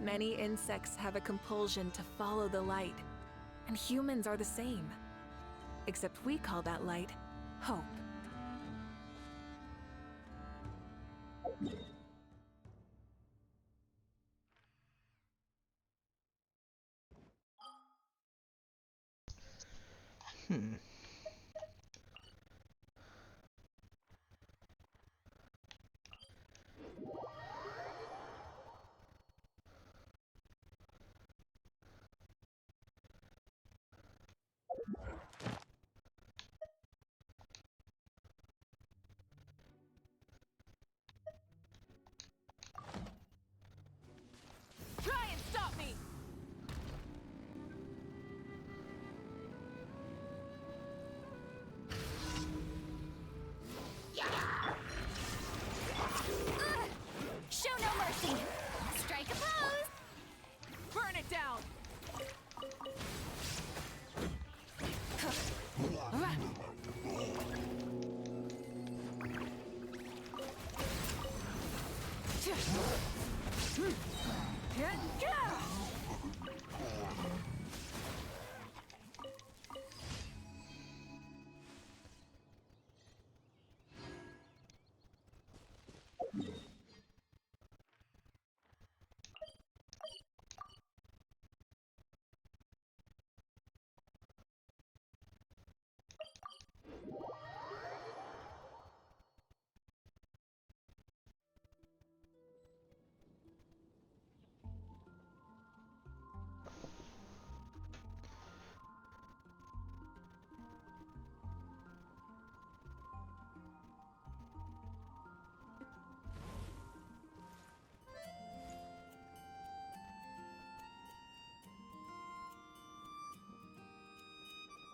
Many insects have a compulsion to follow the light, and humans are the same. Except we call that light hope. Try and stop me! Show no mercy! Strike a pose! Burn it down!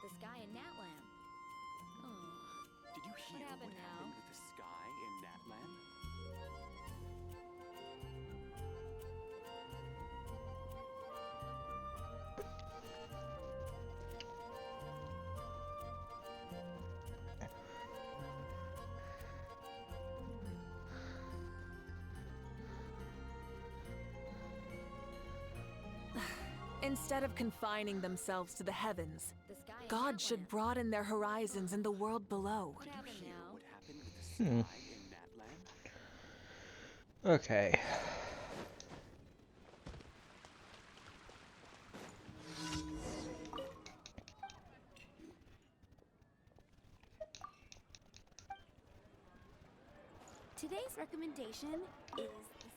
The sky in Natland. Oh. Did you hear what happened now? happened with the sky in Natland? Instead of confining themselves to the heavens, The sky in God should Natland. broaden their horizons in the world below. What happened Hear now? what happened with the sky in Natland? Okay. Today's recommendation is the steak.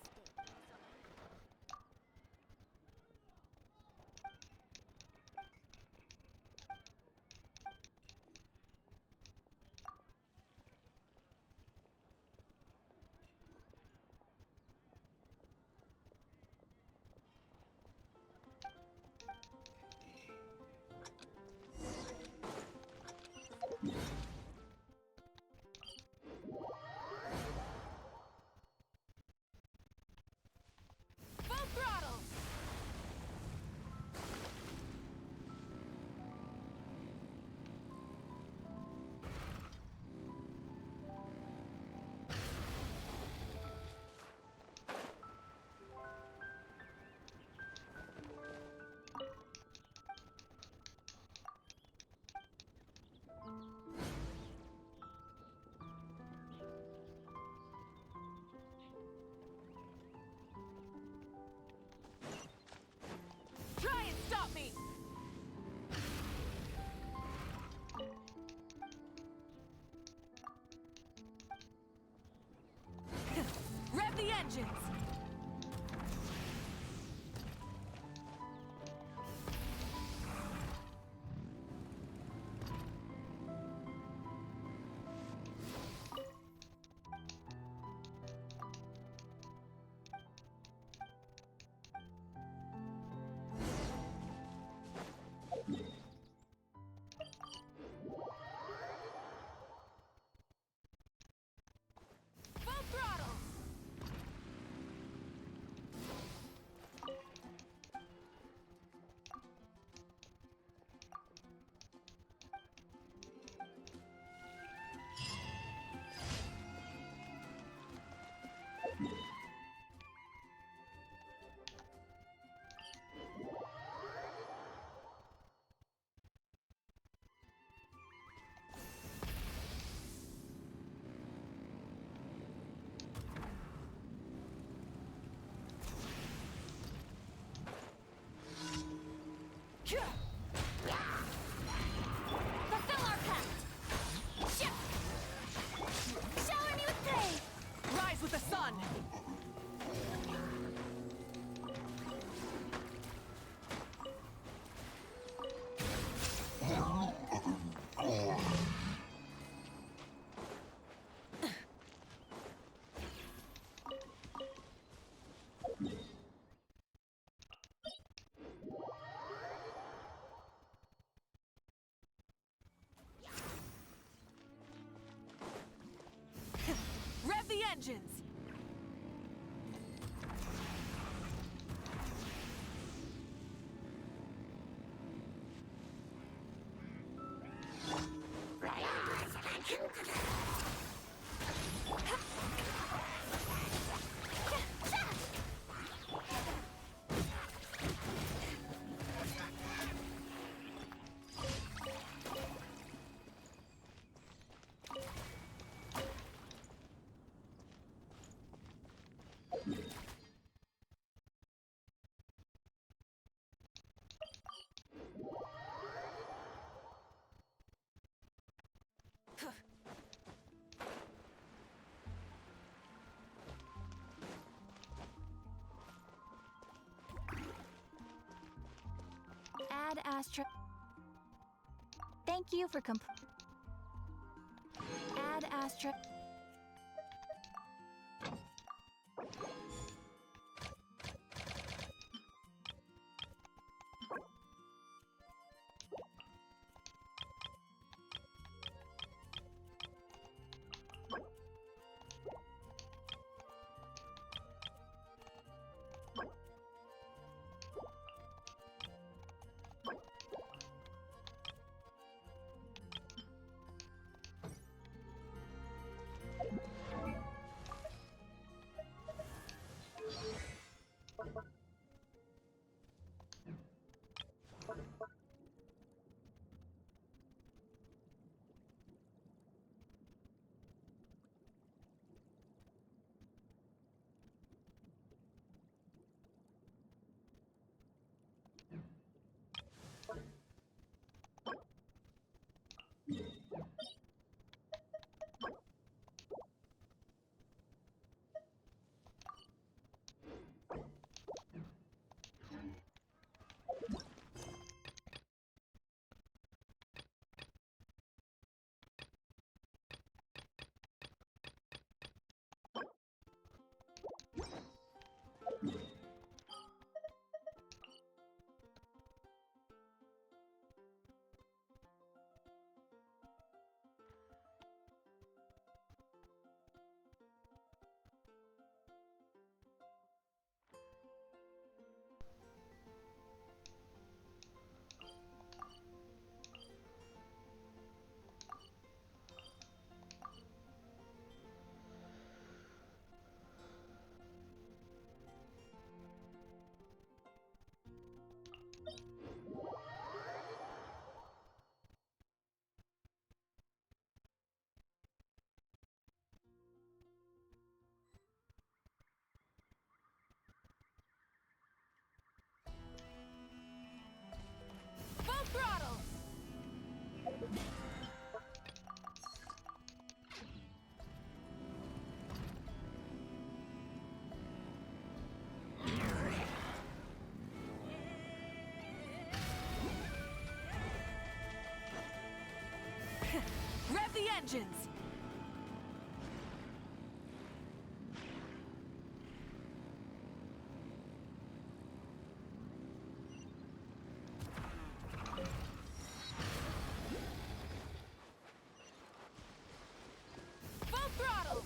Full throttle! Try and stop me! Rev the engines! Full throttle! engines! Add Astra. Thank you for Add Astra. Full throttle! Rev the engines! Full throttle!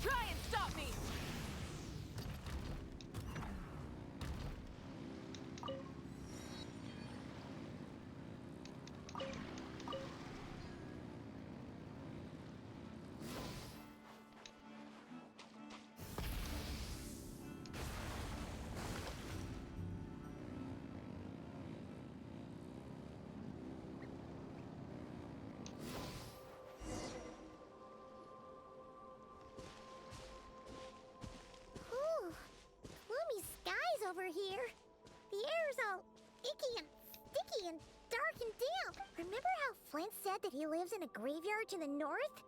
Try and stop me! Whew. Gloomy skies over here. The air's all icky and sticky and dark and damp. Remember how Flint said that he lives in a graveyard to the north?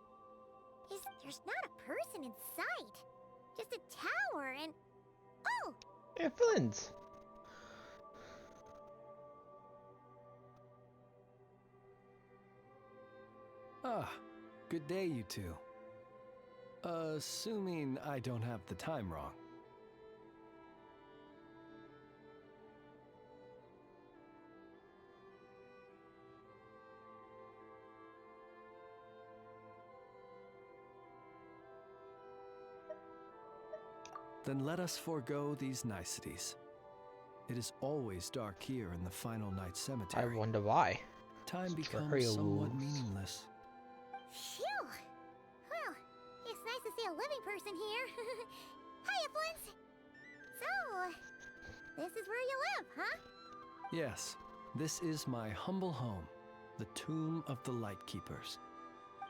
There's not a person in sight. Just a tower and... Oh! Hey, Flint! Ah, Good day, you two. Assuming I don't have the time wrong. Then let us forego these niceties. It is always dark here in the final night I cemetery. wonder why. Time becomes Burial somewhat rules. meaningless. Phew! Well, it's nice to see a living person here. Hiya, Flint! So, this is where you live, huh? Yes, this is my humble home, the Tomb of the Lightkeepers.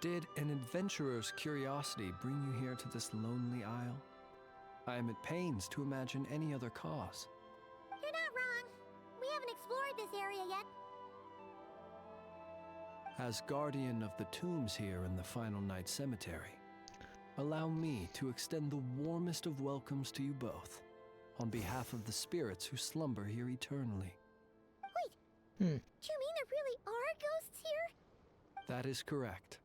Did an adventurer's curiosity bring you here to this lonely isle? I am at pains to imagine any other cause. You're not wrong. We haven't explored this area yet. As guardian of the tombs here in the Final Night Cemetery, allow me to extend the warmest of welcomes to you both, on behalf of the spirits who slumber here eternally. Wait, Hmm. do you mean there really are ghosts here? That is correct.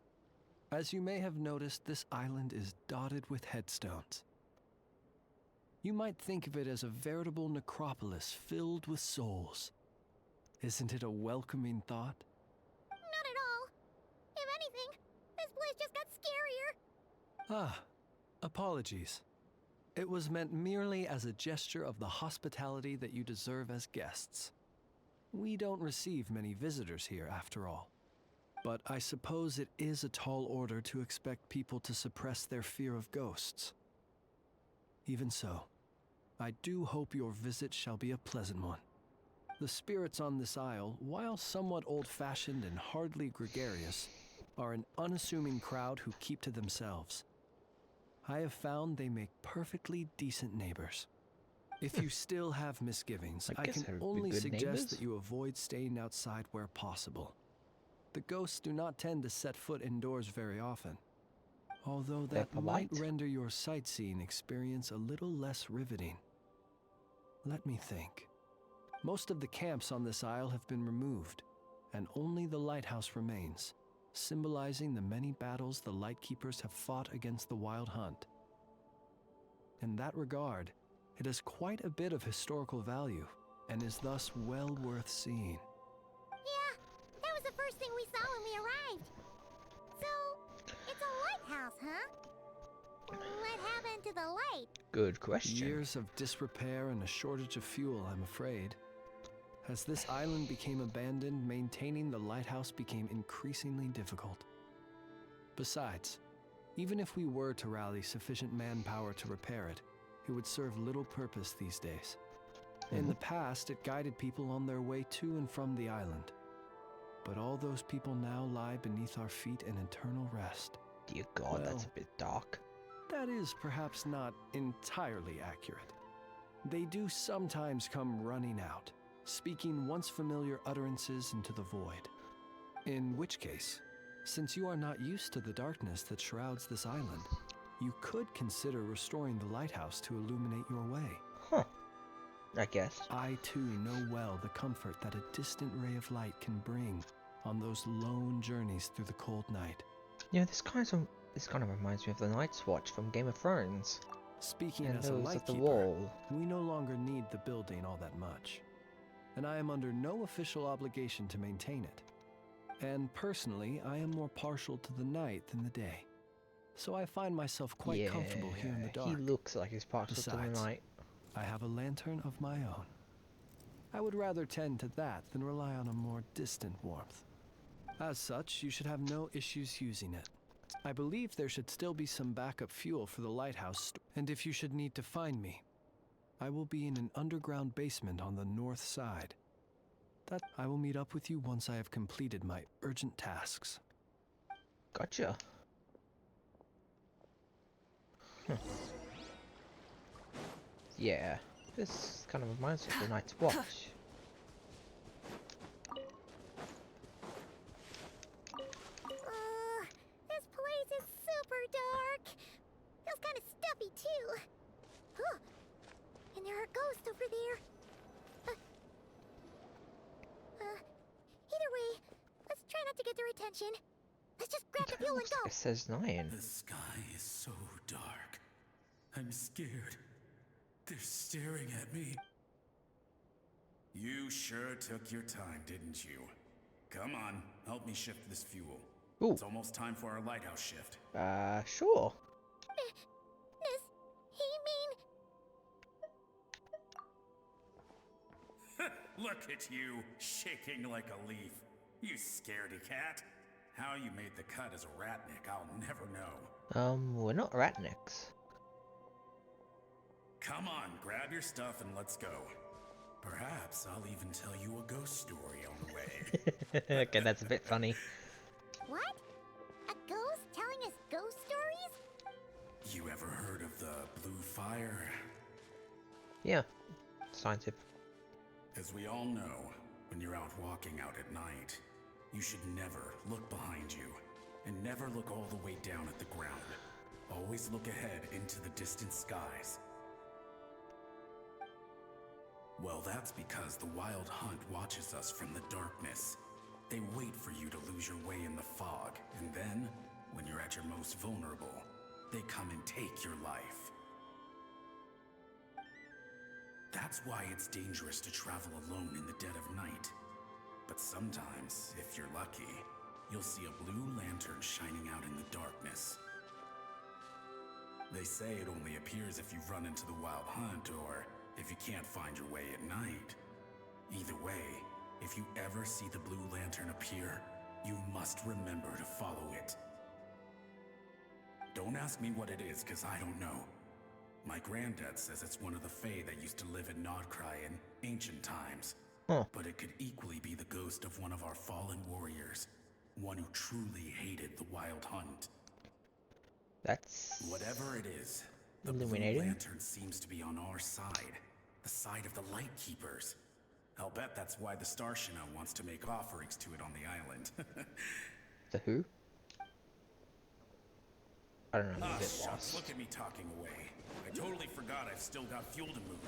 As you may have noticed, this island is dotted with headstones. You might think of it as a veritable necropolis filled with souls. Isn't it a welcoming thought? Not at all. If anything, this place just got scarier. Ah, apologies. It was meant merely as a gesture of the hospitality that you deserve as guests. We don't receive many visitors here, after all. But I suppose it is a tall order to expect people to suppress their fear of ghosts. Even so, I do hope your visit shall be a pleasant one. The spirits on this isle, while somewhat old-fashioned and hardly gregarious, are an unassuming crowd who keep to themselves. I have found they make perfectly decent neighbors. If you still have misgivings, I guess can they'd be only good suggest neighbors. that you avoid staying outside where possible. The ghosts do not tend to set foot indoors very often, although They're that might polite. render your sightseeing experience a little less riveting. Let me think. Most of the camps on this isle have been removed, and only the lighthouse remains, symbolizing the many battles the Lightkeepers have fought against the Wild Hunt. In that regard, it has quite a bit of historical value, and is thus well worth seeing. Yeah, that was the first thing we saw when we arrived. So, it's a lighthouse, huh? What happened to the light? Good question. Years of disrepair and a shortage of fuel, I'm afraid. As this island became abandoned, maintaining the lighthouse became increasingly difficult. Besides, even if we were to rally sufficient manpower to repair it, it would serve little purpose these days. In the past, it guided people on their way to and from the island. But all those people now lie beneath our feet in eternal rest. Dear God, that's a Well, bit dark. That is perhaps not entirely accurate. They do sometimes come running out, speaking once familiar utterances into the void. In which case, since you are not used to the darkness that shrouds this island, you could consider restoring the lighthouse to illuminate your way. Huh. I guess. I too know well the comfort that a distant ray of light can bring on those lone journeys through the cold night. Yeah, this kind of reminds me of the Night's Watch from Game of Thrones. Speaking And as a those at the lightkeeper, wall. we no longer need the building all that much, and I am under no official obligation to maintain it. And personally, I am more partial to the night than the day, so I find myself quite comfortable here in the dark. He looks like he's partial to the Besides, night. I have a lantern of my own. I would rather tend to that than rely on a more distant warmth. As such, you should have no issues using it. I believe there should still be some backup fuel for the lighthouse, and if you should need to find me, I will be in an underground basement on the north side. That I will meet up with you once I have completed my urgent tasks. Gotcha. Yeah, this kind of reminds me of the Night's Watch. This place is super dark. Feels kind of stuffy too. Huh. And there are ghosts over there. Either way, let's try not to get their attention. Let's just grab the fuel fuel and Looks like go. it says 9. The sky is so dark. I'm scared. They're staring at me. You sure took your time, didn't you? Come on, help me shift this fuel. Ooh. It's almost time for our lighthouse shift. Sure. Does he mean... Look at you, shaking like a leaf. You scaredy cat. How you made the cut as a ratnik, I'll never know. We're not ratniks. Come on, grab your stuff and let's go. Perhaps I'll even tell you a ghost story on the way. Okay, that's a bit funny. What? A ghost telling us ghost stories? You ever heard of the blue fire? Yeah, science tip. As we all know, when you're out walking out at night, you should never look behind you, and never look all the way down at the ground. Always look ahead into the distant skies. Well, that's because the Wild Hunt watches us from the darkness. They wait for you to lose your way in the fog, and then, when you're at your most vulnerable, they come and take your life. That's why it's dangerous to travel alone in the dead of night. But sometimes, if you're lucky, you'll see a blue lantern shining out in the darkness. They say it only appears if you've run into the Wild Hunt or if you can't find your way at night. Either way, if you ever see the blue lantern appear, you must remember to follow it. Don't ask me what it is, because I don't know. My granddad says it's one of the Fae that used to live in Nodcry in ancient times. Huh. But it could equally be the ghost of one of our fallen warriors. One who truly hated the Wild Hunt. That's Whatever it is, the blue illuminating. lantern seems to be on our side. The side of the Light Keepers. I'll bet that's why the Starshina wants to make offerings to it on the island. The who? I don't know, I'm a bit Shucks, lost. look at me talking away. I totally forgot I've still got fuel to move.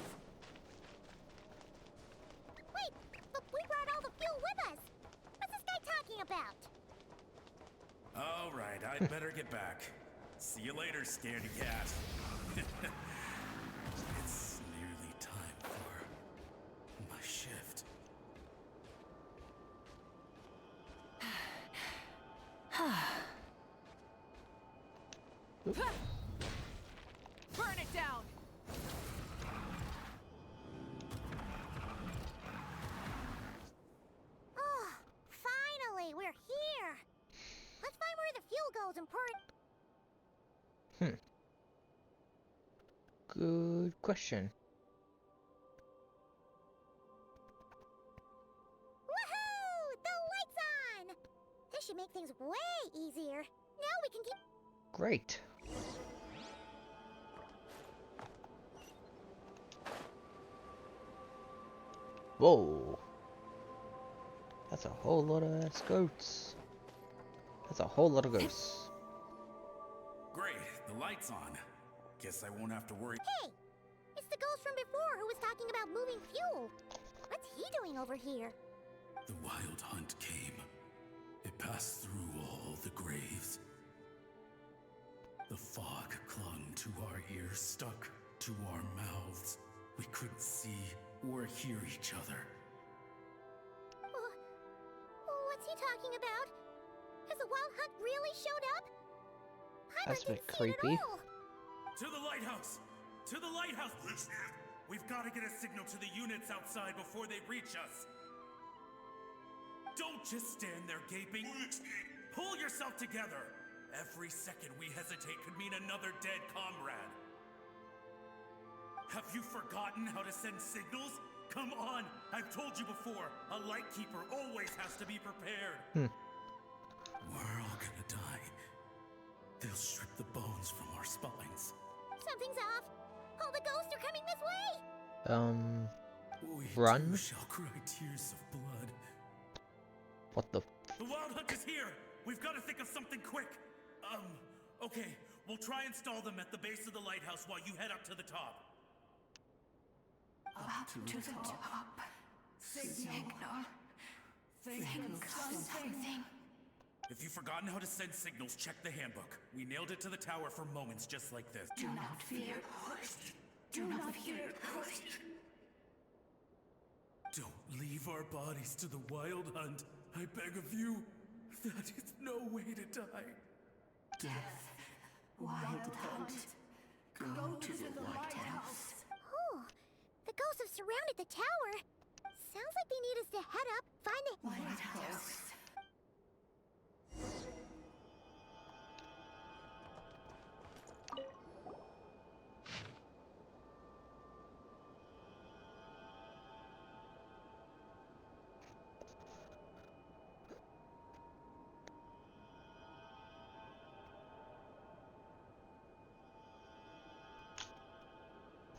Wait, but we brought all the fuel with us. What's this guy talking about? All right, I'd better get back. See you later, scaredy cat. It's nearly time for my shift. Burn it down! Oh, finally, we're here. Let's find where the fuel goes and pour it. Good question. Woohoo! The light's on! This should make things way easier. Now we can keep... Great. Whoa. That's a whole lot of scouts. That's a whole lot of ghosts. Great, the light's on. Guess I won't have to worry. Hey! It's the ghost from before who was talking about moving fuel. What's he doing over here? The Wild Hunt came. It passed through all the graves. The fog clung to our ears, stuck to our mouths. We couldn't see or hear each other. What's he talking about? Has the Wild Hunt really showed up? That's a bit didn't see it at creepy. all. To the lighthouse! To the lighthouse! We've got to get a signal to the units outside before they reach us. Don't just stand there gaping. Pull yourself together. Every second we hesitate could mean another dead comrade. Have you forgotten how to send signals? Come on! I've told you before, a light keeper always has to be prepared. We're all gonna die. They'll strip the bones from our spines. Something's off. All the ghosts are coming this way. We Run? too shall cry tears of blood. What the? The Wild Hunt is here! We've got to think of something quick! Okay. We'll try and stall them at the base of the lighthouse while you head up to the top. Up to the top. Signal. Think of something. If you've forgotten how to send signals, check the handbook. We nailed it to the tower for moments just like this. Do not fear, host. Do not fear, host. Don't leave our bodies to the wild hunt. I beg of you. That is no way to die. Death. Wild hunt. Go to the lighthouse. Oh, the ghosts have surrounded the tower. Sounds like they need us to head up, find the Lighthouse.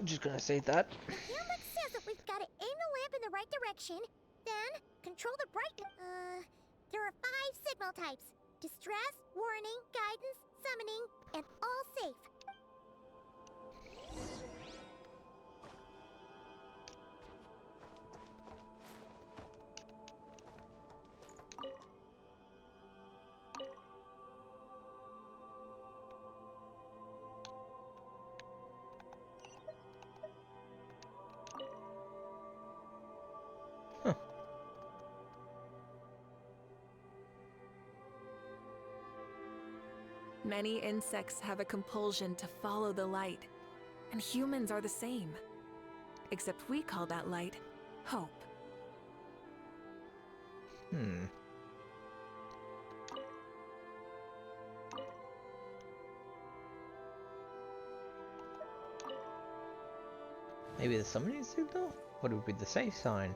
I'm just gonna say that. The handbook says that we've got to aim the lamp in the right direction, then control the brightness. There are 5 signal types: distress, warning, guidance, summoning, and all safe. Many insects have a compulsion to follow the light, and humans are the same. Except we call that light hope. Maybe the summoning signal? What would be the safe sign?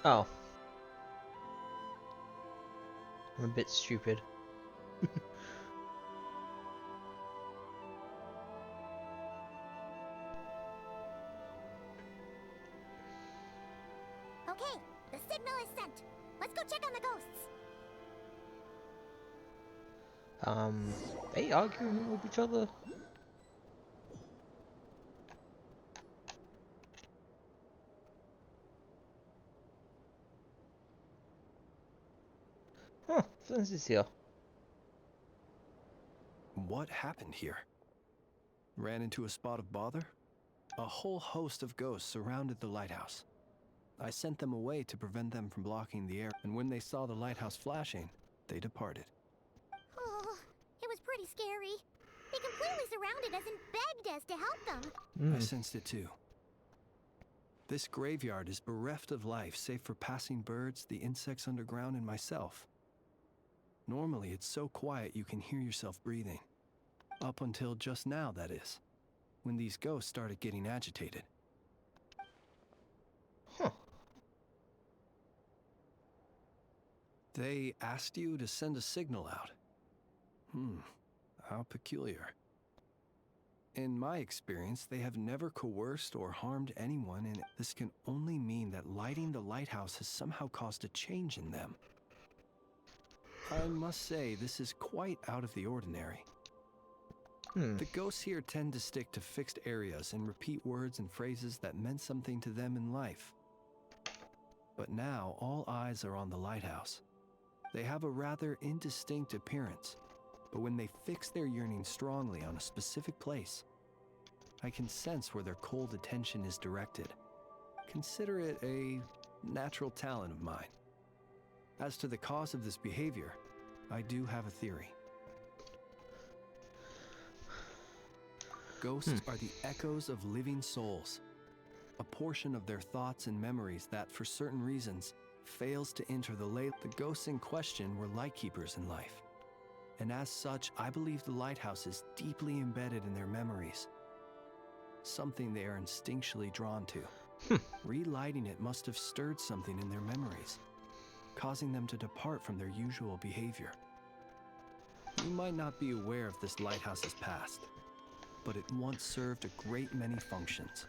Oh. I'm a bit stupid. Okay, the signal is sent. Let's go check on the ghosts. They arguing with each other? Huh, Flint is here. What happened here? Ran into a spot of bother? A whole host of ghosts surrounded the lighthouse. I sent them away to prevent them from blocking the air, and when they saw the lighthouse flashing, they departed. Oh, it was pretty scary. They completely surrounded us and begged us to help them. I sensed it too. This graveyard is bereft of life save for passing birds, the insects underground, and myself. Normally, it's so quiet you can hear yourself breathing. Up until just now, that is, when these ghosts started getting agitated. Huh. They asked you to send a signal out. How peculiar. In my experience, they have never coerced or harmed anyone, and this can only mean that lighting the lighthouse has somehow caused a change in them. I must say, this is quite out of the ordinary. The ghosts here tend to stick to fixed areas and repeat words and phrases that meant something to them in life. But now, all eyes are on the lighthouse. They have a rather indistinct appearance, but when they fix their yearning strongly on a specific place, I can sense where their cold attention is directed. Consider it a natural talent of mine. As to the cause of this behavior, I do have a theory. Ghosts are the echoes of living souls, a portion of their thoughts and memories that, for certain reasons, fails to enter the light. The ghosts in question were lightkeepers in life, and as such, I believe the lighthouse is deeply embedded in their memories, something they are instinctually drawn to. Relighting it must have stirred something in their memories, causing them to depart from their usual behavior. You might not be aware of this lighthouse's past, but it once served a great many functions.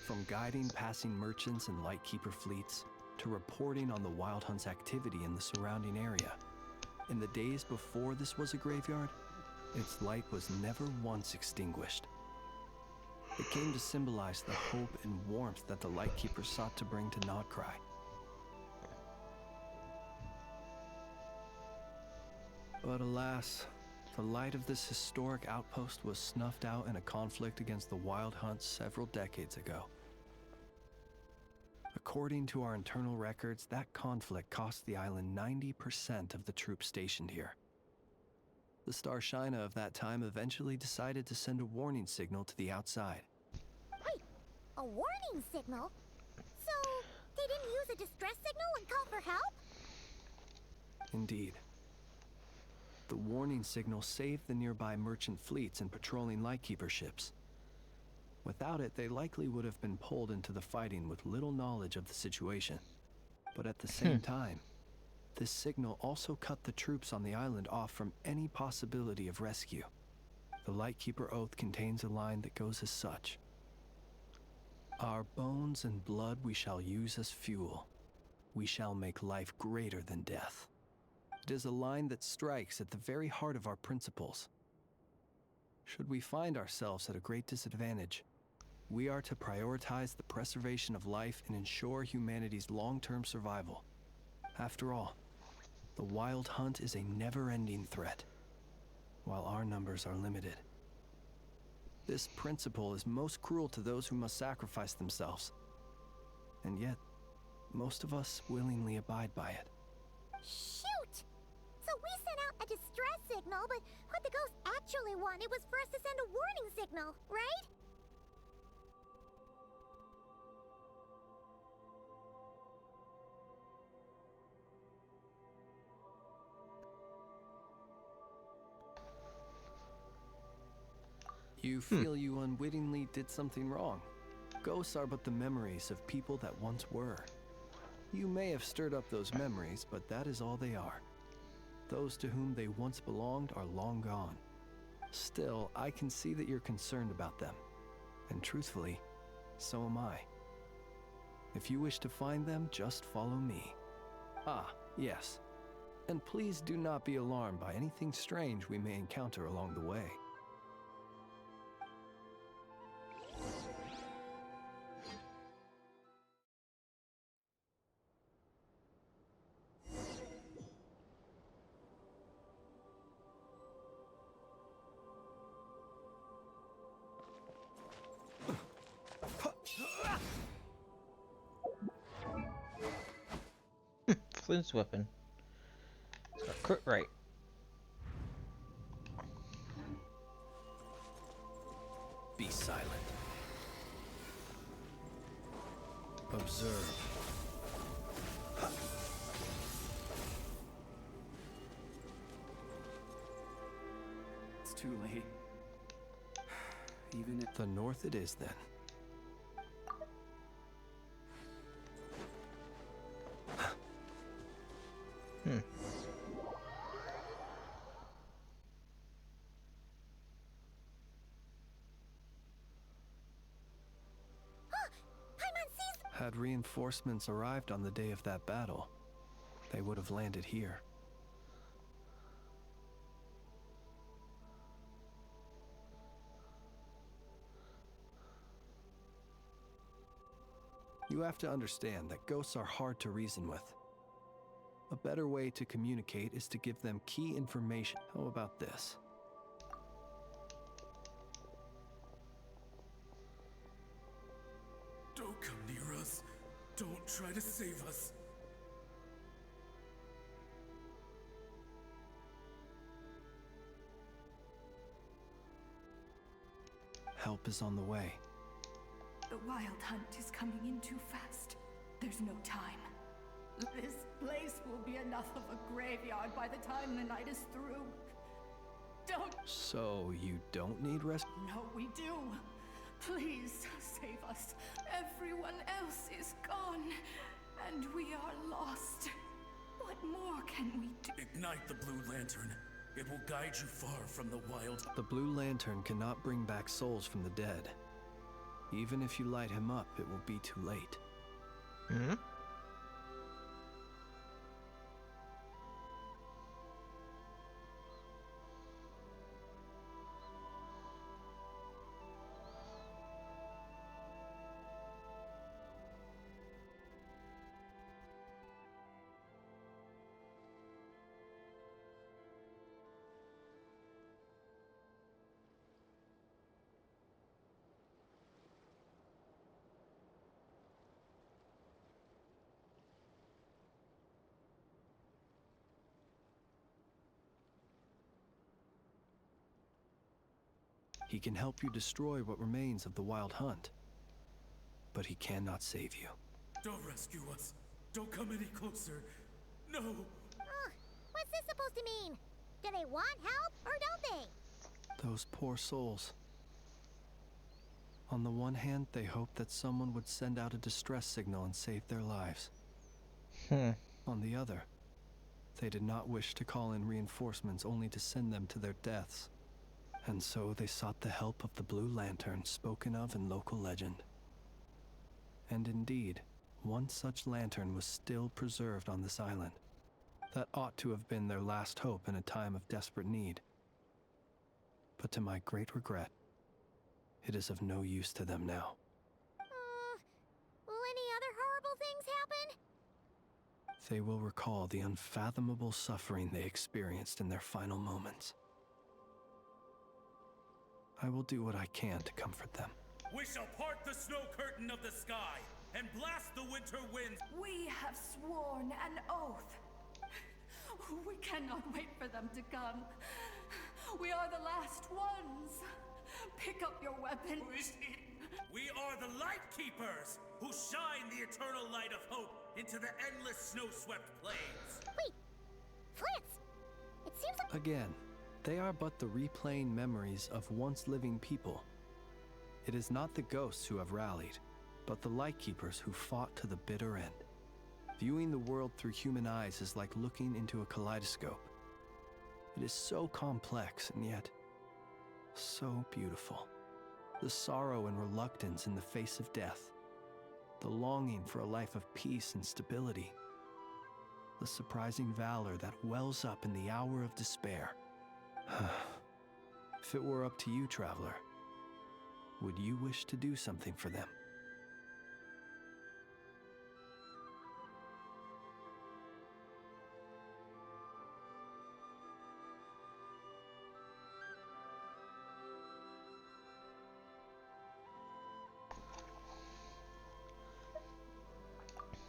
From guiding passing merchants and lightkeeper fleets, to reporting on the Wild Hunt's activity in the surrounding area. In the days before this was a graveyard, its light was never once extinguished. It came to symbolize the hope and warmth that the lightkeeper sought to bring to Nodcry. But alas, the light of this historic outpost was snuffed out in a conflict against the Wild Hunt several decades ago. According to our internal records, that conflict cost the island 90% of the troops stationed here. The Starshina of that time eventually decided to send a warning signal to the outside. Wait, a warning signal? So, they didn't use a distress signal and call for help? Indeed. The warning signal saved the nearby merchant fleets and patrolling lightkeeper ships. Without it, they likely would have been pulled into the fighting with little knowledge of the situation. But at the same time, this signal also cut the troops on the island off from any possibility of rescue. The Lightkeeper Oath contains a line that goes as such. Our bones and blood we shall use as fuel. We shall make life greater than death. It is a line that strikes at the very heart of our principles. Should we find ourselves at a great disadvantage, we are to prioritize the preservation of life and ensure humanity's long-term survival. After all, the Wild Hunt is a never-ending threat, while our numbers are limited. This principle is most cruel to those who must sacrifice themselves. And yet, most of us willingly abide by it. Shoot! So we sent out a distress signal, but what the ghost actually wanted was for us to send a warning signal, right? You feel you unwittingly did something wrong. Ghosts are but the memories of people that once were. You may have stirred up those memories, but that is all they are. Those to whom they once belonged are long gone. Still, I can see that you're concerned about them. And truthfully, so am I. If you wish to find them, just follow me. Ah, yes. And please do not be alarmed by anything strange we may encounter along the way. Flint's weapon. It's got crit rate. Be silent. Observe. It's too late. Even if The north it is then. Had reinforcements arrived on the day of that battle, they would have landed here. You have to understand that ghosts are hard to reason with. A better way to communicate is to give them key information. How about this? Don't come near us. Don't try to save us. Help is on the way. The Wild Hunt is coming in too fast. There's no time. This place will be enough of a graveyard by the time the night is through. Don't... So you don't need rest? No, we do. Please save us. Everyone else is gone, and we are lost. What more can we do? Ignite the blue lantern. It will guide you far from the wild. The blue lantern cannot bring back souls from the dead. Even if you light him up, it will be too late. Hmm? He can help you destroy what remains of the Wild Hunt, but he cannot save you. Don't rescue us. Don't come any closer. No. Ugh, what's this supposed to mean? Do they want help or don't they? Those poor souls. On the one hand, they hoped that someone would send out a distress signal and save their lives. On the other, they did not wish to call in reinforcements only to send them to their deaths. And so they sought the help of the Blue Lantern spoken of in local legend. And indeed, one such lantern was still preserved on this island. That ought to have been their last hope in a time of desperate need. But to my great regret, it is of no use to them now. Will any other horrible things happen? They will recall the unfathomable suffering they experienced in their final moments. I will do what I can to comfort them. We shall part the snow curtain of the sky and blast the winter winds. We have sworn an oath. We cannot wait for them to come. We are the last ones. Pick up your weapons. We are the Light Keepers, who shine the eternal light of hope into the endless snow-swept plains. Wait, Flint's. It seems like Again, they are but the replaying memories of once living people. It is not the ghosts who have rallied, but the Lightkeepers who fought to the bitter end. Viewing the world through human eyes is like looking into a kaleidoscope. It is so complex and yet so beautiful. The sorrow and reluctance in the face of death, the longing for a life of peace and stability, the surprising valor that wells up in the hour of despair. If it were up to you, traveler, would you wish to do something for them?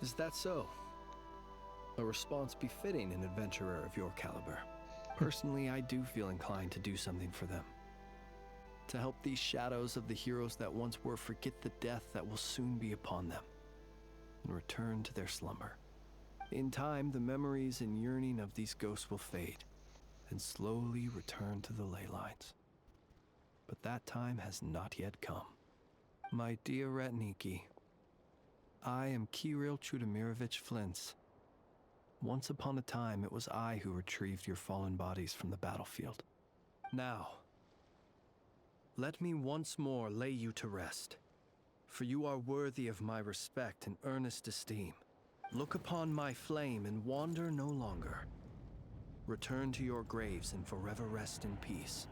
Is that so? A response befitting an adventurer of your caliber. Personally, I do feel inclined to do something for them. To help these shadows of the heroes that once were forget the death that will soon be upon them, and return to their slumber. In time, the memories and yearning of these ghosts will fade, and slowly return to the ley lines. But that time has not yet come. My dear Retniki, I am Kirill Trudamirovich Flintz. Once upon a time, it was I who retrieved your fallen bodies from the battlefield. Now, let me once more lay you to rest, for you are worthy of my respect and earnest esteem. Look upon my flame and wander no longer. Return to your graves and forever rest in peace.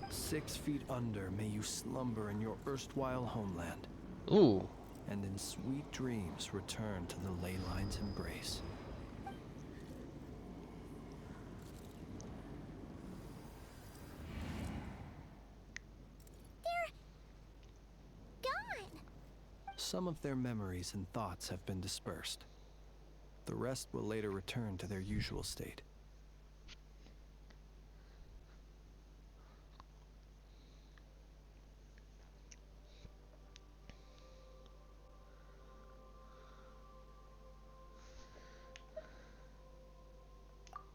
6 feet under may you slumber in your erstwhile homeland. Ooh. And in sweet dreams return to the ley line's embrace. they're gone. Some of their memories and thoughts have been dispersed. The rest will later return to their usual state.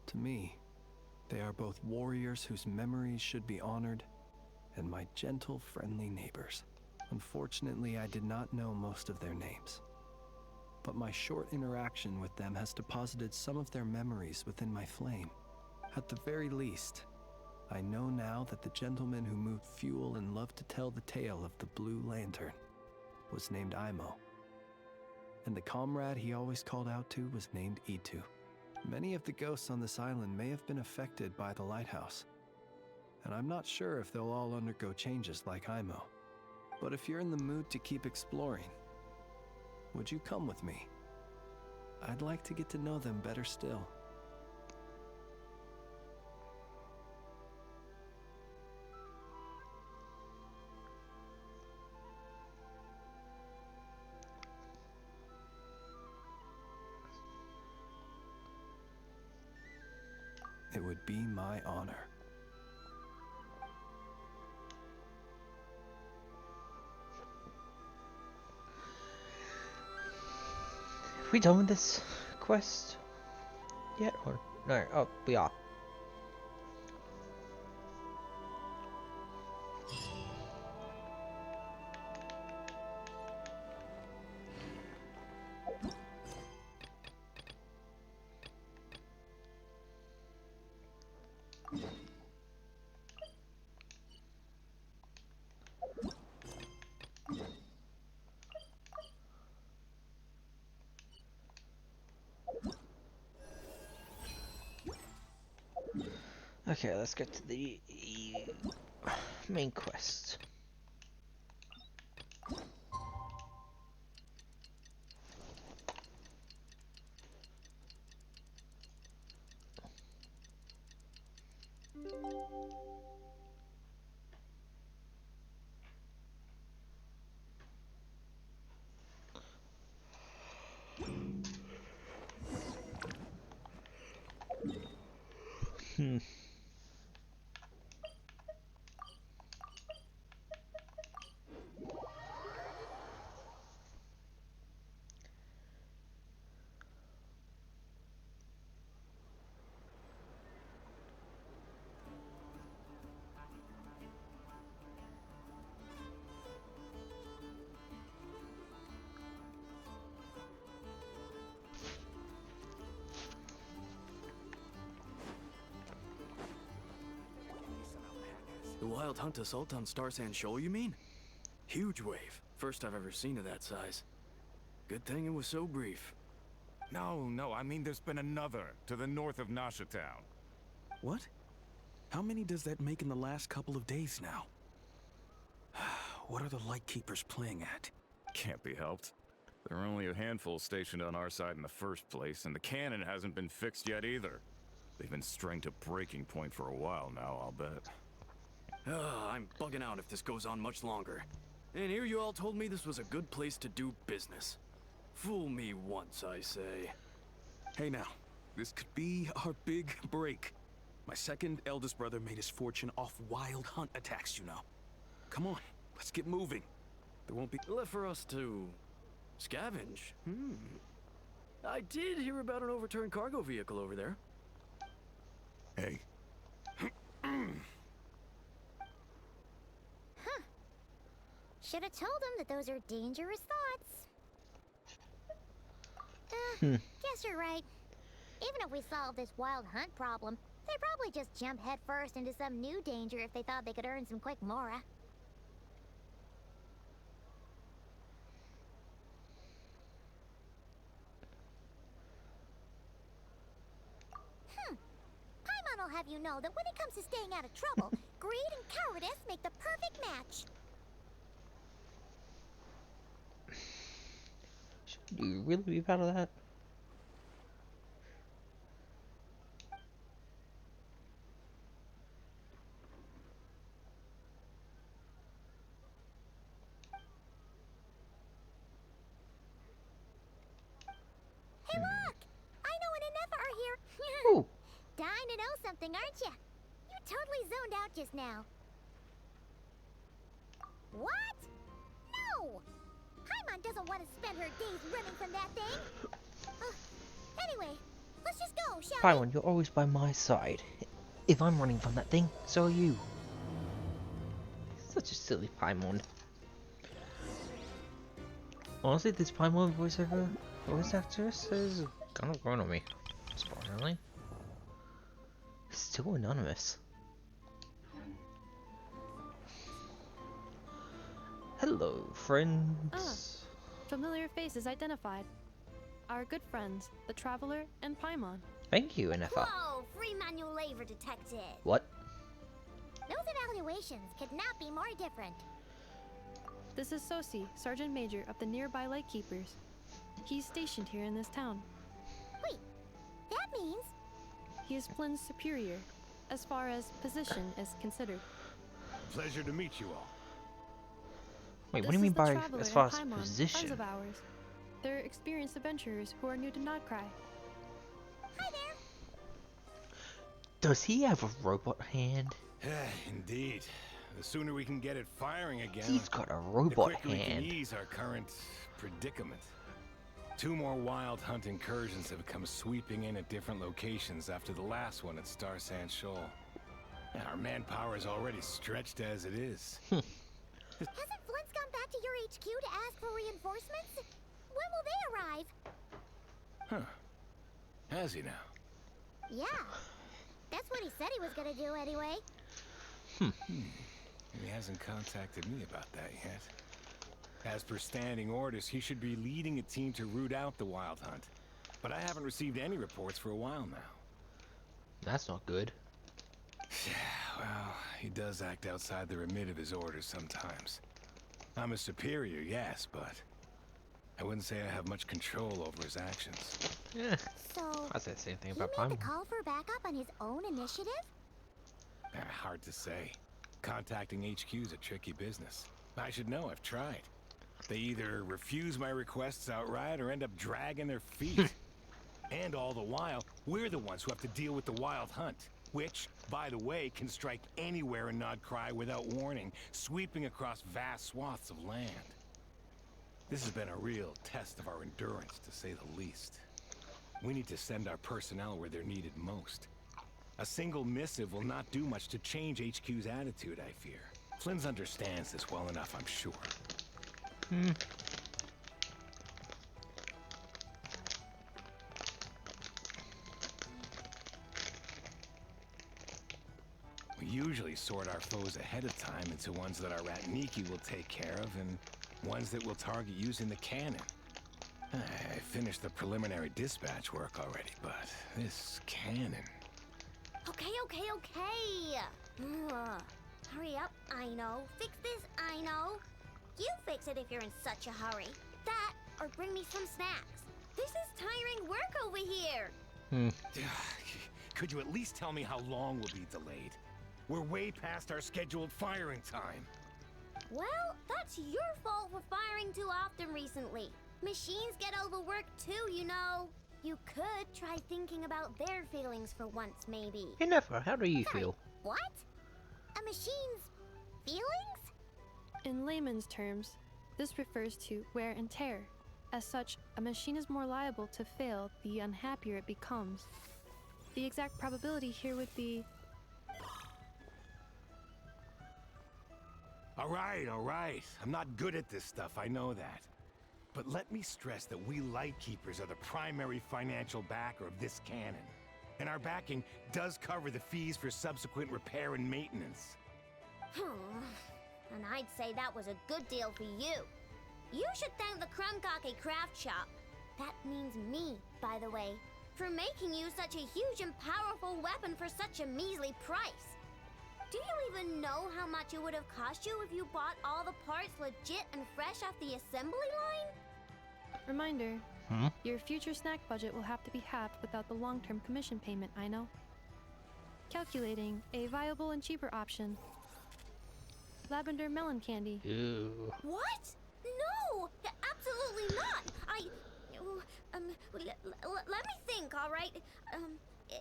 To me, they are both warriors whose memories should be honored, and my gentle, friendly neighbors. Unfortunately, I did not know most of their names, but my short interaction with them has deposited some of their memories within my flame. At the very least, I know now that the gentleman who moved fuel and loved to tell the tale of the Blue Lantern was named Imo. And the comrade he always called out to was named Itu. Many of the ghosts on this island may have been affected by the lighthouse, and I'm not sure if they'll all undergo changes like Imo. But if you're in the mood to keep exploring, would you come with me? I'd like to get to know them better still. It would be my honor. Have we done with this quest yet? Or no? Oh, we are. Okay, let's get to the main quest. The wild hunt assault on Star Sand Shoal, you mean? Huge wave. First I've ever seen of that size. Good thing it was so brief. No, I mean there's been another to the north of Nasha Town. What? How many does that make in the last couple of days now? What are the Lightkeepers playing at? Can't be helped. There are only a handful stationed on our side in the first place, and the cannon hasn't been fixed yet either. They've been strained to breaking point for a while now, I'll bet. I'm bugging out if this goes on much longer. And here you all told me this was a good place to do business. Fool me once, I say. Hey now, this could be our big break. My second eldest brother made his fortune off wild hunt attacks, you know. Come on, let's get moving. There won't be left for us to scavenge. I did hear about an overturned cargo vehicle over there. Hey, Should have told him that those are dangerous thoughts. Guess you're right. Even if we solve this wild hunt problem, they'd probably just jump headfirst into some new danger if they thought they could earn some quick mora. Paimon will have you know that when it comes to staying out of trouble, greed and cowardice make the perfect match. Should you really be proud of that? Hey, look! Aino and Anefa are here. Ooh. Dying to know something, aren't you? You totally zoned out just now. What? No! Paimon doesn't want to spend her days running from that thing. Anyway, let's just go, shall we? Paimon, you're always by my side. If I'm running from that thing, so are you. Such a silly Paimon. Honestly, this Paimon voice actress is kind of grown on me, surprisingly. Still anonymous. Hello, friends. Familiar faces identified. Our good friends, the Traveler and Paimon. Thank you, NFR. Whoa, free manual labor detected. What? Those evaluations could not be more different. This is Sosi, Sergeant Major of the nearby Lightkeepers. He's stationed here in this town. Wait, that means He is Flynn's superior, as far as position is considered. Pleasure to meet you all. Wait, This what do you mean is the by Traveler as far and as Paimon, friends position? of ours. They're experienced adventurers who are new to Nodcry. hi there. Does he have a robot hand? Indeed. The sooner we can get it firing again, He's got a the robot quicker we can hand. ease our current predicament. 2 more wild hunt incursions have come sweeping in at different locations after the last one at Star Sand Shoal. Our manpower is already stretched as it is. Hasn't Flint's gone back to your HQ to ask for reinforcements? When will they arrive? Huh. Has he now? Yeah, that's what he said he was gonna do anyway. He hasn't contacted me about that yet. As per standing orders, he should be leading a team to root out the wild hunt. But I haven't received any reports for a while now. That's not good. Well, he does act outside the remit of his orders sometimes. I'm his superior, yes, but I wouldn't say I have much control over his actions. Yeah, So, I said the same thing he about made the Paimon. call for backup on his own initiative? Hard to say. Contacting HQ's a tricky business. I should know, I've tried. They either refuse my requests outright or end up dragging their feet. And all the while, we're the ones who have to deal with the wild hunt. Which, by the way, can strike anywhere in Nodcry without warning, sweeping across vast swaths of land. This has been a real test of our endurance, to say the least. We need to send our personnel where they're needed most. A single missive will not do much to change HQ's attitude, I fear. Flynn's understands this well enough, I'm sure. We usually sort our foes ahead of time into ones that our Ratniki will take care of and ones that we'll target using the cannon. I finished the preliminary dispatch work already, but this cannon... Okay. Hurry up, I know. Fix this, I know. You fix it if you're in such a hurry. That, or bring me some snacks. This is tiring work over here. Could you at least tell me how long we'll be delayed? We're way past our scheduled firing time. Well, that's your fault for firing too often recently. Machines get overworked too, you know. You could try thinking about their feelings for once, maybe. NFR, how do you feel? What? A machine's feelings? In layman's terms, this refers to wear and tear. As such, a machine is more liable to fail the unhappier it becomes. The exact probability here would be... All right. I'm not good at this stuff, I know that. But let me stress that we Lightkeepers are the primary financial backer of this cannon. And our backing does cover the fees for subsequent repair and maintenance. And I'd say that was a good deal for you. You should thank the Krumkake Craft Shop. That means me, by the way, for making you such a huge and powerful weapon for such a measly price. Do you even know how much it would have cost you if you bought all the parts legit and fresh off the assembly line? Reminder, your future snack budget will have to be halved without the long-term commission payment, I know. Calculating a viable and cheaper option. Lavender melon candy. Ew. What? No! Absolutely not! Let me think, alright?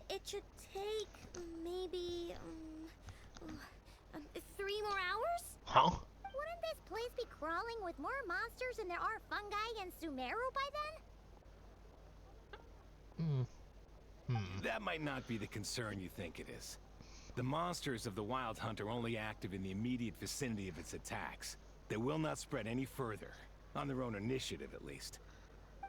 It should take maybe, 3 more hours? Huh? Wouldn't this place be crawling with more monsters than there are fungi and Sumeru by then? That might not be the concern you think it is. The monsters of the Wild Hunt are only active in the immediate vicinity of its attacks. They will not spread any further, on their own initiative at least.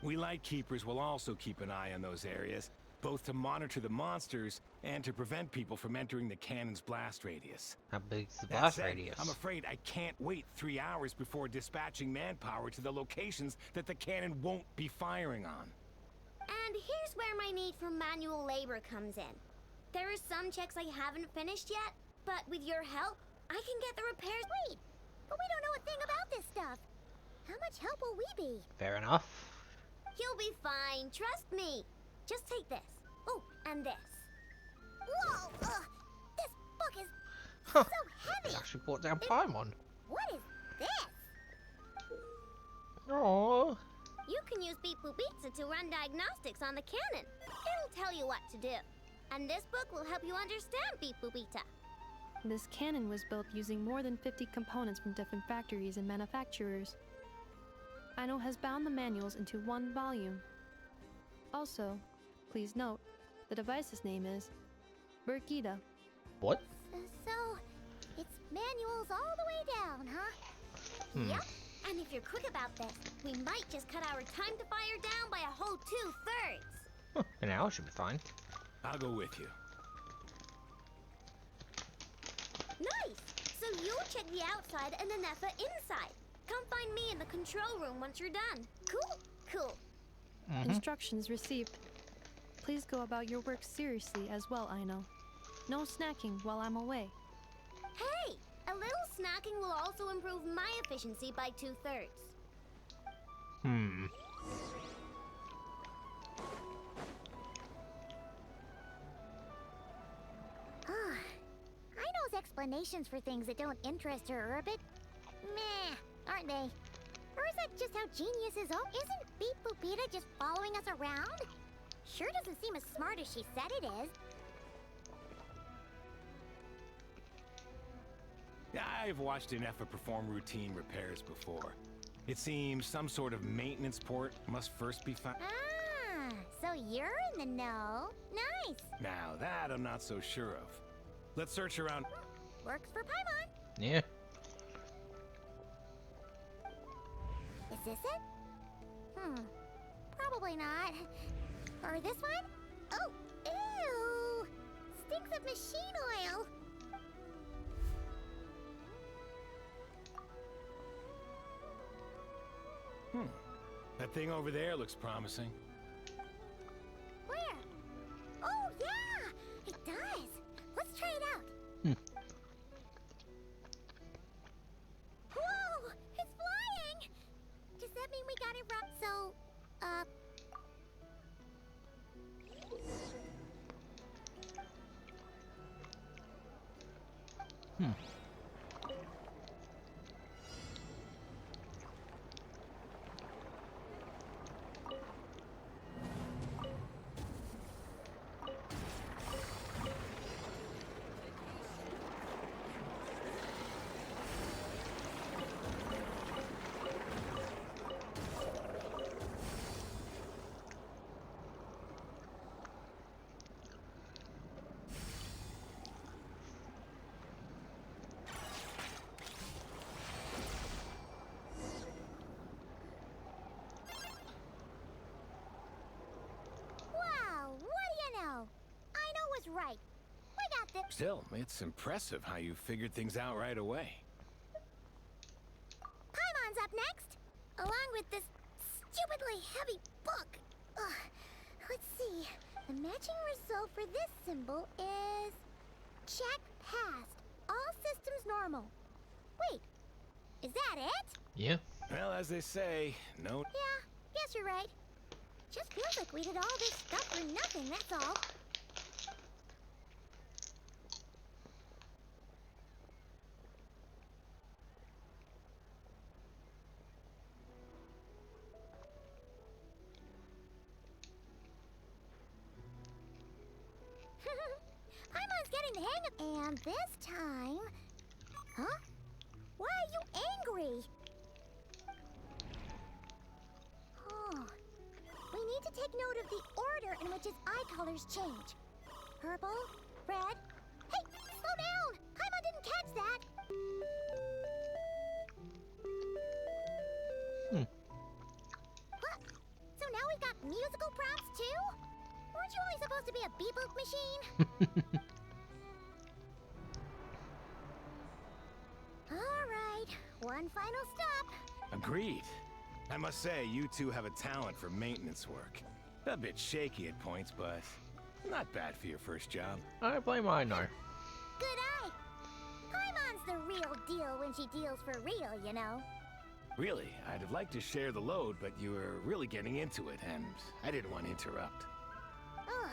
We Lightkeepers will also keep an eye on those areas, both to monitor the monsters and to prevent people from entering the cannon's blast radius. How big's the That blast said, radius? I'm afraid I can't wait 3 hours before dispatching manpower to the locations that the cannon won't be firing on. And here's where my need for manual labor comes in. There are some checks I haven't finished yet, but with your help, I can get the repairs. Wait, but we don't know a thing about this stuff. How much help will we be? Fair enough. You'll be fine, trust me. Just take this. Oh, and this. Whoa! This book is Huh. so heavy. They actually brought down Paimon. What is this? Oh. You can use Beep Boop Pizza to run diagnostics on the cannon. It'll tell you what to do. And this book will help you understand Beep Boop Pizza. This cannon was built using more than 50 components from different factories and manufacturers. Aino has bound the manuals into one volume. Also, please note, the device's name is Burkida. What? So, it's manuals all the way down, huh? Yep. And if you're quick about this, we might just cut our time to fire down by a whole 2/3. Huh. An hour should be fine. I'll go with you. Nice! So you check the outside and the Nefa inside. Come find me in the control room once you're done. Cool? Cool. Instructions received. Please go about your work seriously as well, Aino. No snacking while I'm away. Hey! A little snacking will also improve my efficiency by 2/3. Aino's explanations for things that don't interest her are a bit meh, aren't they? Or is that just how geniuses are? Isn't Beep Boopita just following us around? Sure doesn't seem as smart as she said it is. I've watched Inefa perform routine repairs before. It seems some sort of maintenance port must first be found. Ah, so you're in the know. Nice. Now that I'm not so sure of. Let's search around. Works for Paimon. Yeah. Is this it? Probably not. Or this one? Oh, ew! Stinks of machine oil. That thing over there looks promising. Where? Oh, yeah! It does. Let's try it out. Whoa! It's flying! Does that mean we got it right? So, wow, what do you know? Aino was right. We got this. Still, it's impressive how you figured things out right away. Paimon's up next, along with this stupidly heavy book. Let's see. The matching result for this symbol is check passed. All systems normal. Wait, is that it? Yeah. Well, as they say, no. Yeah, guess you're right. Just feels like we did all this stuff for nothing, that's all. Paimon's getting the hang of. And this time. Huh? Why are you angry? Oh. We need to take note of the order in which his eye colors change. Purple, red. Hey, slow down! Paimon didn't catch that. What? So now we've got musical props too? Weren't you only supposed to be a beep-boop machine? Alright, one final stop. Agreed. I must say, you two have a talent for maintenance work. A bit shaky at points, but not bad for your first job. I don't blame I know. Good eye. Paimon's the real deal when she deals for real, you know. Really, I'd have liked to share the load, but you were really getting into it, and I didn't want to interrupt. Ugh,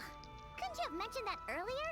couldn't you have mentioned that earlier?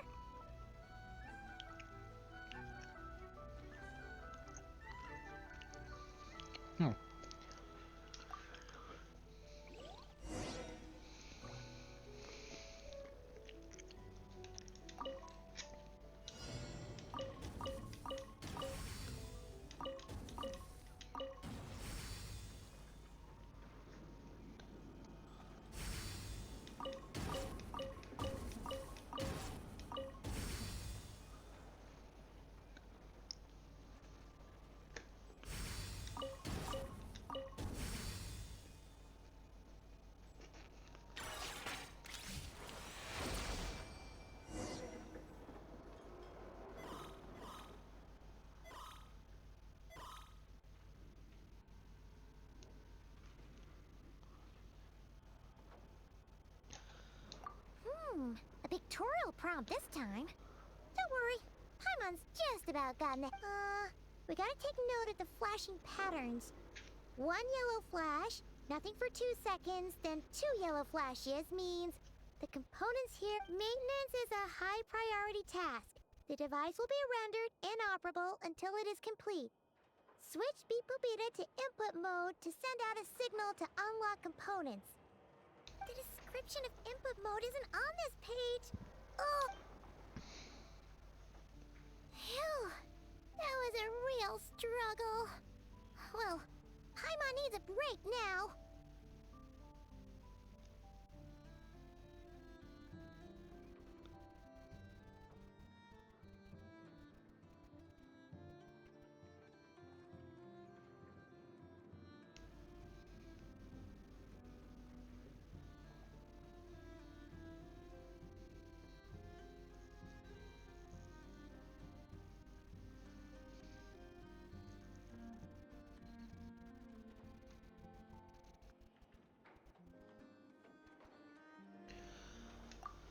A pictorial prompt this time. Don't worry, Paimon's just about gotten it. We gotta take note of the flashing patterns. One yellow flash, nothing for 2 seconds, then 2 yellow flashes means the components here. Maintenance is a high priority task. The device will be rendered inoperable until it is complete. Switch Beep Boop Beta to input mode to send out a signal to unlock components. The description of input mode isn't on this page. Oh! Phew! That was a real struggle. Well, Paimon needs a break now.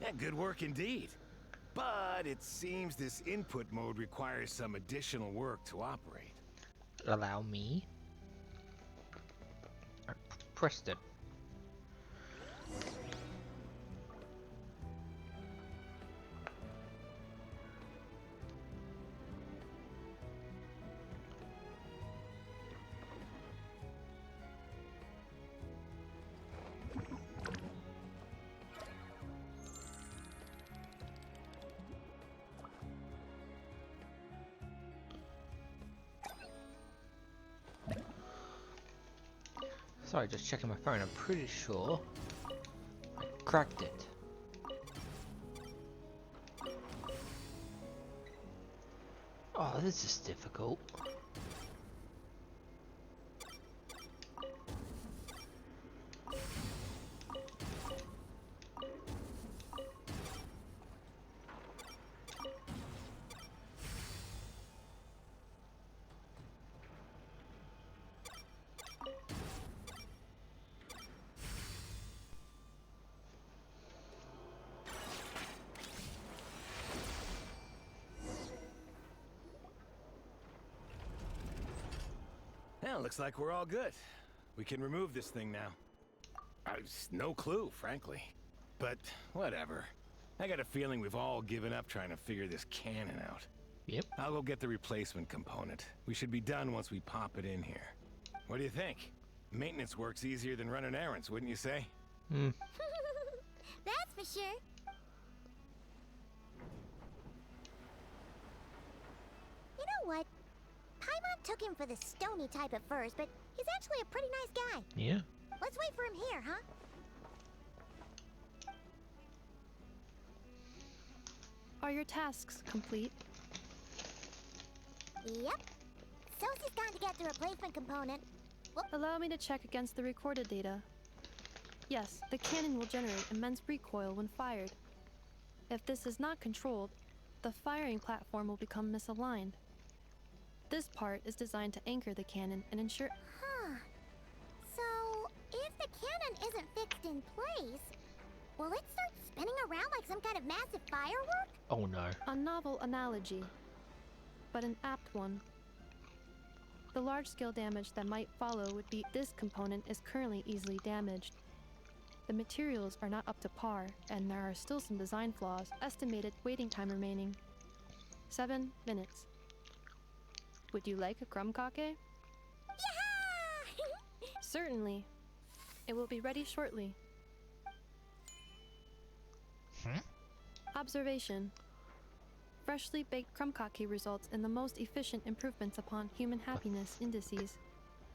Yeah, good work indeed. But it seems this input mode requires some additional work to operate. Allow me. I pressed it. Sorry, just checking my phone. I'm pretty sure I cracked it. Oh, this is difficult. Well, looks like we're all good. We can remove this thing now. I've no clue, frankly. But whatever. I got a feeling we've all given up trying to figure this cannon out. Yep. I'll go get the replacement component. We should be done once we pop it in here. What do you think? Maintenance work's easier than running errands, wouldn't you say? That's for sure. You know what? Paimon took him for the stony type at first, but he's actually a pretty nice guy. Yeah. Let's wait for him here, huh? Are your tasks complete? Yep. Sosie's gone to get the replacement component. Allow me to check against the recorded data. Yes, the cannon will generate immense recoil when fired. If this is not controlled, the firing platform will become misaligned. This part is designed to anchor the cannon and ensure. Huh. So, if the cannon isn't fixed in place, will it start spinning around like some kind of massive firework? Oh no. A novel analogy, but an apt one. The large-scale damage that might follow would be this component is currently easily damaged. The materials are not up to par, and there are still some design flaws. Estimated waiting time remaining 7 minutes. Would you like a crumb-kake? Yeah! Certainly. It will be ready shortly. Observation. Freshly baked crumb-kake results in the most efficient improvements upon human happiness indices.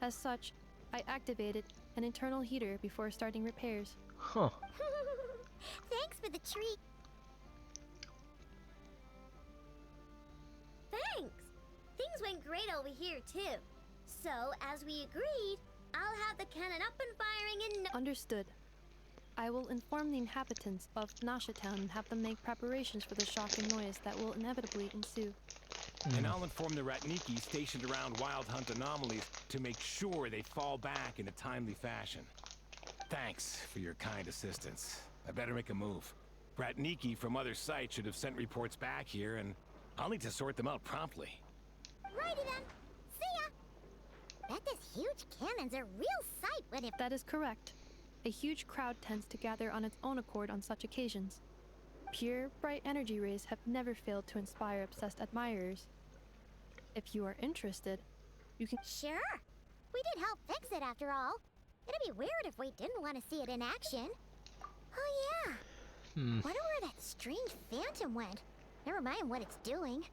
As such, I activated an internal heater before starting repairs. Huh. Thanks for the treat. Thanks. Things went great over here, too. So, as we agreed, I'll have the cannon up and firing in no— Understood. I will inform the inhabitants of Nasha Town and have them make preparations for the shock and noise that will inevitably ensue. And I'll inform the Ratniki stationed around Wild Hunt anomalies to make sure they fall back in a timely fashion. Thanks for your kind assistance. I better make a move. Ratniki from other sites should have sent reports back here, and I'll need to sort them out promptly. Righty then. See ya. Bet this huge cannon's a real sight when it— That is correct. A huge crowd tends to gather on its own accord on such occasions. Pure, bright energy rays have never failed to inspire obsessed admirers. If you are interested, you can— Sure. We did help fix it after all. It'd be weird if we didn't want to see it in action. Oh yeah. Wonder where that strange phantom went. Never mind what it's doing.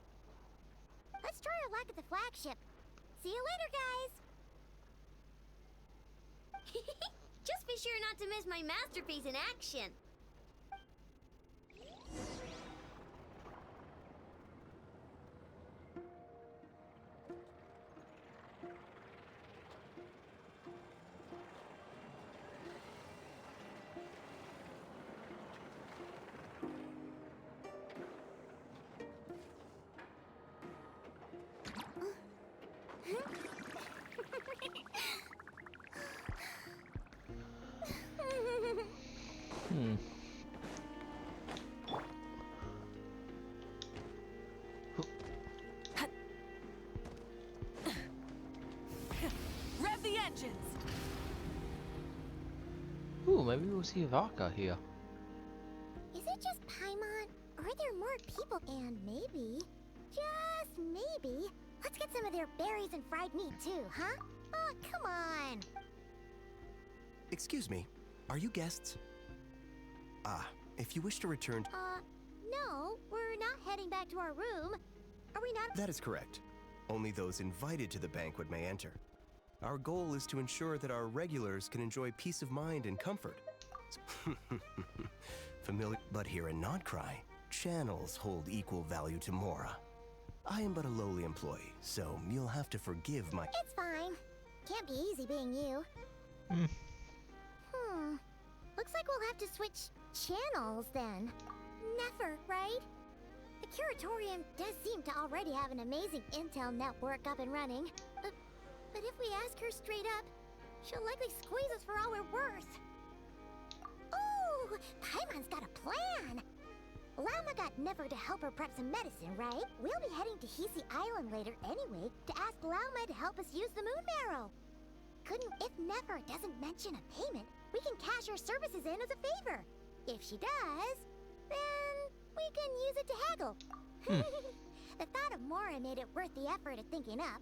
Let's try our luck at the flagship. See you later, guys. Just be sure not to miss my masterpiece in action. Rev the engines! Ooh, maybe we'll see Vaka here. Is it just Paimon? Or are there more people? And maybe, just maybe, let's get some of their berries and fried meat too, huh? Oh, come on. Excuse me, are you guests? Ah, if you wish to return— No, we're not heading back to our room. Are we not? That is correct. Only those invited to the banquet may enter. Our goal is to ensure that our regulars can enjoy peace of mind and comfort. Familiar, but here in Nodcry, channels hold equal value to Mora. I am but a lowly employee, so you'll have to forgive my— It's fine. Can't be easy being you. Looks like we'll have to switch channels then. Never, right? The Curatorium does seem to already have an amazing intel network up and running. But if we ask her straight up, she'll likely squeeze us for all we're worth. Ooh, Paimon's got a plan! Llama got Never to help her prep some medicine, right? We'll be heading to Hisi Island later anyway to ask Llama to help us use the moon marrow. If Never doesn't mention a payment, we can cash our services in as a favor. If she does, then we can use it to haggle. The thought of Mora made it worth the effort of thinking up.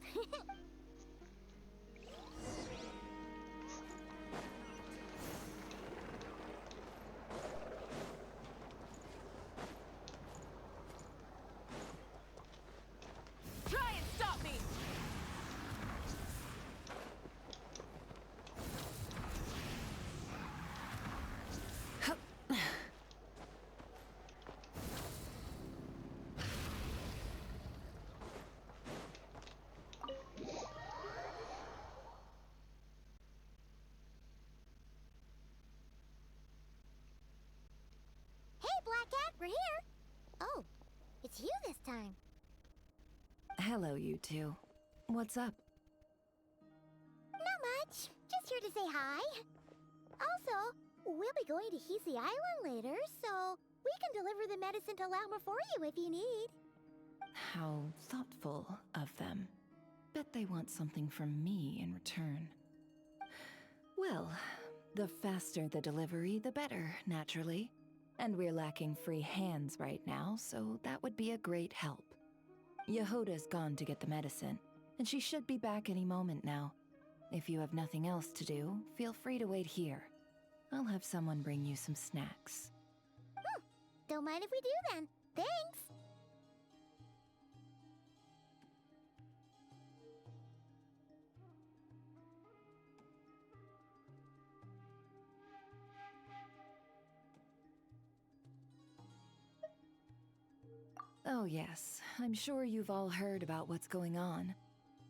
Try and stop me! it's you this time. Hello, you two. What's up? Not much. Just here to say hi. Also, we'll be going to Hisi Island later, so we can deliver the medicine to Lauma for you if you need. How thoughtful of them. Bet they want something from me in return. Well, the faster the delivery, the better, naturally. And we're lacking free hands right now, so that would be a great help. Yehoda's gone to get the medicine, and she should be back any moment now. If you have nothing else to do, feel free to wait here. I'll have someone bring you some snacks. Don't mind if we do then. Thanks. Oh yes, I'm sure you've all heard about what's going on.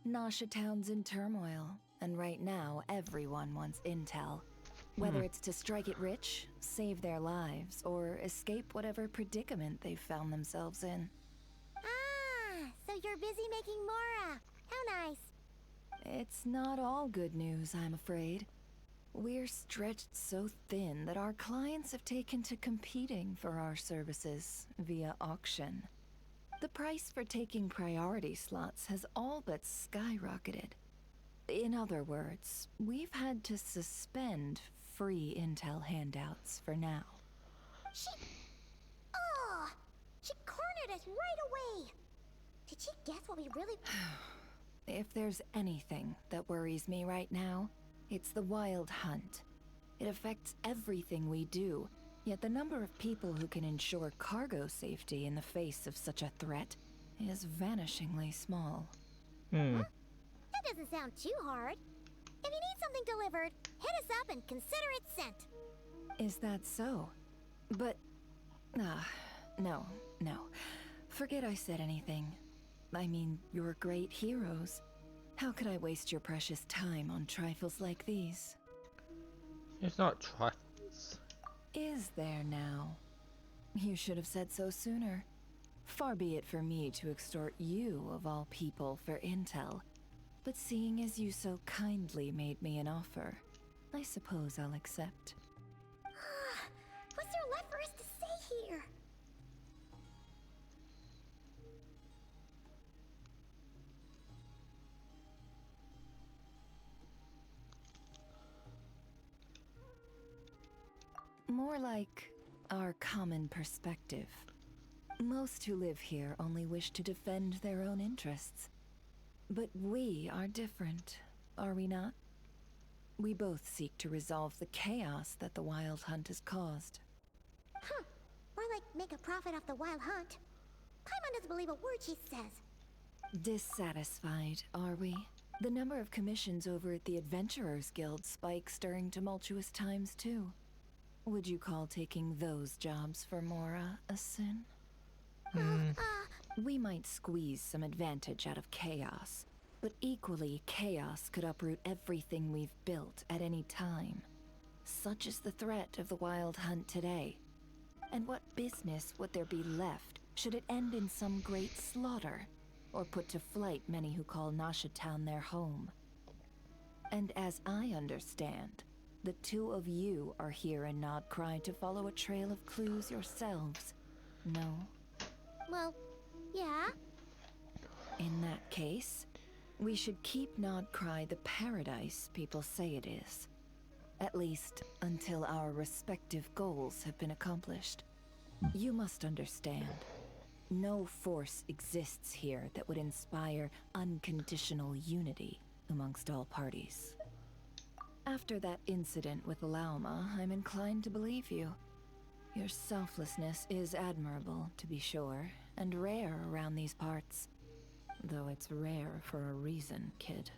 Nasha Town's in turmoil, and right now everyone wants intel. Whether it's to strike it rich, save their lives, or escape whatever predicament they've found themselves in. Ah, so you're busy making Mora. How nice. It's not all good news, I'm afraid. We're stretched so thin that our clients have taken to competing for our services via auction. The price for taking priority slots has all but skyrocketed. In other words, we've had to suspend free intel handouts for now. She cornered us right away. Did she guess what we really... If there's anything that worries me right now, it's the Wild Hunt. It affects everything we do, yet the number of people who can ensure cargo safety in the face of such a threat is vanishingly small. That doesn't sound too hard. If you need something delivered, hit us up and consider it sent. Is that so? But... no. Forget I said anything. I mean, you're great heroes. How could I waste your precious time on trifles like these? It's not trifles. Is there now? You should have said so sooner. Far be it for me to extort you, of all people, for intel. But seeing as you so kindly made me an offer, I suppose I'll accept. What's there left for us to say here? More like our common perspective. Most who live here only wish to defend their own interests. But we are different, are we not? We both seek to resolve the chaos that the Wild Hunt has caused. Or like make a profit off the Wild Hunt. Paimon doesn't believe a word she says. Dissatisfied, are we? The number of commissions over at the Adventurers Guild spikes during tumultuous times, too. Would you call taking those jobs for Mora a sin? We might squeeze some advantage out of chaos, but equally, chaos could uproot everything we've built at any time. Such is the threat of the Wild Hunt today. And what business would there be left should it end in some great slaughter, or put to flight many who call Nasha Town their home? And as I understand, the two of you are here in Nodcry to follow a trail of clues yourselves, no? Well, yeah. In that case, we should keep Nodcry the paradise people say it is. At least, until our respective goals have been accomplished. You must understand, no force exists here that would inspire unconditional unity amongst all parties. After that incident with Lauma, I'm inclined to believe you. Your selflessness is admirable, to be sure, and rare around these parts. Though it's rare for a reason, kid.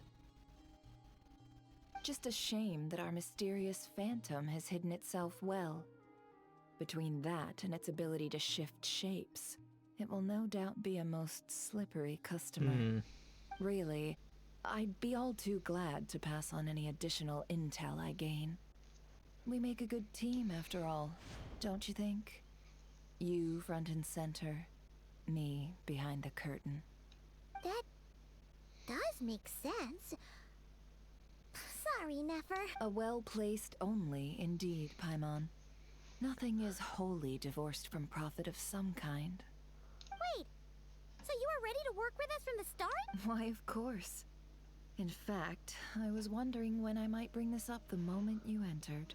Just a shame that our mysterious phantom has hidden itself well. Between that and its ability to shift shapes, it will no doubt be a most slippery customer. Really, I'd be all too glad to pass on any additional intel I gain. We make a good team, after all, don't you think? You front and center, me behind the curtain. That does make sense. Sorry, Nefer. A well-placed only, indeed, Paimon. Nothing is wholly divorced from profit of some kind. Wait, so you were ready to work with us from the start? Why, of course. In fact, I was wondering when I might bring this up the moment you entered.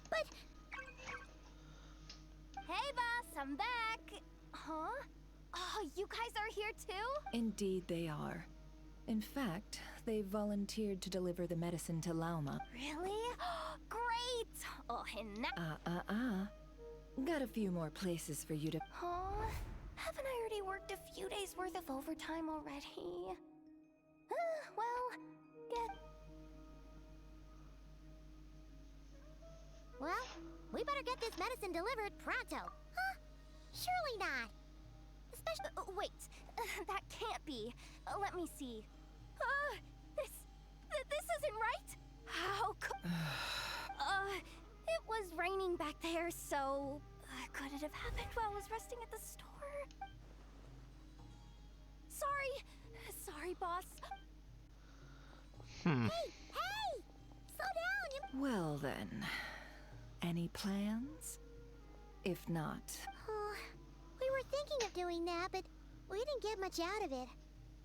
But... Hey, boss, I'm back. Huh? Oh, you guys are here too? Indeed they are. In fact, they've volunteered to deliver the medicine to Lauma. Really? Great! Oh, and now... Got a few more places for you to... Huh? Haven't I already worked a few days worth of overtime already? Well, we better get this medicine delivered pronto. Huh? Surely not. Especially... wait, that can't be. Let me see. This isn't right. How could... it was raining back there, so... could it have happened while I was resting at the store? Sorry, boss. Hey! Slow down! Well then, any plans? If not... We were thinking of doing that, but we didn't get much out of it.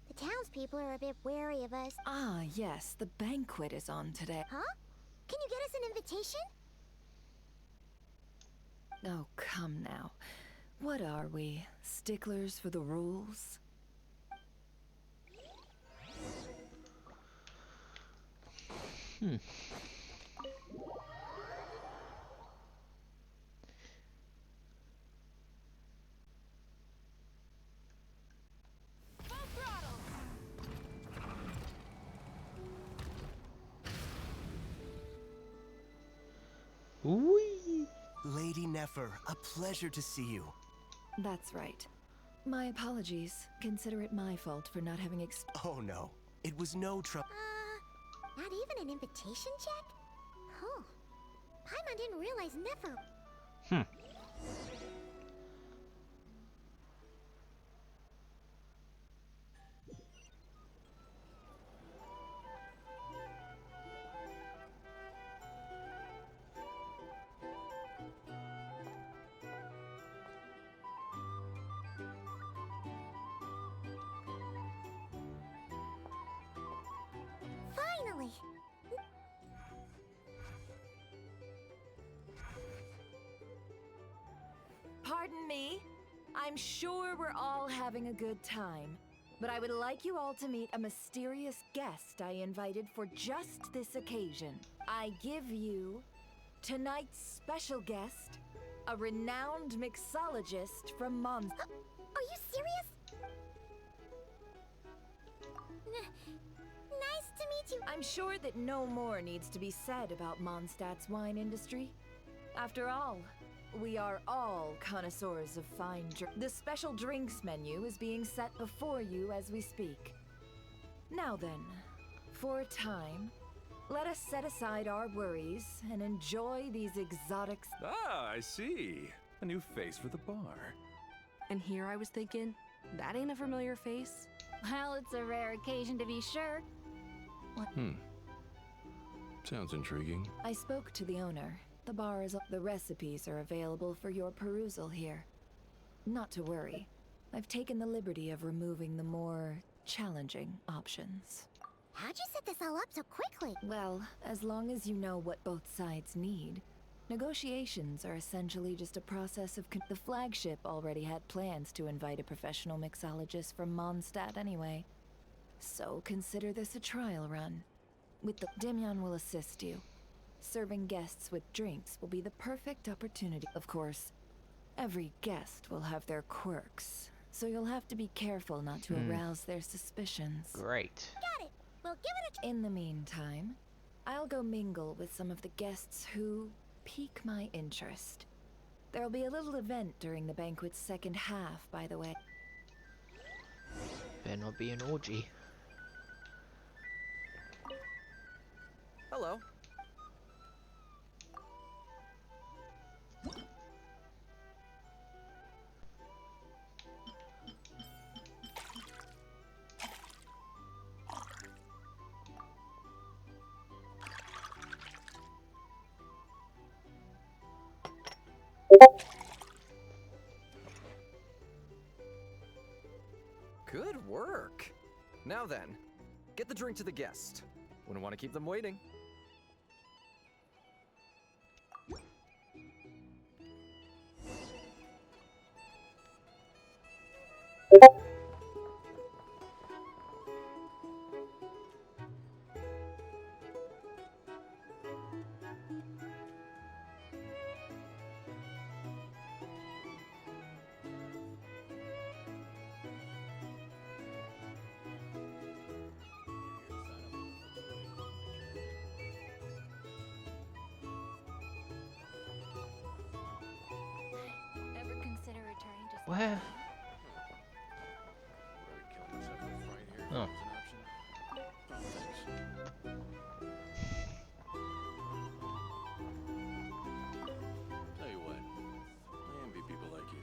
The townspeople are a bit wary of us. Ah, yes, the banquet is on today. Huh? Can you get us an invitation? Oh, come now. What are we? Sticklers for the rules? Whee! Lady Nefer, a pleasure to see you. That's right. My apologies. Consider it my fault for not having Oh no, it was no trouble. Not even an invitation check? Oh. Paimon didn't realize Nefer... Finally! Pardon me? I'm sure we're all having a good time, but I would like you all to meet a mysterious guest I invited for just this occasion. I give you tonight's special guest, a renowned mixologist from Mons. Are you serious? Nice to meet you. I'm sure that no more needs to be said about Mondstadt's wine industry. After all, we are all connoisseurs of fine drink. The special drinks menu is being set before you as we speak. Now then, for a time, let us set aside our worries and enjoy these exotics. Ah, I see. A new face for the bar. And here I was thinking, that ain't a familiar face. Well, it's a rare occasion to be sure. Sounds intriguing. I spoke to the owner. The bar is... The recipes are available for your perusal here. Not to worry. I've taken the liberty of removing the more challenging options. How'd you set this all up so quickly? Well, as long as you know what both sides need. Negotiations are essentially just a process of... The flagship already had plans to invite a professional mixologist from Mondstadt anyway. So consider this a trial run. With the... Demyon will assist you. Serving guests with drinks will be the perfect opportunity. Of course, every guest will have their quirks, so you'll have to be careful not to arouse their suspicions. Great. Got it. We'll give it a... In the meantime, I'll go mingle with some of the guests who pique my interest. There'll be a little event during the banquet's second half, by the way. Better not be an orgy. Hello. Good work. Now then, get the drink to the guest. Wouldn't want to keep them waiting. Ever consider returning to Where? Oh. Tell you what, I envy people like you.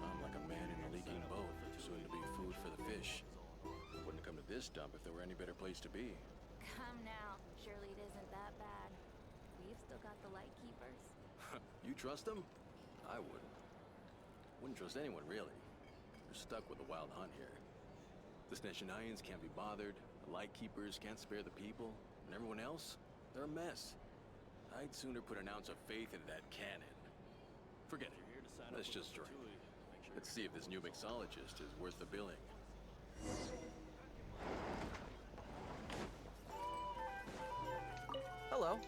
I'm like a man in a leaking boat, soon to be food for the fish. Wouldn't come to this dump if there were any better place to be. Come now. Surely it isn't that bad. We've still got the light keepers. You trust them? I wouldn't. Wouldn't trust anyone, really. You're stuck with a wild hunt here. The Sneshanians can't be bothered, the Lightkeepers can't spare the people, and everyone else, they're a mess. I'd sooner put an ounce of faith into that cannon. Forget it. Let's just drink. Let's see if this new mixologist is worth the billing. Hello.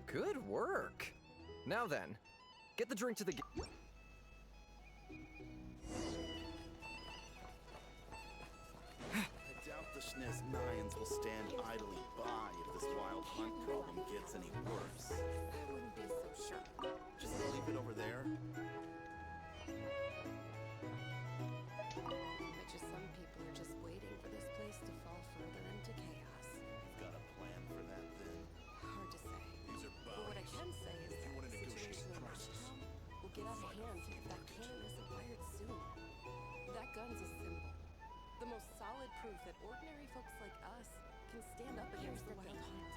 Good work. Now then, get the drink to the I doubt the Sneznians will stand idly by if this wild hunt problem gets any worse. I wouldn't be so sure. Just leave it over there. Bet you some people are just waiting for this place to fall further into chaos. You've got a plan for that, then? Hard to say. These are But what I can say is that the situation in this town will get out of hand if that cannon isn't fired soon. That gun's a symbol. The most solid proof that ordinary folks like us can stand up against the wild hunt.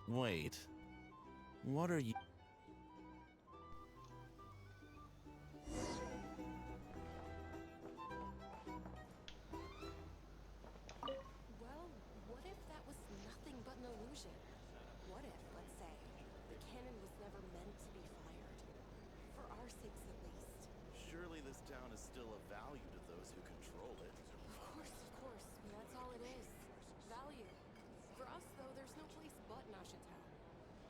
Wait. What are you... Well, what if that was nothing but an illusion? What if, let's say, the cannon was never meant to be fired? For our sakes at least. Surely this town is still of value to those who control it. Of course. That's all it is. Value. For us, though, there's no place but Nashitown.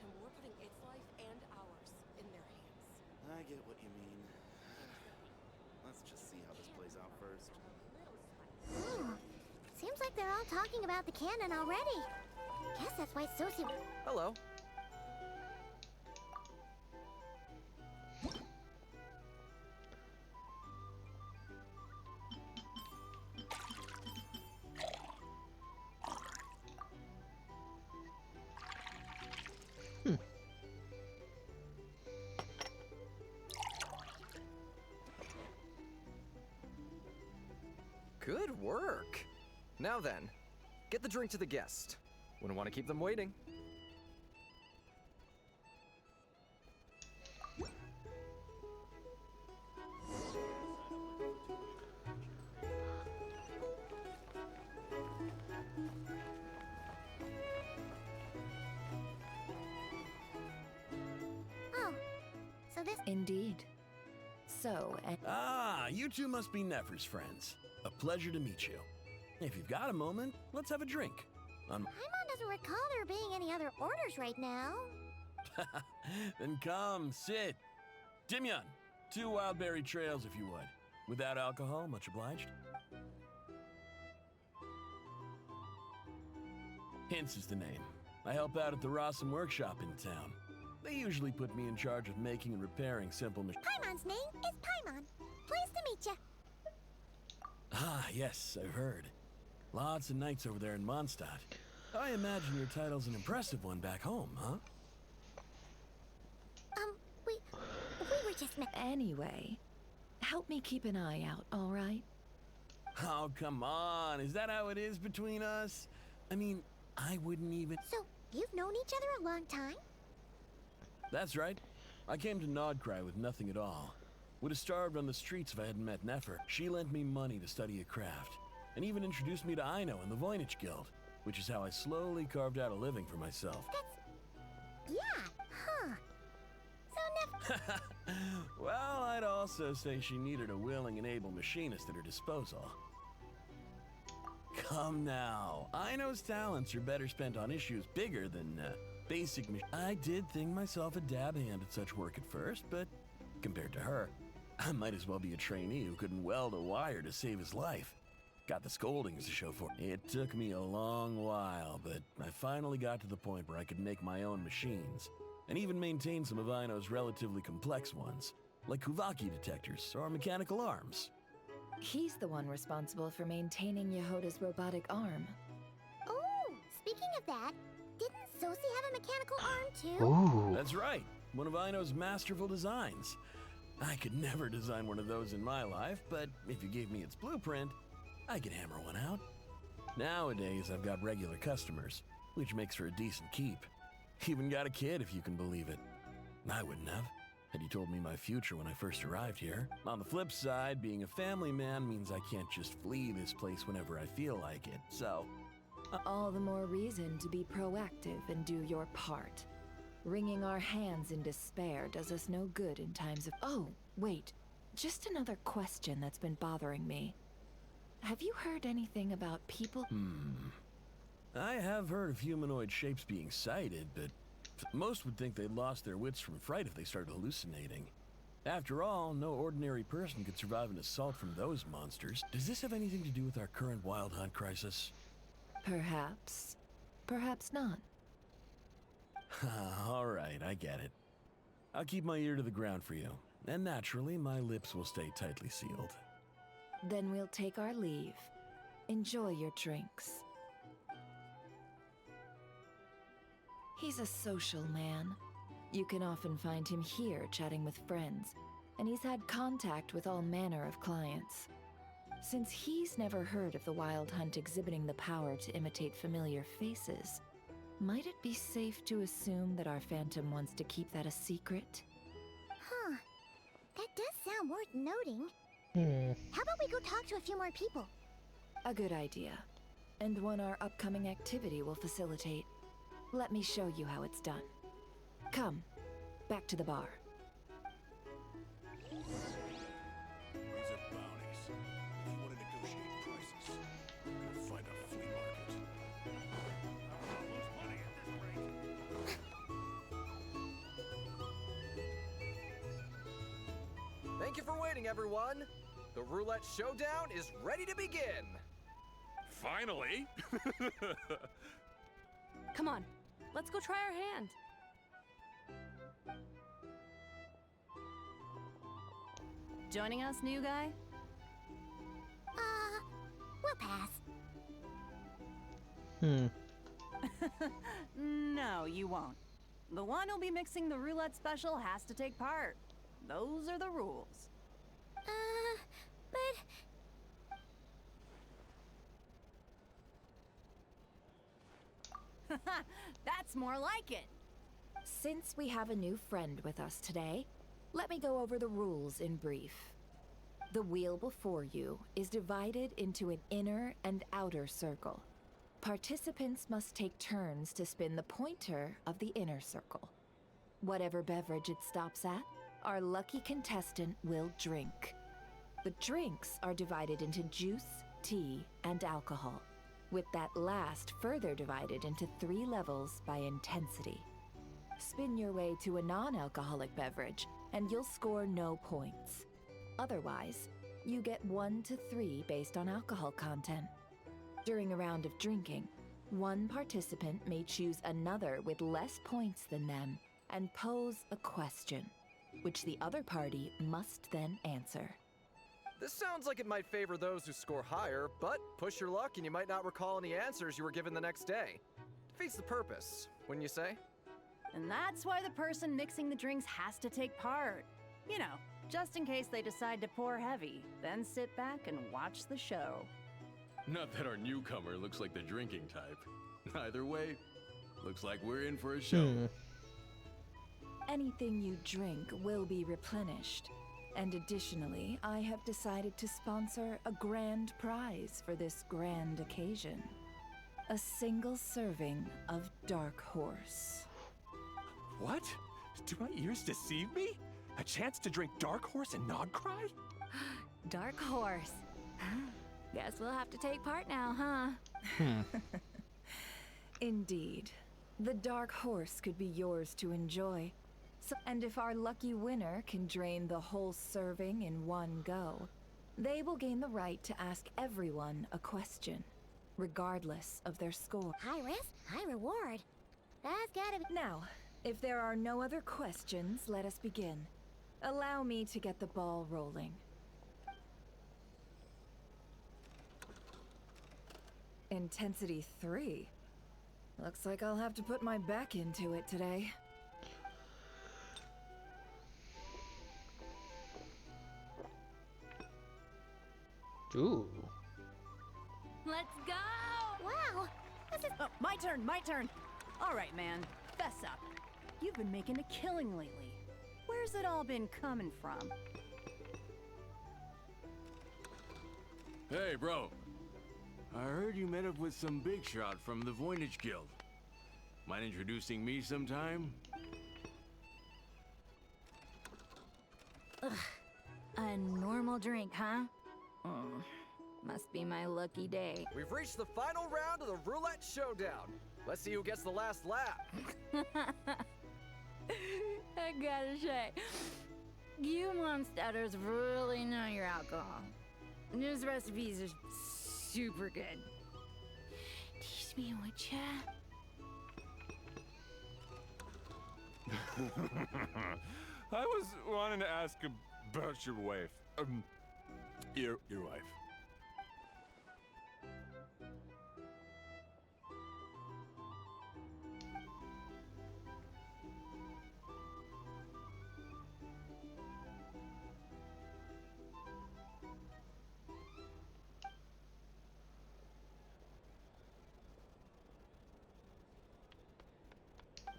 And we're putting its life and ours in their hands. I get what you mean. Let's just see how this plays out first. Seems like they're all talking about the cannon already. Guess that's why Sosie... Hello. Good work. Now then, get the drink to the guest. Wouldn't want to keep them waiting. Oh, so this... Indeed. So, and Ah, you two must be Nefer's friends. A pleasure to meet you. If you've got a moment, let's have a drink. Paimon doesn't recall there being any other orders right now. Then come, sit. Timyon, 2 wildberry trails if you would. Without alcohol, much obliged. Hints is the name. I help out at the Rossum workshop in town. They usually put me in charge of making and repairing simple machines. Paimon's name is Paimon. Pleased to meet you. Ah, yes, I've heard. Lots of knights over there in Mondstadt. I imagine your title's an impressive one back home, huh? We were just Anyway, help me keep an eye out, all right? Oh, come on. Is that how it is between us? I mean, I wouldn't even... So, you've known each other a long time? That's right. I came to Nodcry with nothing at all. Would have starved on the streets if I hadn't met Nefer. She lent me money to study a craft, and even introduced me to Aino and the Voynich Guild, which is how I slowly carved out a living for myself. Yeah, huh. So Nefer... Well, I'd also say she needed a willing and able machinist at her disposal. Come now. Aino's talents are better spent on issues bigger than basic I did think myself a dab hand at such work at first, but compared to her, I might as well be a trainee who couldn't weld a wire to save his life. Got the scoldings to show for it. It took me a long while, but I finally got to the point where I could make my own machines, and even maintain some of Aino's relatively complex ones, like Kuvaki detectors or mechanical arms. He's the one responsible for maintaining Yehoda's robotic arm. Oh, speaking of that, didn't Sosi have a mechanical arm too? Ooh. That's right, one of Aino's masterful designs. I could never design one of those in my life, but if you gave me its blueprint, I could hammer one out. Nowadays, I've got regular customers, which makes for a decent keep. Even got a kid, if you can believe it. I wouldn't have, had you told me my future when I first arrived here. On the flip side, being a family man means I can't just flee this place whenever I feel like it, so... All the more reason to be proactive and do your part. Wringing our hands in despair does us no good in times of... Oh, wait. Just another question that's been bothering me. Have you heard anything about people... I have heard of humanoid shapes being sighted, but most would think they'd lost their wits from fright if they started hallucinating. After all, no ordinary person could survive an assault from those monsters. Does this have anything to do with our current wild hunt crisis? Perhaps. Perhaps not. All right, I get it. I'll keep my ear to the ground for you, and naturally, my lips will stay tightly sealed. Then we'll take our leave. Enjoy your drinks. He's a social man. You can often find him here chatting with friends, and he's had contact with all manner of clients. Since he's never heard of the Wild Hunt exhibiting the power to imitate familiar faces, might it be safe to assume that our Phantom wants to keep that a secret? Huh. That does sound worth noting. How about we go talk to a few more people? A good idea. And one our upcoming activity will facilitate. Let me show you how it's done. Come, back to the bar. These are bounties. If you want to negotiate prices, go find a flea market. I'll lose money at this rate. Thank you for waiting, everyone. The roulette showdown is ready to begin. Finally! Come on, let's go try our hand. Joining us, new guy? We'll pass. No, you won't. The one who'll be mixing the roulette special has to take part. Those are the rules. But... That's more like it. Since we have a new friend with us today, let me go over the rules in brief. The wheel before you is divided into an inner and outer circle. Participants must take turns to spin the pointer of the inner circle. Whatever beverage it stops at, our lucky contestant will drink. The drinks are divided into juice, tea, and alcohol, with that last further divided into 3 levels by intensity. Spin your way to a non-alcoholic beverage, and you'll score no points. Otherwise, you get 1 to 3 based on alcohol content. During a round of drinking, one participant may choose another with less points than them and pose a question, which the other party must then answer. This sounds like it might favor those who score higher, but push your luck and you might not recall any answers you were given the next day. Defeats the purpose, wouldn't you say? And that's why the person mixing the drinks has to take part. You know, just in case they decide to pour heavy, then sit back and watch the show. Not that our newcomer looks like the drinking type. Either way, looks like we're in for a show. Anything you drink will be replenished. And additionally, I have decided to sponsor a grand prize for this grand occasion. A single serving of Dark Horse. What? Do my ears deceive me? A chance to drink Dark Horse and not cry? Dark Horse. Guess we'll have to take part now, huh? Indeed. The Dark Horse could be yours to enjoy. And if our lucky winner can drain the whole serving in one go, they will gain the right to ask everyone a question, regardless of their score. High risk, high reward. That's gotta be... Now, if there are no other questions, let us begin. Allow me to get the ball rolling. Intensity 3. Looks like I'll have to put my back into it today. Ooh. Let's go! Wow! This is... Oh, my turn, my turn! Alright, man, fess up. You've been making a killing lately. Where's it all been coming from? Hey, bro. I heard you met up with some big shot from the Voynich Guild. Mind introducing me sometime? Ugh. A normal drink, huh? Must be my lucky day. We've reached the final round of the roulette showdown. Let's see who gets the last lap. I gotta say, you monsters really know your alcohol. These recipes are super good. Teach me, would ya? I was wanting to ask about your wife. Your wife.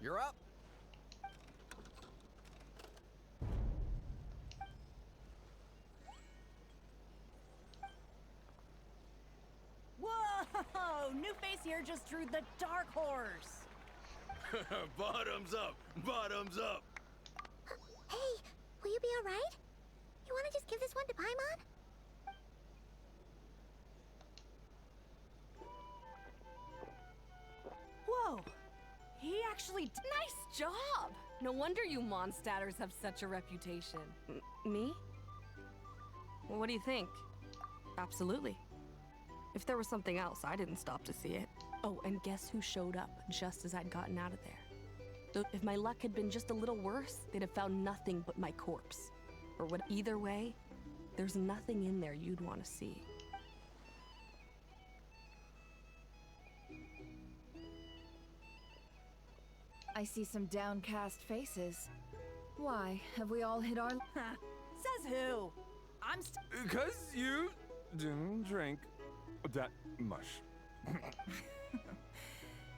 You're up. Whoa! New face here just drew the Dark Horse. Bottoms up! Bottoms up! Hey, will you be alright? You wanna just give this one to Paimon? Whoa! He actually Nice job! No wonder you monstatters have such a reputation. Me? Well, what do you think? Absolutely. If there was something else, I didn't stop to see it. Oh, and guess who showed up just as I'd gotten out of there? Though if my luck had been just a little worse, they'd have found nothing but my corpse. Or what? Either way, there's nothing in there you'd want to see. I see some downcast faces. Why, have we all hit our... Says who? I'm Because you didn't drink that much.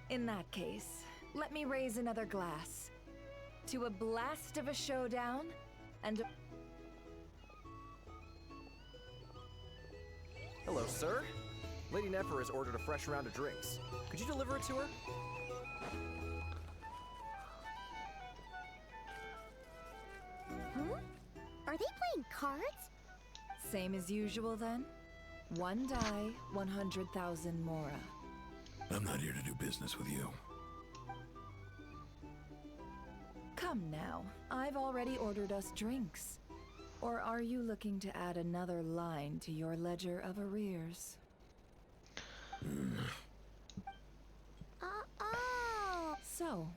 In that case, let me raise another glass. To a blast of a showdown, and a... Hello, sir. Lady Nefer has ordered a fresh round of drinks. Could you deliver it to her? Huh? Are they playing cards? Same as usual, then? One die, 100,000 Mora. I'm not here to do business with you. Come now, I've already ordered us drinks. Or are you looking to add another line to your ledger of arrears? Oh! So,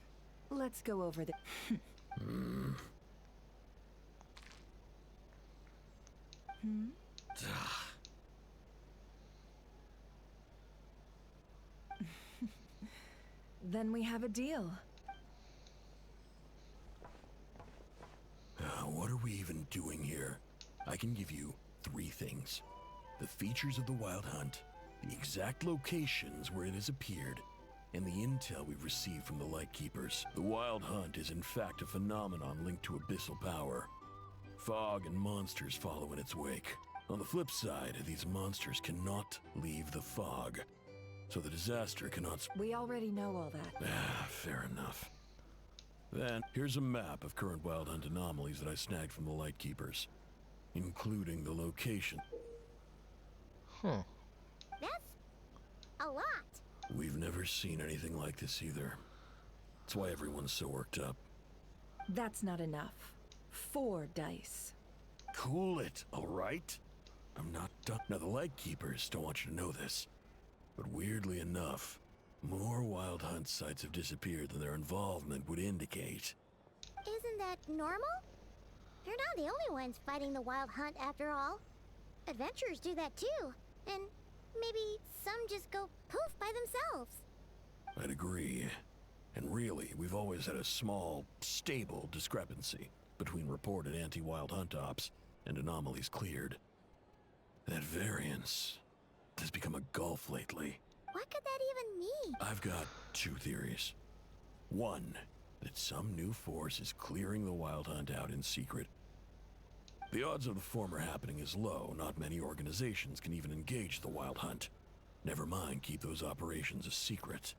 let's go over the... Then we have a deal. What are we even doing here? I can give you 3 things. The features of the Wild Hunt, the exact locations where it has appeared, and the intel we've received from the Lightkeepers. The Wild Hunt is in fact a phenomenon linked to abyssal power. Fog and monsters follow in its wake. On the flip side, these monsters cannot leave the fog, so the disaster cannot We already know all that. Fair enough. Then, here's a map of current Wild Hunt anomalies that I snagged from the Lightkeepers, including the location. That's a lot. We've never seen anything like this either. That's why everyone's so worked up. That's not enough. 4 dice. Cool it, all right? I'm not done. Now, the Lightkeepers don't want you to know this, but weirdly enough, more Wild Hunt sites have disappeared than their involvement would indicate. Isn't that normal? They're not the only ones fighting the Wild Hunt after all. Adventurers do that too. And maybe some just go poof by themselves. I'd agree. And really, we've always had a small, stable discrepancy between reported anti-Wild Hunt ops and anomalies cleared. That variance has become a gulf lately. What could that even mean? I've got 2 theories. One, that some new force is clearing the Wild Hunt out in secret. The odds of the former happening is low. Not many organizations can even engage the Wild Hunt. Never mind keep those operations a secret.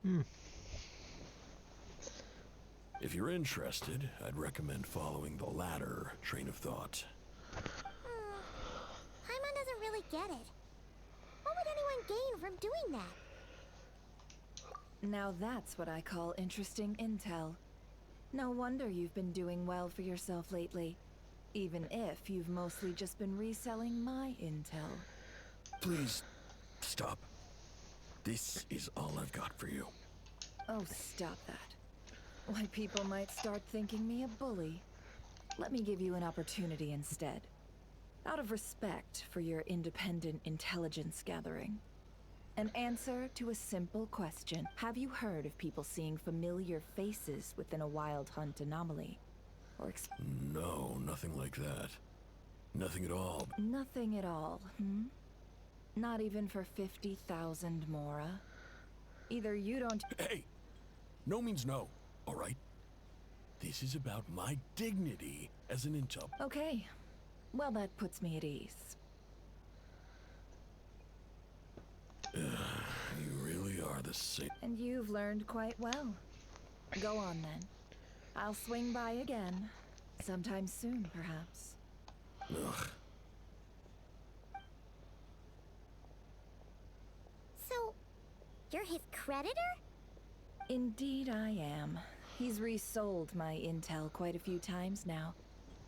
If you're interested, I'd recommend following the latter train of thought. Paimon doesn't really get it. What would anyone gain from doing that? Now that's what I call interesting intel. No wonder you've been doing well for yourself lately. Even if you've mostly just been reselling my intel. Please, stop. This is all I've got for you. Oh, stop that. Why, people might start thinking me a bully. Let me give you an opportunity instead. Out of respect for your independent intelligence gathering. An answer to a simple question. Have you heard of people seeing familiar faces within a Wild Hunt anomaly? Or No, nothing like that. Nothing at all. Nothing at all, Not even for 50,000 Mora? Either you don't— Hey! No means no, all right? This is about my dignity as an intel. Okay. Well, that puts me at ease. You really are the same. And you've learned quite well. Go on, then. I'll swing by again. Sometime soon, perhaps. Ugh. So, you're his creditor? Indeed I am. He's resold my intel quite a few times now,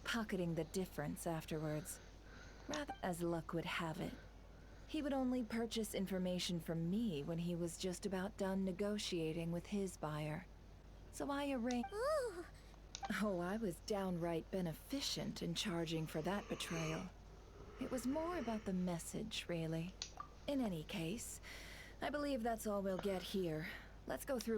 pocketing the difference afterwards. Rather, as luck would have it, he would only purchase information from me when he was just about done negotiating with his buyer. So I arranged— Ooh. Oh, I was downright beneficent in charging for that betrayal. It was more about the message, really. In any case, I believe that's all we'll get here. Let's go through—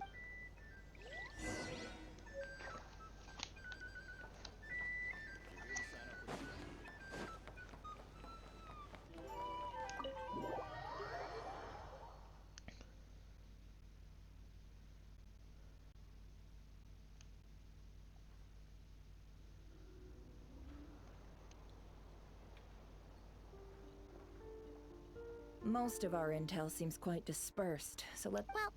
Most of our intel seems quite dispersed, so Well,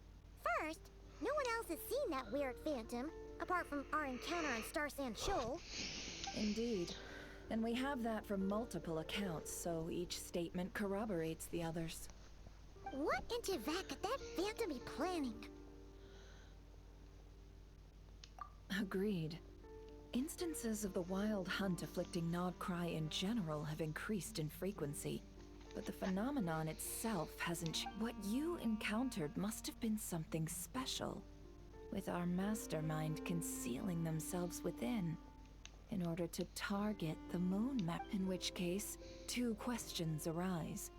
first, no one else has seen that weird phantom, apart from our encounter on Star Sand Shoal. Indeed. And we have that from multiple accounts, so each statement corroborates the others. What in Teyvat could that phantom be planning? Agreed. Instances of the Wild Hunt afflicting Nodcry in general have increased in frequency, but the phenomenon itself hasn't. What you encountered must have been something special, with our mastermind concealing themselves within. in order to target the moon map, in which case, two questions arise.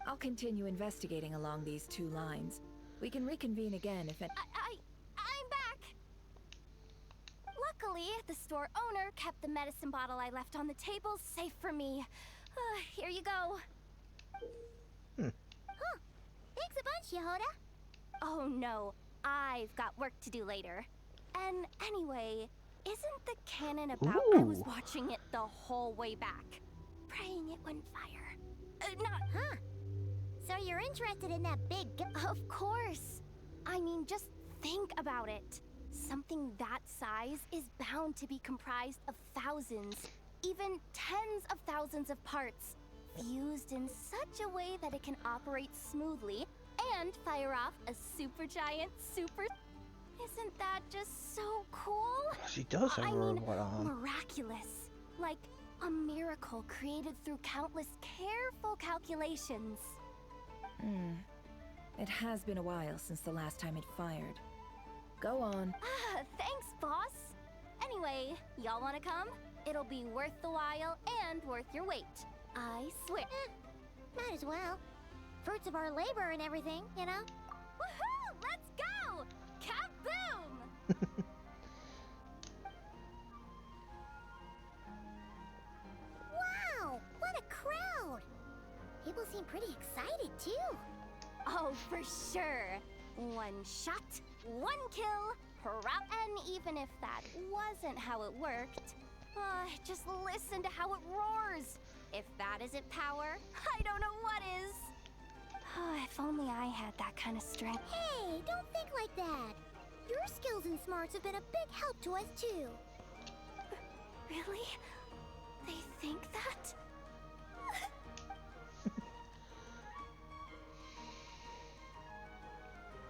I'll continue investigating along these two lines. We can reconvene again if it— I'm back! Luckily, the store owner kept the medicine bottle I left on the table safe for me. Here you go. Huh. Thanks a bunch, Yehoda. Oh no, I've got work to do later. And anyway, isn't the canon about I was watching it the whole way back? Praying it wouldn't fire. Huh. So you're interested in that big Of course. I mean, just think about it. Something that size is bound to be comprised of thousands, even tens of thousands of parts, fused in such a way that it can operate smoothly and fire off a supergiant super... Isn't that just so cool? She does have I a mean, robot arm. miraculous. Like a miracle created through countless careful calculations. It has been a while since the last time it fired. Go on. Thanks, boss. Anyway, y'all wanna come? It'll be worth the while and worth your wait. I swear. Might as well. Fruits of our labor and everything, you know? Woohoo! Let's go! Kaboom! Wow! What a crowd! People seem pretty excited, too. Oh, for sure. One shot, one kill, and even if that wasn't how it worked, just listen to how it roars. If that isn't power, I don't know what is. If only I had that kind of strength. Hey, don't think like that. Your skills and smarts have been a big help to us, too. Really? They think that?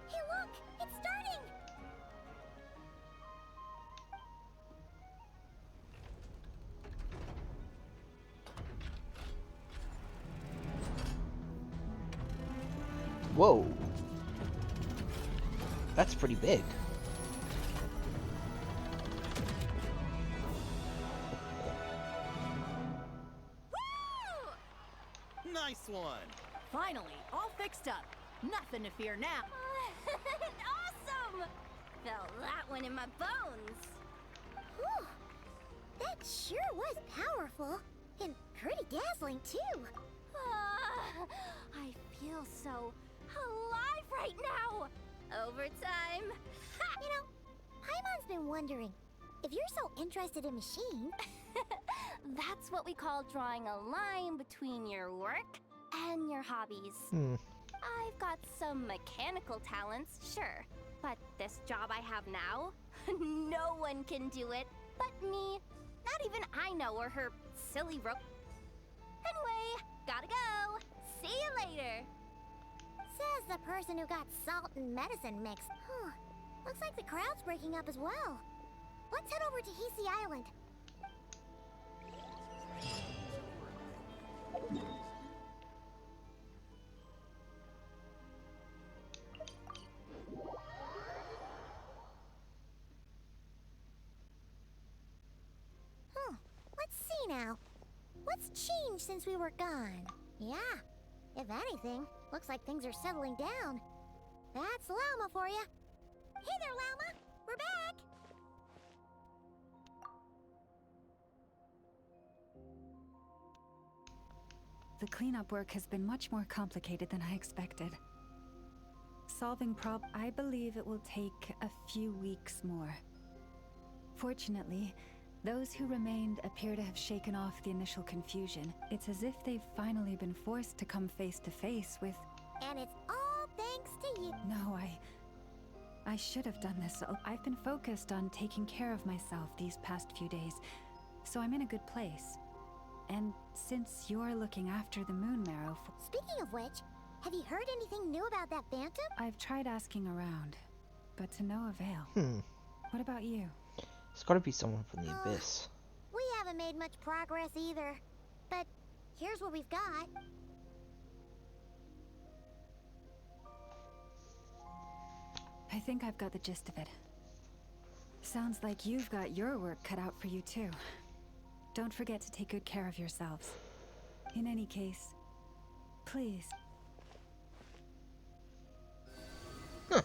Hey, look! It's starting! Whoa. That's pretty big. Nice one! Finally, all fixed up. Nothing to fear now. Awesome! Felt that one in my bones. Whew. That sure was powerful. And pretty dazzling, too. I feel so alive right now. Overtime. You know, Paimon's been wondering, if you're so interested in machines... That's what we call drawing a line between your work and your hobbies. I've got some mechanical talents, sure. But this job I have now, no one can do it but me. Not even I know or her silly rope. Anyway, gotta go. See you later. Says the person who got salt and medicine mixed. Looks like the crowd's breaking up as well. Let's head over to Hisi Island. Let's see now. What's changed since we were gone? Yeah, if anything, looks like things are settling down. That's Llama for you. Hey there, Llama. We're back. The cleanup work has been much more complicated than I expected. Solving I believe it will take a few weeks more. Fortunately, those who remained appear to have shaken off the initial confusion. It's as if they've finally been forced to come face to face with... And it's all thanks to you. No, I should have done this. I've been focused on taking care of myself these past few days, so I'm in a good place. And since you're looking after the Moon Marrow... Speaking of which, have you heard anything new about that Phantom? I've tried asking around, but to no avail. What about you? It's gotta be someone from the Abyss. We haven't made much progress either. But here's what we've got. I think I've got the gist of it. Sounds like you've got your work cut out for you too. Don't forget to take good care of yourselves. In any case, please. What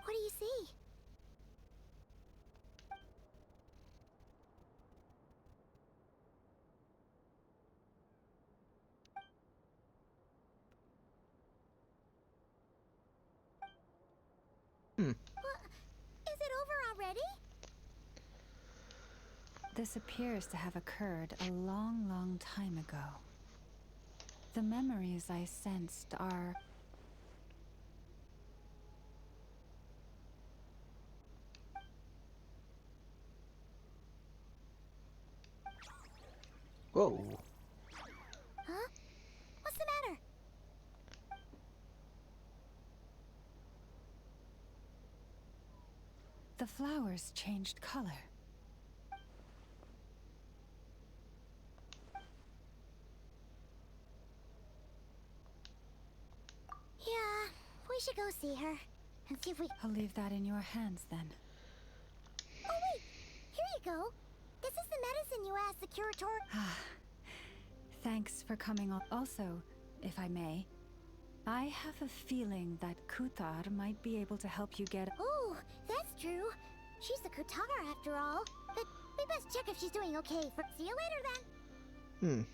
do you see? Is it over already? This appears to have occurred a long, long time ago. The memories I sensed are... Whoa. Huh? What's the matter? The flowers changed color. Yeah, we should go see her and see if we... I'll leave that in your hands then. Oh wait, here you go. This is the medicine you asked the curator. Thanks for coming. Also, if I may, I have a feeling that Kuthar might be able to help you get... Oh, that's true. She's the Kutara after all. But we best check if she's doing okay. See you later then.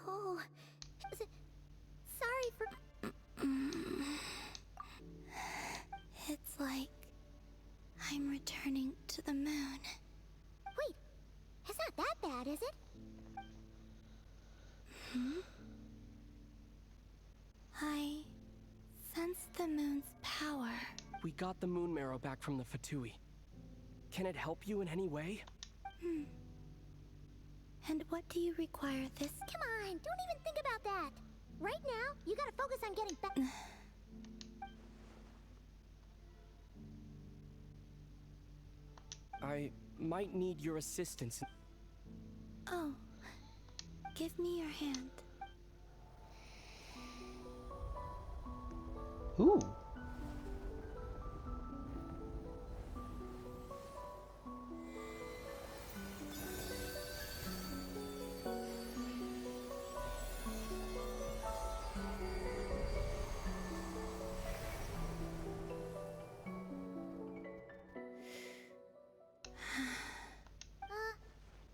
Oh, sorry for... It's like I'm returning to the moon. Wait, it's not that bad, is it? I sense the moon's power. We got the moon marrow back from the Fatui. Can it help you in any way? And what do you require this? Come on, don't even think about that. Right now, you gotta focus on getting back. I might need your assistance. Oh, give me your hand. Ooh.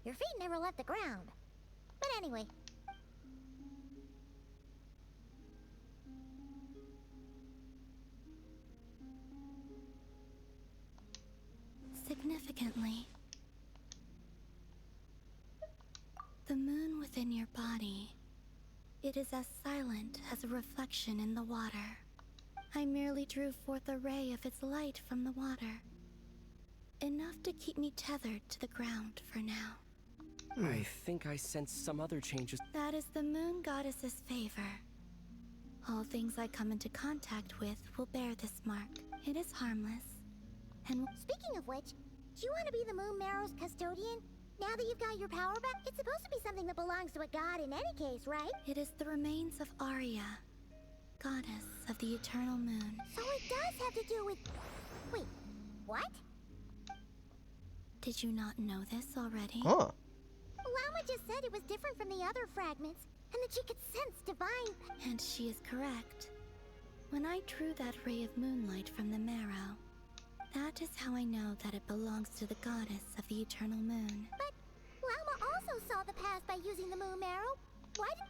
Your feet never left the ground. But anyway. Significantly, the moon within your body, it is as silent as a reflection in the water. I merely drew forth a ray of its light from the water. Enough to keep me tethered to the ground for now. I think I sense some other changes. That is the moon goddess's favor. All things I come into contact with will bear this mark. It is harmless. And speaking of which, do you want to be the moon marrow's custodian? Now that you've got your power back, it's supposed to be something that belongs to a god in any case, right? It is the remains of Arya, goddess of the eternal moon. So it does have to do with... Wait, what? Did you not know this already? Huh. Lama just said it was different from the other fragments, and that she could sense divine... And she is correct. When I drew that ray of moonlight from the marrow, that is how I know that it belongs to the goddess of the eternal moon. But Lama also saw the path by using the moon marrow. Why did...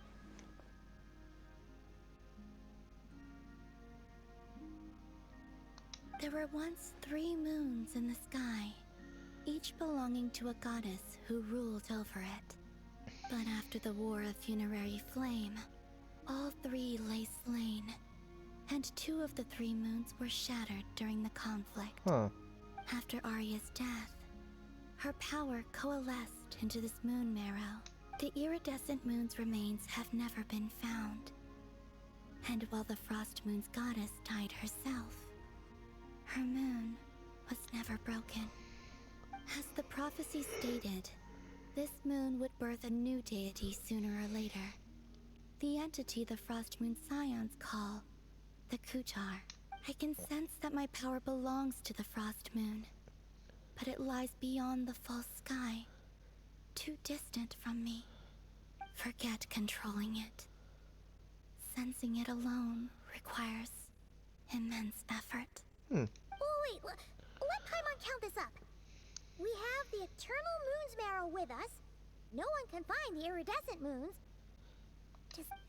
There were once 3 moons in the sky, each belonging to a goddess who ruled over it. But after the War of Funerary Flame, all 3 lay slain, and 2 of the 3 moons were shattered during the conflict. After Arya's death, her power coalesced into this moon marrow. The iridescent moon's remains have never been found. And while the Frost Moon's goddess died herself, her moon was never broken. As the prophecy stated, this moon would birth a new deity sooner or later. The entity the Frost Moon Scions call the Kutar. I can sense that my power belongs to the Frost Moon, but it lies beyond the false sky, too distant from me. Forget controlling it. Sensing it alone requires immense effort. Hmm. Oh, wait, let Paimon count this up. We have the Eternal Moon's Marrow with us. No one can find the iridescent moons.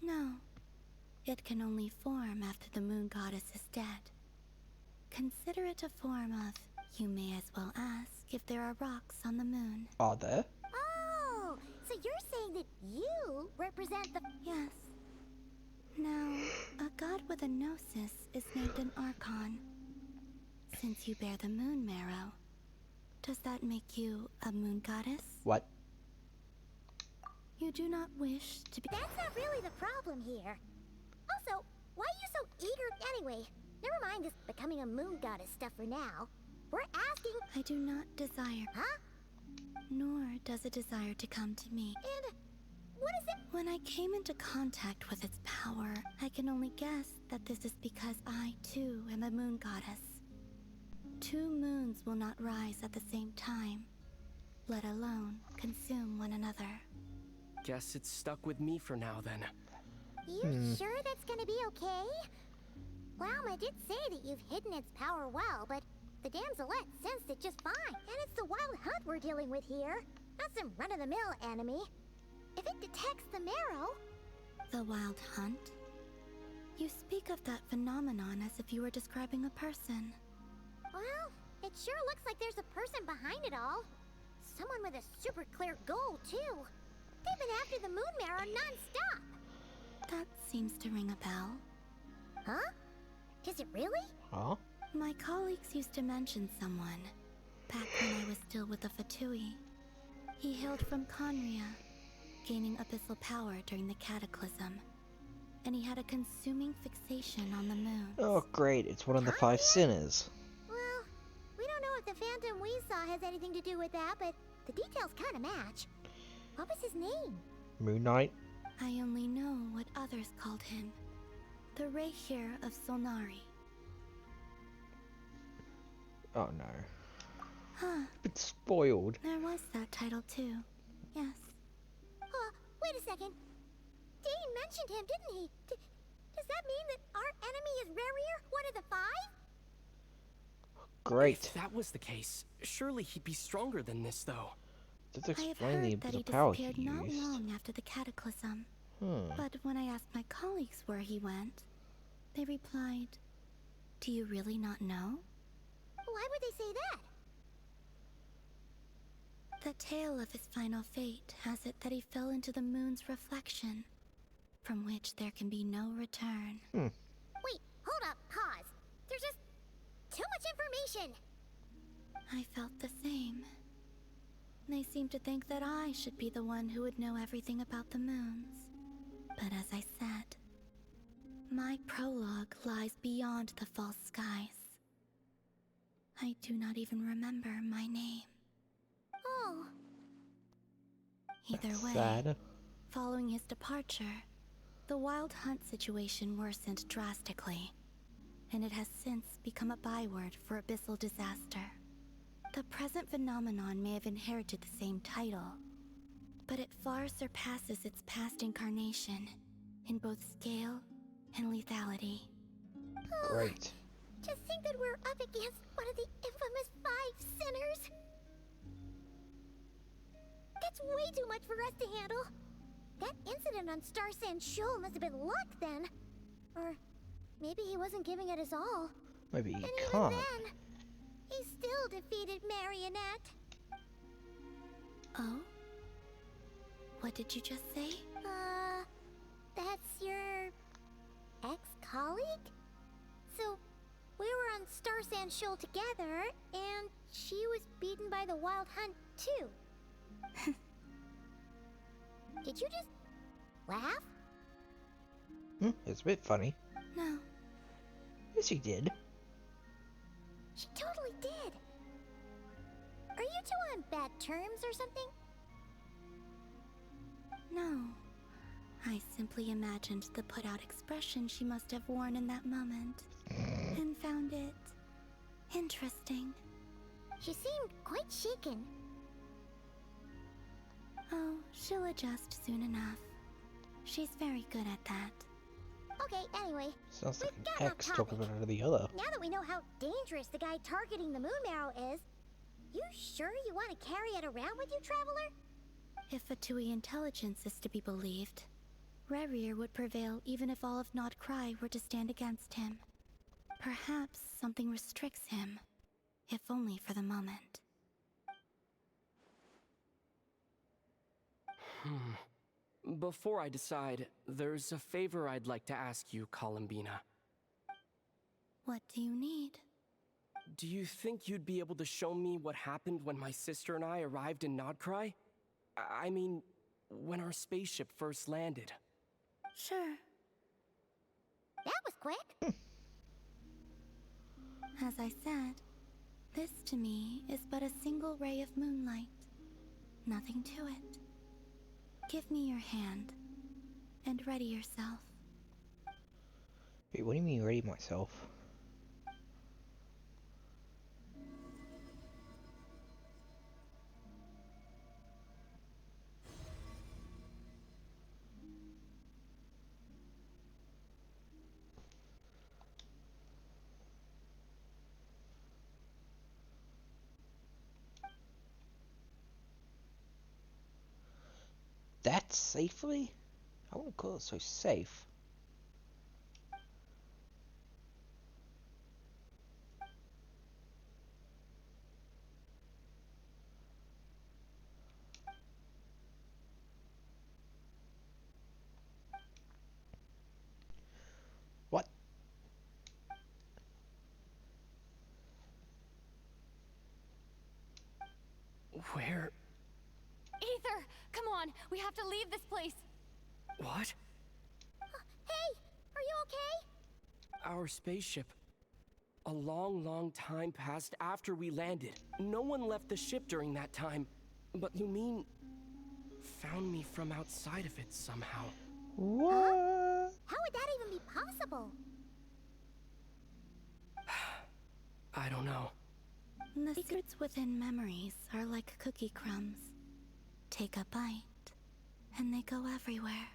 No. It can only form after the moon goddess is dead. Consider it a form of, you may as well ask if there are rocks on the moon. Are there? Oh, so you're saying that you represent the... Yes. Now, a god with a gnosis is named an Archon. Since you bear the moon marrow, does that make you a moon goddess? What? You do not wish to be... That's not really the problem here. Also, why are you so eager anyway? Never mind this becoming a moon goddess stuff for now. We're asking... I do not desire... Huh? Nor does it desire to come to me. And what is it? When I came into contact with its power, I can only guess that this is because I, too, am a moon goddess. 2 moons will not rise at the same time, let alone consume one another. Guess it's stuck with me for now, then. You sure that's gonna be okay? Walma did say that you've hidden its power well, but the damselette sensed it just fine. And it's the wild hunt we're dealing with here, not some run-of-the-mill enemy. If it detects the marrow... The wild hunt? You speak of that phenomenon as if you were describing a person. Well, it sure looks like there's a person behind it all. Someone with a super clear goal, too. They've been after the moon marrow non-stop. That seems to ring a bell. Huh? Is it really? Huh? My colleagues used to mention someone, back when I was still with the Fatui. He hailed from Conria, gaining abyssal power during the Cataclysm, and he had a consuming fixation on the moon. Oh great, it's one of the 5 sinners. Well, we don't know if the phantom we saw has anything to do with that, but the details kind of match. What was his name? Moon Knight? I only know what others called him. The Rehir of Solnari. Oh no. Huh. It's spoiled. There was that title too. Yes. Wait a second. Dane mentioned him, didn't he? Does that mean that our enemy is Rerir, one of the 5? Great. If that was the case, surely he'd be stronger than this, though. Does I have explain the heard that he abyssal power disappeared he not used. long after the Cataclysm. Hmm. But when I asked my colleagues where he went, they replied, "Do you really not know?" Why would they say that? The tale of his final fate has it that he fell into the moon's reflection, from which there can be no return. Wait, hold up, pause. There's just too much information. I felt the same. They seemed to think that I should be the one who would know everything about the moons. But as I said, my prologue lies beyond the false skies. I do not even remember my name. Oh. Either way, Sad. following his departure, the wild hunt situation worsened drastically, and it has since become a byword for abyssal disaster. The present phenomenon may have inherited the same title, but it far surpasses its past incarnation in both scale and lethality. Great. To think that we're up against one of the infamous 5 sinners. That's way too much for us to handle. That incident on Star Sand Shoal must have been luck then. Or maybe he wasn't giving it his all. Maybe he And can't. even then, he still defeated Marionette. Oh? What did you just say? That's your ex-colleague? So, we were on Star Sand Shoal together, and she was beaten by the Wild Hunt, too. Did you just laugh? It's a bit funny. No. Yes, he did. She totally did. Are you two on bad terms or something? No. I simply imagined the put-out expression she must have worn in that moment, and found it interesting. She seemed quite shaken. Oh, she'll adjust soon enough. She's very good at that. Okay, anyway, Sounds like we've an gotten off ex topic. talking about the other. Now that we know how dangerous the guy targeting the moon marrow is, you sure you want to carry it around with you, Traveler? If Fatui intelligence is to be believed, Rerir would prevail even if all of Nod Cry were to stand against him. Perhaps something restricts him, if only for the moment. Before I decide, there's a favor I'd like to ask you, Columbina. What do you need? Do you think you'd be able to show me what happened when my sister and I arrived in Nodcry? I mean, when our spaceship first landed. Sure. That was quick. As I said, this to me is but a single ray of moonlight. Nothing to it. Give me your hand, and ready yourself. Wait, what do you mean ready myself? That safely? I wouldn't call it so safe. What? Where? Ether, come on, we have to leave this place. What? Hey, are you okay? Our spaceship. A long, long time passed after we landed. No one left the ship during that time, but Lumine found me from outside of it somehow. What? Huh? How would that even be possible? I don't know. The secrets within memories are like cookie crumbs. Take a bite, and they go everywhere.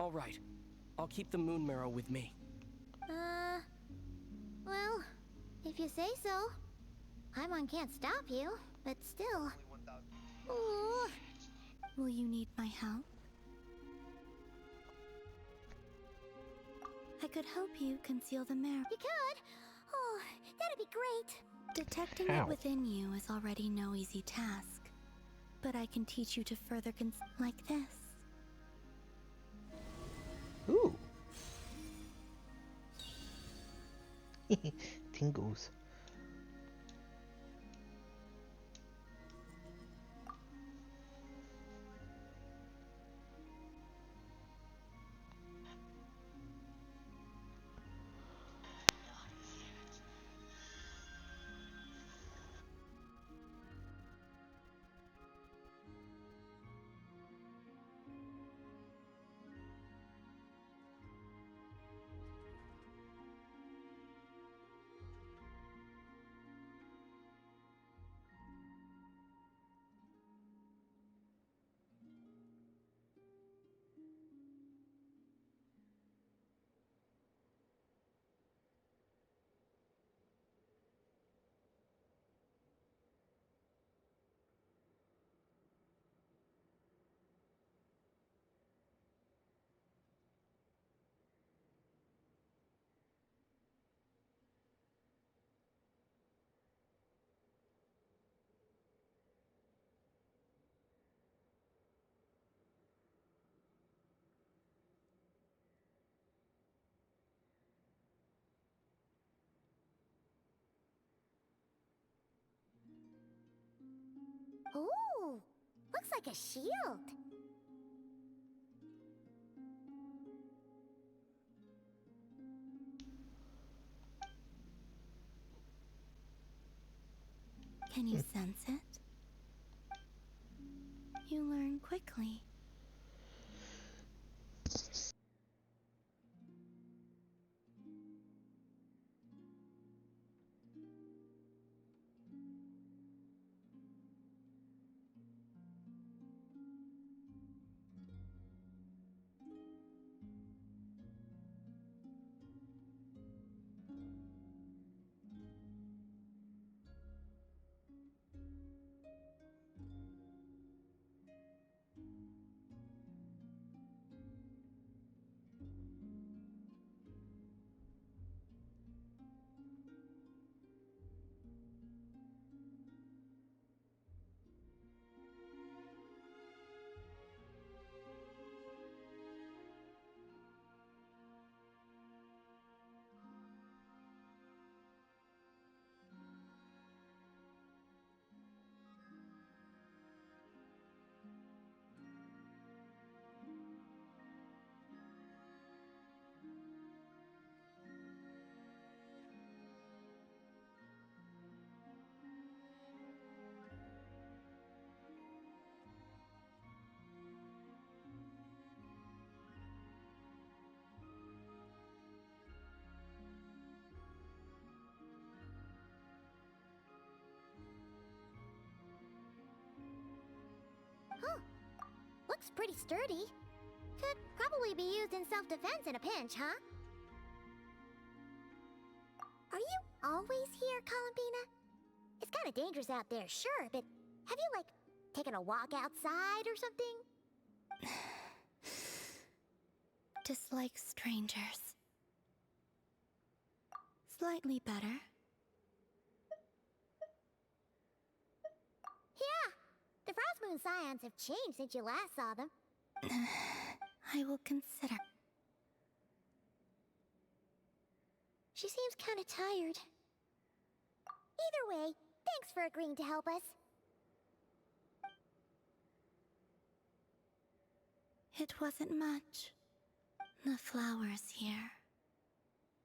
All right. I'll keep the moon marrow with me. Well, if you say so. Paimon can't stop you, but still. Ooh. Will you need my help? I could help you conceal the marrow. You could? Oh, that'd be great. Detecting How? it within you is already no easy task. But I can teach you to further like this. Ooh. Tingles. Ooh, looks like a shield. Can you sense it? You learn quickly. Huh. Looks pretty sturdy. Could probably be used in self-defense in a pinch, huh? Are you always here, Columbina? It's kind of dangerous out there, sure, but have you, like, taken a walk outside or something? Dislike strangers. Slightly better. Yeah, the Frost Moon Scions have changed since you last saw them. I will consider. She seems kind of tired. Either way, thanks for agreeing to help us. It wasn't much. The flowers here.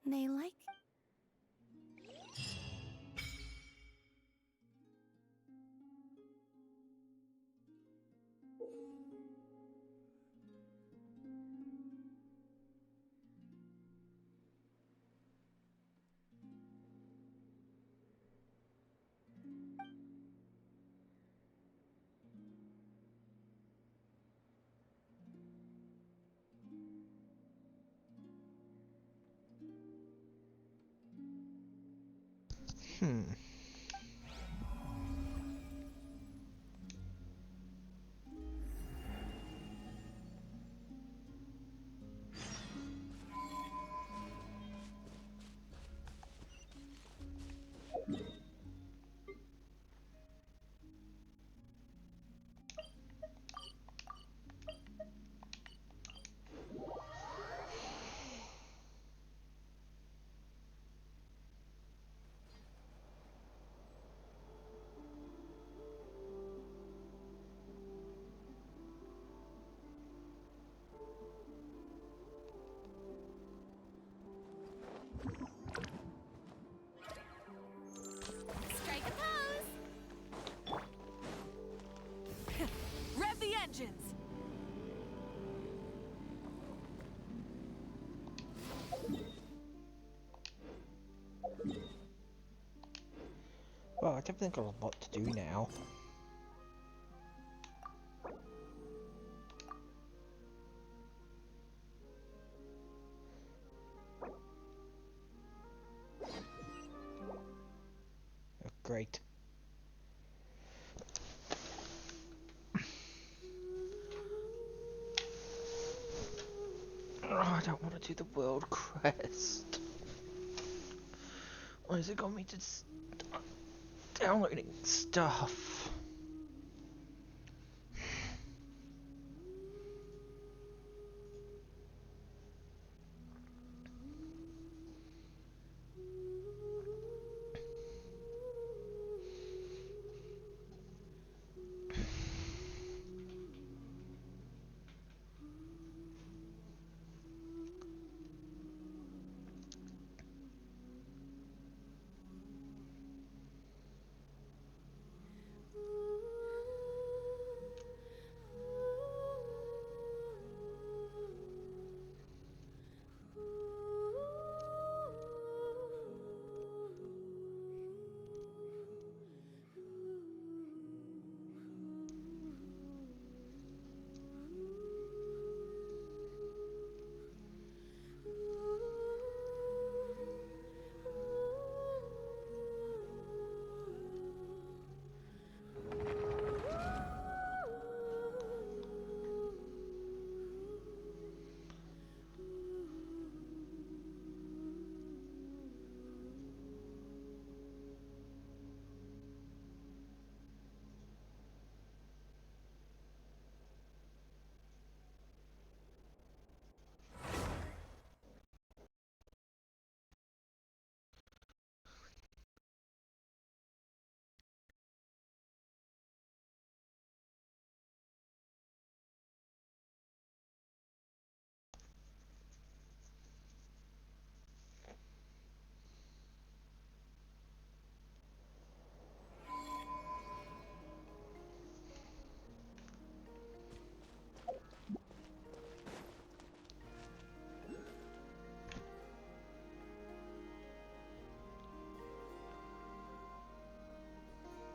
They like... Strike a pose! Rev the engines! Well, I definitely got a lot to do now. Oh, great. Oh, I don't want to do the world crest. Why has it got me to downloading stuff?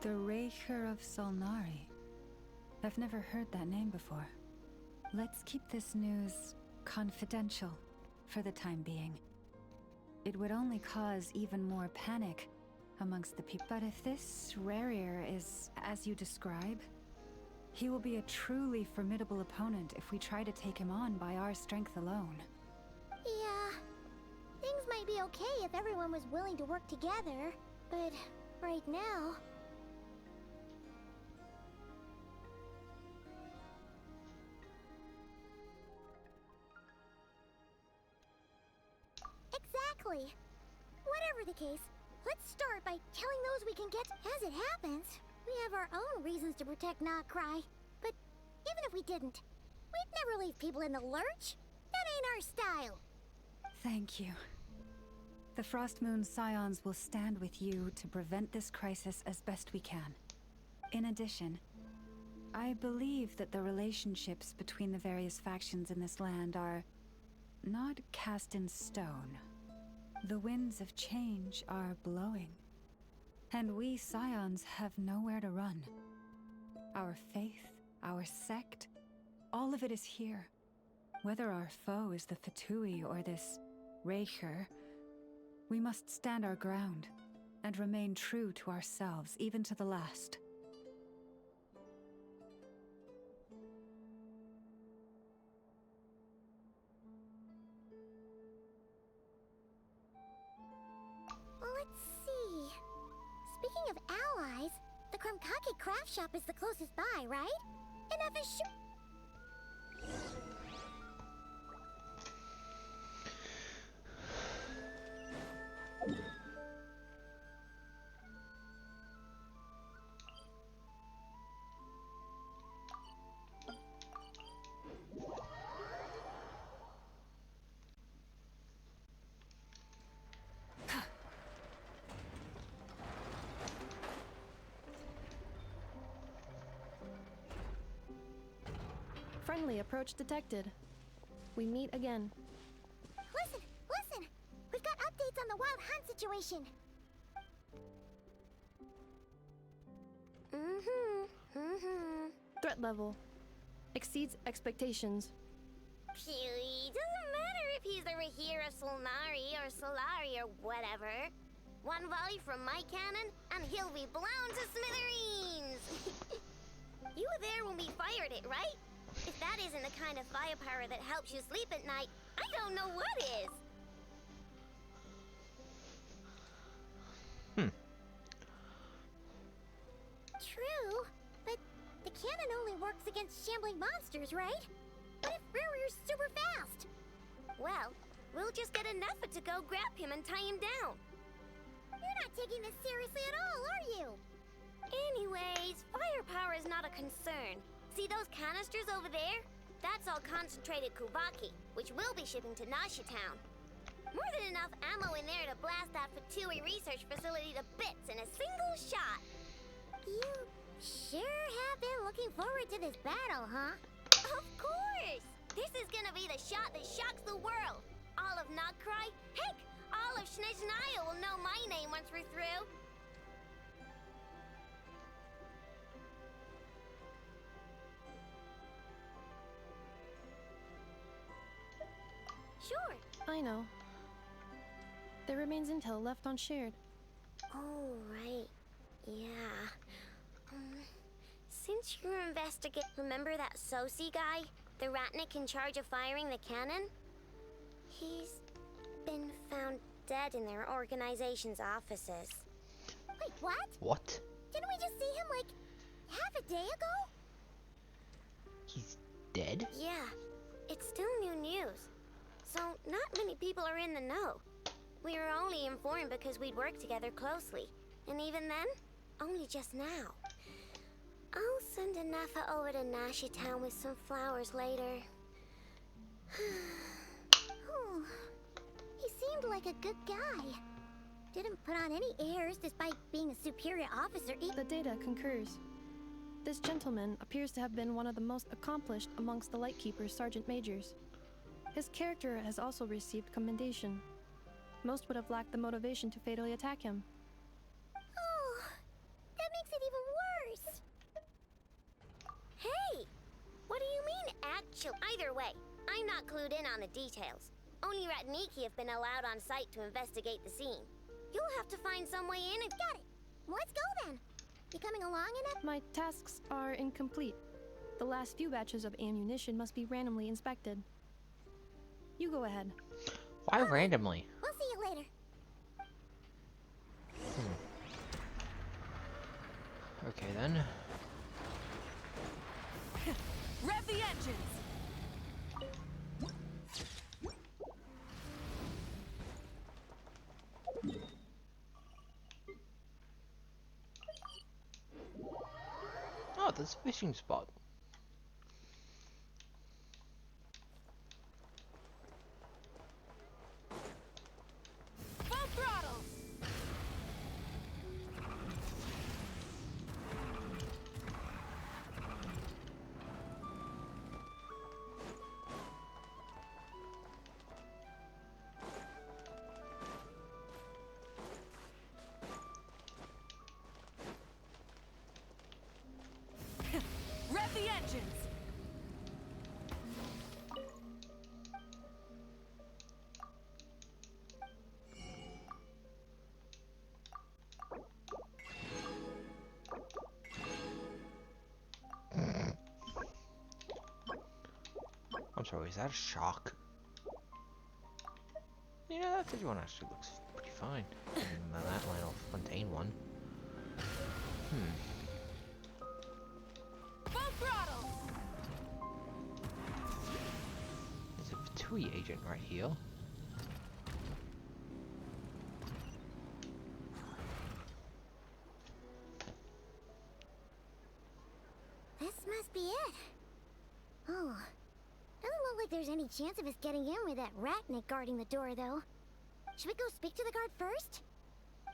The Raker of Solnari. I've never heard that name before. Let's keep this news confidential for the time being. It would only cause even more panic amongst the people. But if this Rarier is as you describe, he will be a truly formidable opponent if we try to take him on by our strength alone. Yeah, things might be okay if everyone was willing to work together, but right now... Exactly. Whatever the case, let's start by killing those we can get. As it happens, we have our own reasons to protect Not Cry. But even if we didn't, we'd never leave people in the lurch. That ain't our style. Thank you. The Frostmoon Scions will stand with you to prevent this crisis as best we can. In addition, I believe that the relationships between the various factions in this land are not cast in stone. The winds of change are blowing, and we Scions have nowhere to run. Our faith, our sect, all of it is here. Whether our foe is the Fatui or this Raker, we must stand our ground. and remain true to ourselves, even to the last. Let's see. Speaking of allies, the Krumkake craft shop is the closest by, right? Enough is Friendly approach detected. We meet again. Listen! Listen! We've got updates on the Wild Hunt situation. Threat level exceeds expectations. Phew, doesn't matter if he's the Rahira Solnari or Solari or whatever. One volley from my cannon, and he'll be blown to smithereens! You were there when we fired it, right? If that isn't the kind of firepower that helps you sleep at night, I don't know what is! True, but the cannon only works against shambling monsters, right? What if Rarier's super fast? Well, we'll just get enough to go grab him and tie him down. You're not taking this seriously at all, are you? Anyways, firepower is not a concern. See those canisters over there? That's all concentrated Kubaki, which we'll be shipping to Nashi Town. More than enough ammo in there to blast that Fatui research facility to bits in a single shot. You sure have been looking forward to this battle, huh? Of course! This is gonna be the shot that shocks the world. All of Nokrai, heck, all of Snezhnaya will know my name once we're through. Sure. I know. There remains intel left unshared. Oh, right. Yeah. Since you're investigating, remember that Sosi guy? The Ratnik in charge of firing the cannon? He's been found dead in their organization's offices. Wait, what? What? Didn't we just see him, like, half a day ago? He's dead? Yeah. It's still new news. So, not many people are in the know. We were only informed because we'd worked together closely. And even then, only just now. I'll send Anafa over to Nashi Town with some flowers later. Oh, he seemed like a good guy. Didn't put on any airs despite being a superior officer. The data concurs. This gentleman appears to have been one of the most accomplished amongst the Lightkeeper's sergeant majors. His character has also received commendation. Most would have lacked the motivation to fatally attack him. Oh, that makes it even worse. Hey, what do you mean actual? Either way, I'm not clued in on the details. Only Ratniki have been allowed on site to investigate the scene. You'll have to find some way in and got it. Let's go then. You coming along enough? My tasks are incomplete. The last few batches of ammunition must be randomly inspected. You go ahead. Why randomly? We'll see you later. Okay then. Rev the engines! Oh, there's a fishing spot. Full throttle! Rev the engines! sorry, is that a shark? Yeah, that Digimon actually looks pretty fine. That line of Fontaine one. Full throttle! There's a Fatui agent right here. This must be it. Oh. Doesn't look like there's any chance of us getting in with that ratnik guarding the door, though. Should we go speak to the guard first?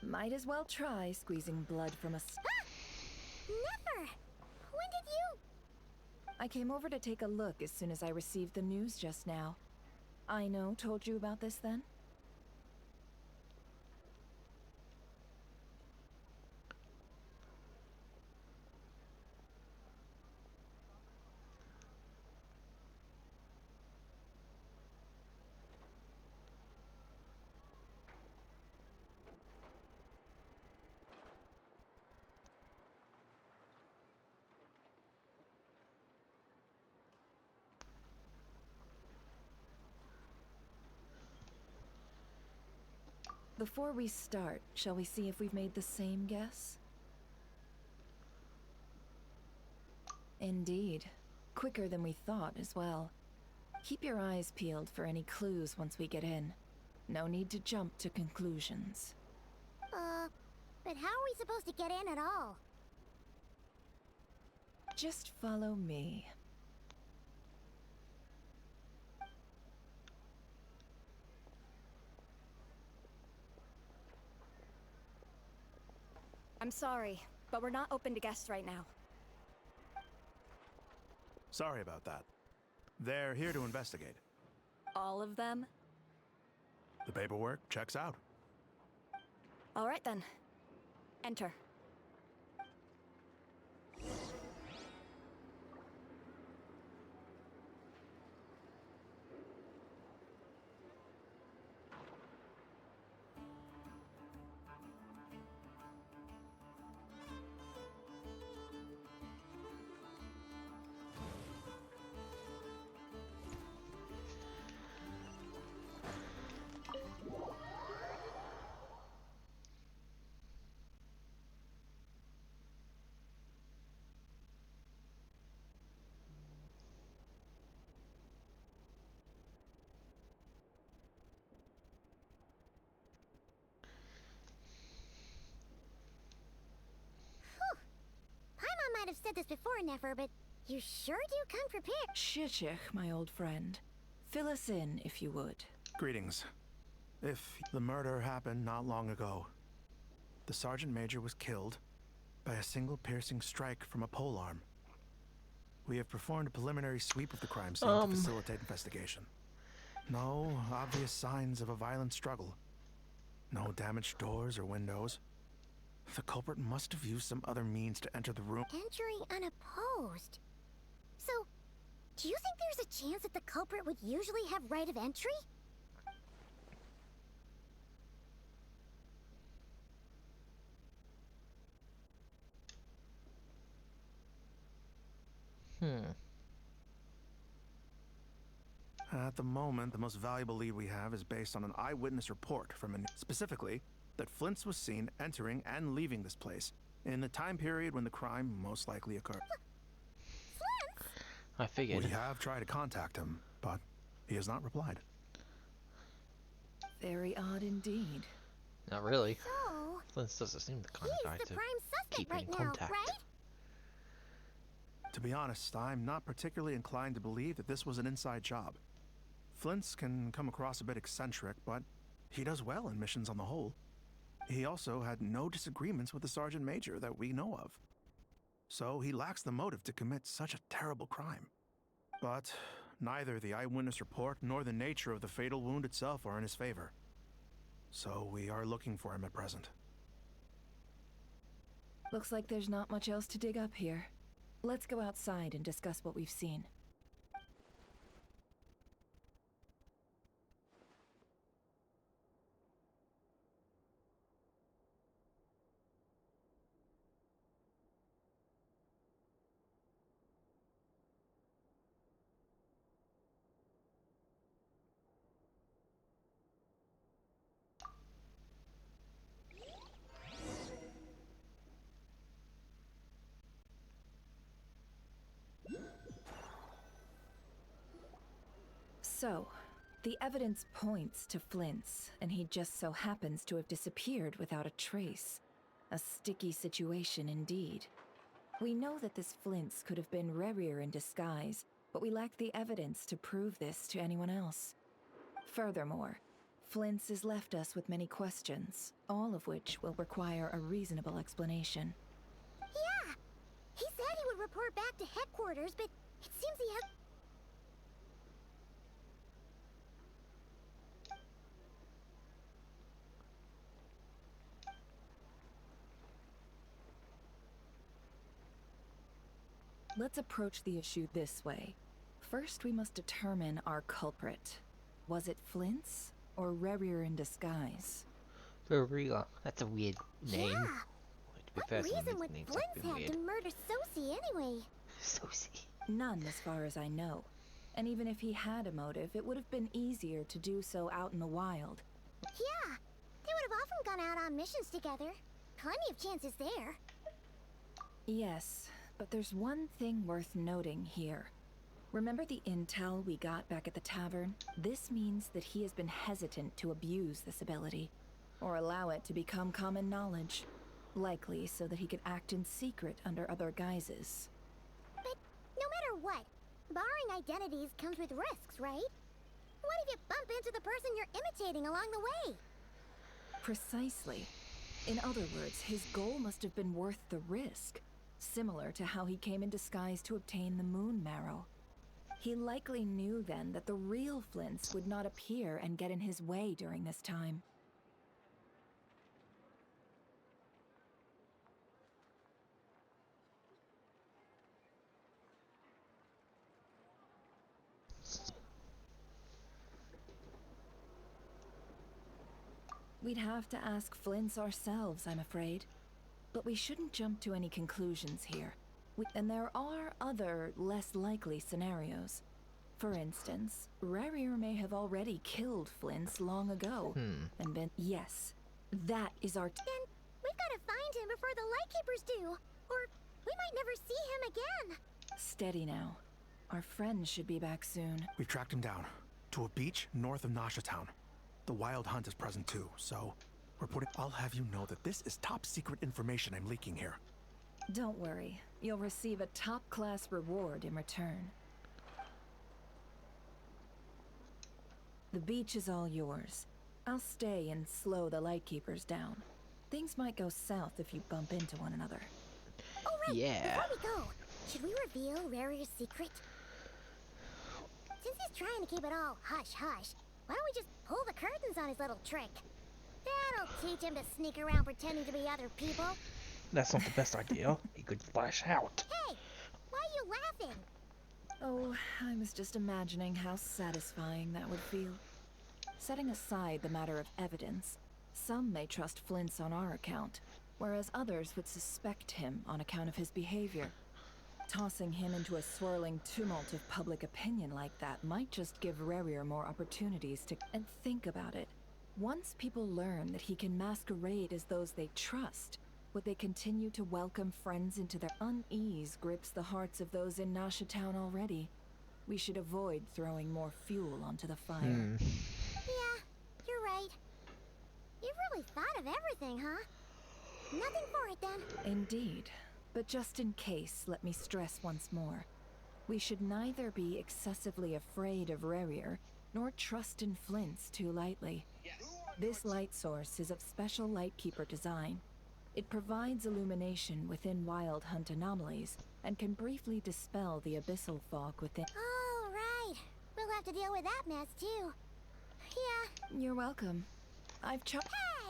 Might as well try squeezing blood from a... Never! When did you... I came over to take a look as soon as I received the news just now. Aino told you about this then? Before we start, shall we see if we've made the same guess? Indeed. Quicker than we thought as well. Keep your eyes peeled for any clues once we get in. No need to jump to conclusions. But how are we supposed to get in at all? Just follow me. I'm sorry, but we're not open to guests right now. Sorry about that. They're here to investigate. All of them? The paperwork checks out. All right then. Enter. Paimon might have said this before, Nefer, but you sure do come prepared. Shishich, my old friend. Fill us in, if you would. Greetings. If the murder happened not long ago, the Sergeant Major was killed by a single piercing strike from a polearm. We have performed a preliminary sweep of the crime scene to facilitate investigation. No obvious signs of a violent struggle. No damaged doors or windows. The culprit must have used some other means to enter the room. Entering unopposed. So, do you think there's a chance that the culprit would usually have right of entry? At the moment, the most valuable lead we have is based on an eyewitness report from specifically, that Flint's was seen entering and leaving this place in the time period when the crime most likely occurred. I figured. We have tried to contact him, but he has not replied. Very odd indeed. Not really. So, Flint doesn't seem the kind of guy he's the to prime suspect keep right in now, contact. right? To be honest, I'm not particularly inclined to believe that this was an inside job. Flint's can come across a bit eccentric, but he does well in missions on the whole. He also had no disagreements with the Sergeant Major that we know of. So he lacks the motive to commit such a terrible crime. But neither the eyewitness report nor the nature of the fatal wound itself are in his favor. So we are looking for him at present. Looks like there's not much else to dig up here. Let's go outside and discuss what we've seen. So, the evidence points to Flint's, and he just so happens to have disappeared without a trace. A sticky situation indeed. We know that this Flint's could have been Rerir in disguise, but we lack the evidence to prove this to anyone else. Furthermore, Flint's has left us with many questions, all of which will require a reasonable explanation. Yeah! He said he would report back to headquarters, but it seems he has... Let's approach the issue this way. First, we must determine our culprit. Was it Flint's or Rerir in disguise? Rerir. That's a weird name. Yeah! To be What fair, some of reason these would names Flint have been have weird. to murder Sosie anyway? Sosie. None, as far as I know. And even if he had a motive, it would have been easier to do so out in the wild. Yeah! They would have often gone out on missions together. Plenty of chances there. Yes, but there's one thing worth noting here. Remember the intel we got back at the tavern? This means that he has been hesitant to abuse this ability, or allow it to become common knowledge. Likely so that he could act in secret under other guises. But no matter what, borrowing identities comes with risks, right? What if you bump into the person you're imitating along the way? Precisely. In other words, his goal must have been worth the risk. Similar to how he came in disguise to obtain the moon marrow. He likely knew then that the real Flint's would not appear and get in his way during this time. We'd have to ask Flint's ourselves, I'm afraid. But we shouldn't jump to any conclusions here. And there are other, less likely scenarios. For instance, Rerir may have already killed Flint's long ago. And been... Yes, that is our... Then we've got to find him before the Lightkeepers do. Or we might never see him again. Steady now. Our friend should be back soon. We've tracked him down to a beach north of Nasha Town. The Wild Hunt is present too, so we're putting... I'll have you know that this is top secret information I'm leaking here. Don't worry. You'll receive a top-class reward in return. The beach is all yours. I'll stay and slow the Lightkeepers down. Things might go south if you bump into one another. Oh, right. Yeah. Before we go, should we reveal Rarir's secret? Since he's trying to keep it all hush-hush, why don't we just pull the curtains on his little trick? That'll teach him to sneak around pretending to be other people. That's not the best idea. He could flash out. Hey, why are you laughing? Oh, I was just imagining how satisfying that would feel. Setting aside the matter of evidence, some may trust Flint's on our account, whereas others would suspect him on account of his behavior. Tossing him into a swirling tumult of public opinion like that might just give Rerir more opportunities to... And think about it. Once people learn that he can masquerade as those they trust, would they continue to welcome friends into their unease grips the hearts of those in Nasha Town already? We should avoid throwing more fuel onto the fire. Yeah, you're right. You've really thought of everything, huh? Nothing for it then. Indeed. But just in case, let me stress once more. We should neither be excessively afraid of Rerir, nor trust in Flint's too lightly. This light source is of special Lightkeeper design. It provides illumination within Wild Hunt anomalies, and can briefly dispel the abyssal fog within... Oh, right. We'll have to deal with that mess, too. Yeah. You're welcome. I've Hey,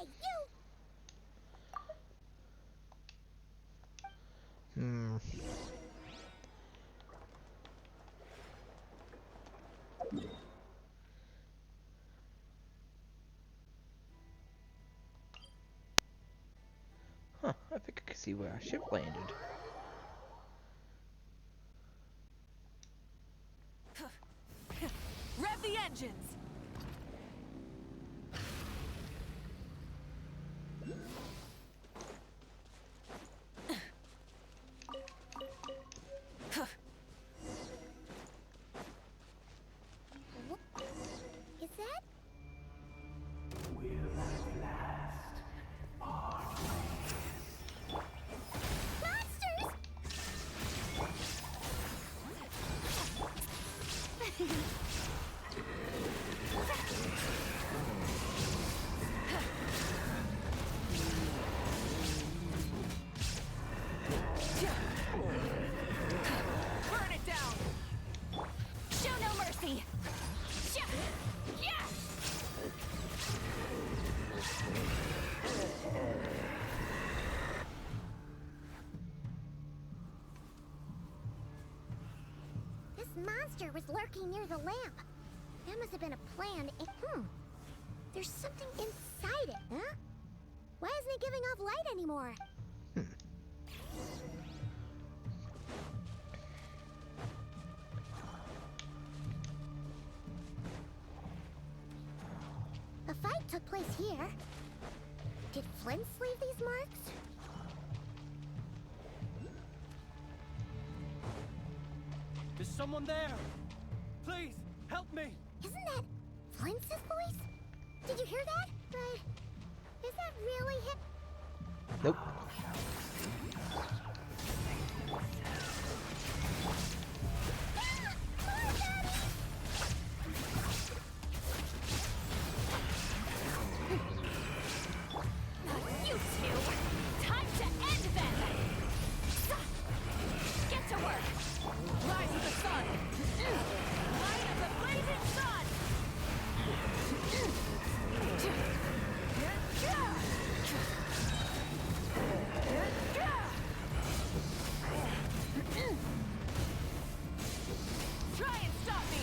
you! Huh, I think I can see where our ship landed. Rev the engines! monster was lurking near the lamp. That must have been a plan. There's something inside it, huh? Why isn't it giving off light anymore? A fight took place here. Did Flint leave these marks? Is someone there? Please, help me! Isn't that Flint's voice? Did you hear that? But is that really him? Nope. You two! Time to end them! Get to work! Rise of the sun! Light of the blazing sun! Try and stop me!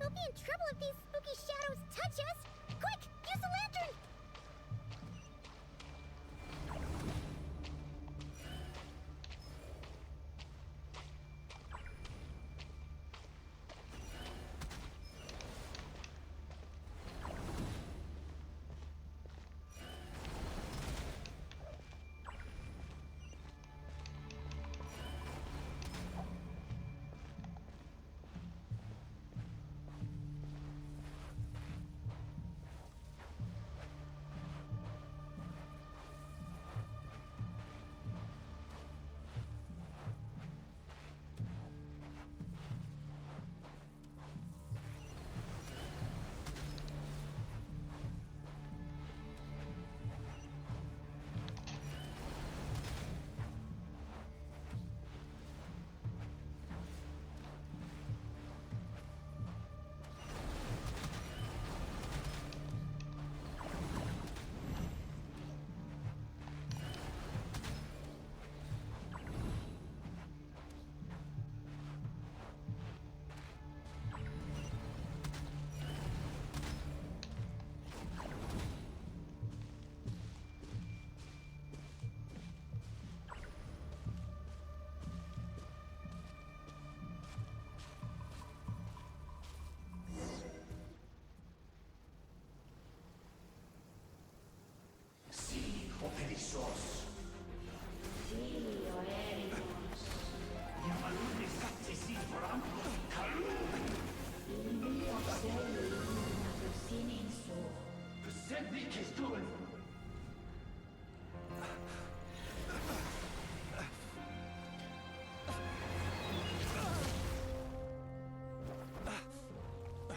We'll be in trouble if these spooky shadows touch us! Quick, use the lantern!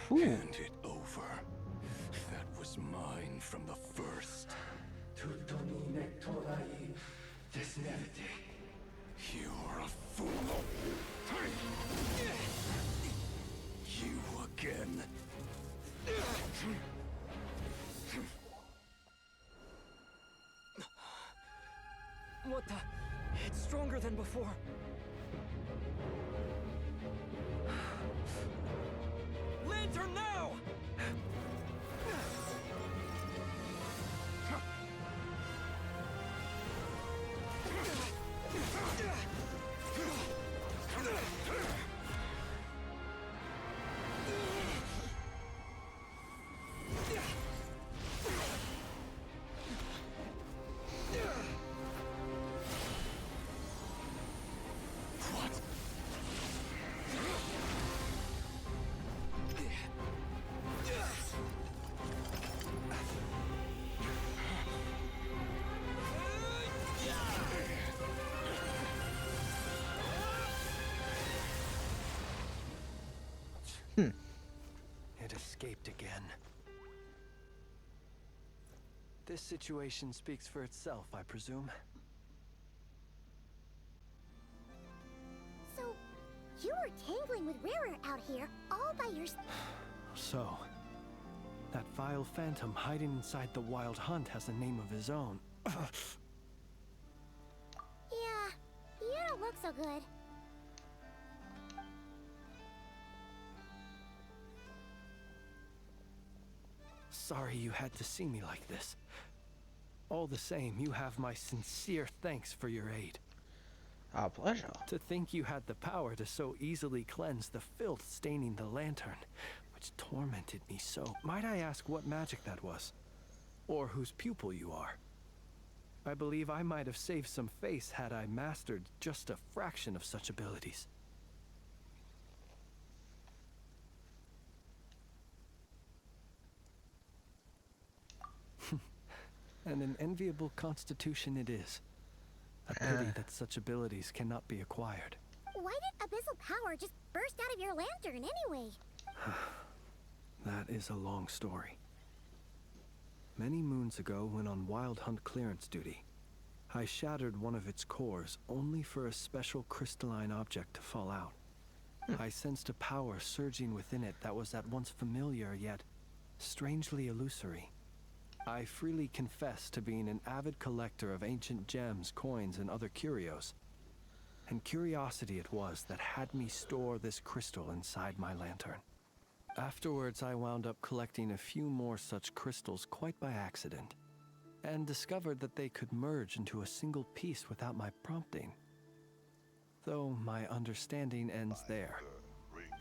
Hand it over. That was mine from the first. You're a fool. You again. What the? It's stronger than before. Lantern now! It escaped again. This situation speaks for itself, I presume. So, you were tangling with Rarer out here all by yourself. So, That vile phantom hiding inside the Wild Hunt has a name of his own. Yeah, you don't look so good. Sorry you had to see me like this. All the same, you have my sincere thanks for your aid. Our pleasure. To think you had the power to so easily cleanse the filth staining the lantern, which tormented me so. Might I ask what magic that was? Or whose pupil you are? I believe I might have saved some face had I mastered just a fraction of such abilities. And an enviable constitution it is. A pity that such abilities cannot be acquired. Why did abyssal power just burst out of your lantern anyway? That is a long story. Many moons ago, when on Wild Hunt clearance duty, I shattered one of its cores only for a special crystalline object to fall out. I sensed a power surging within it that was at once familiar yet strangely illusory. I freely confess to being an avid collector of ancient gems, coins, and other curios. And curiosity it was that had me store this crystal inside my lantern. Afterwards, I wound up collecting a few more such crystals quite by accident, and discovered that they could merge into a single piece without my prompting. Though my understanding ends there.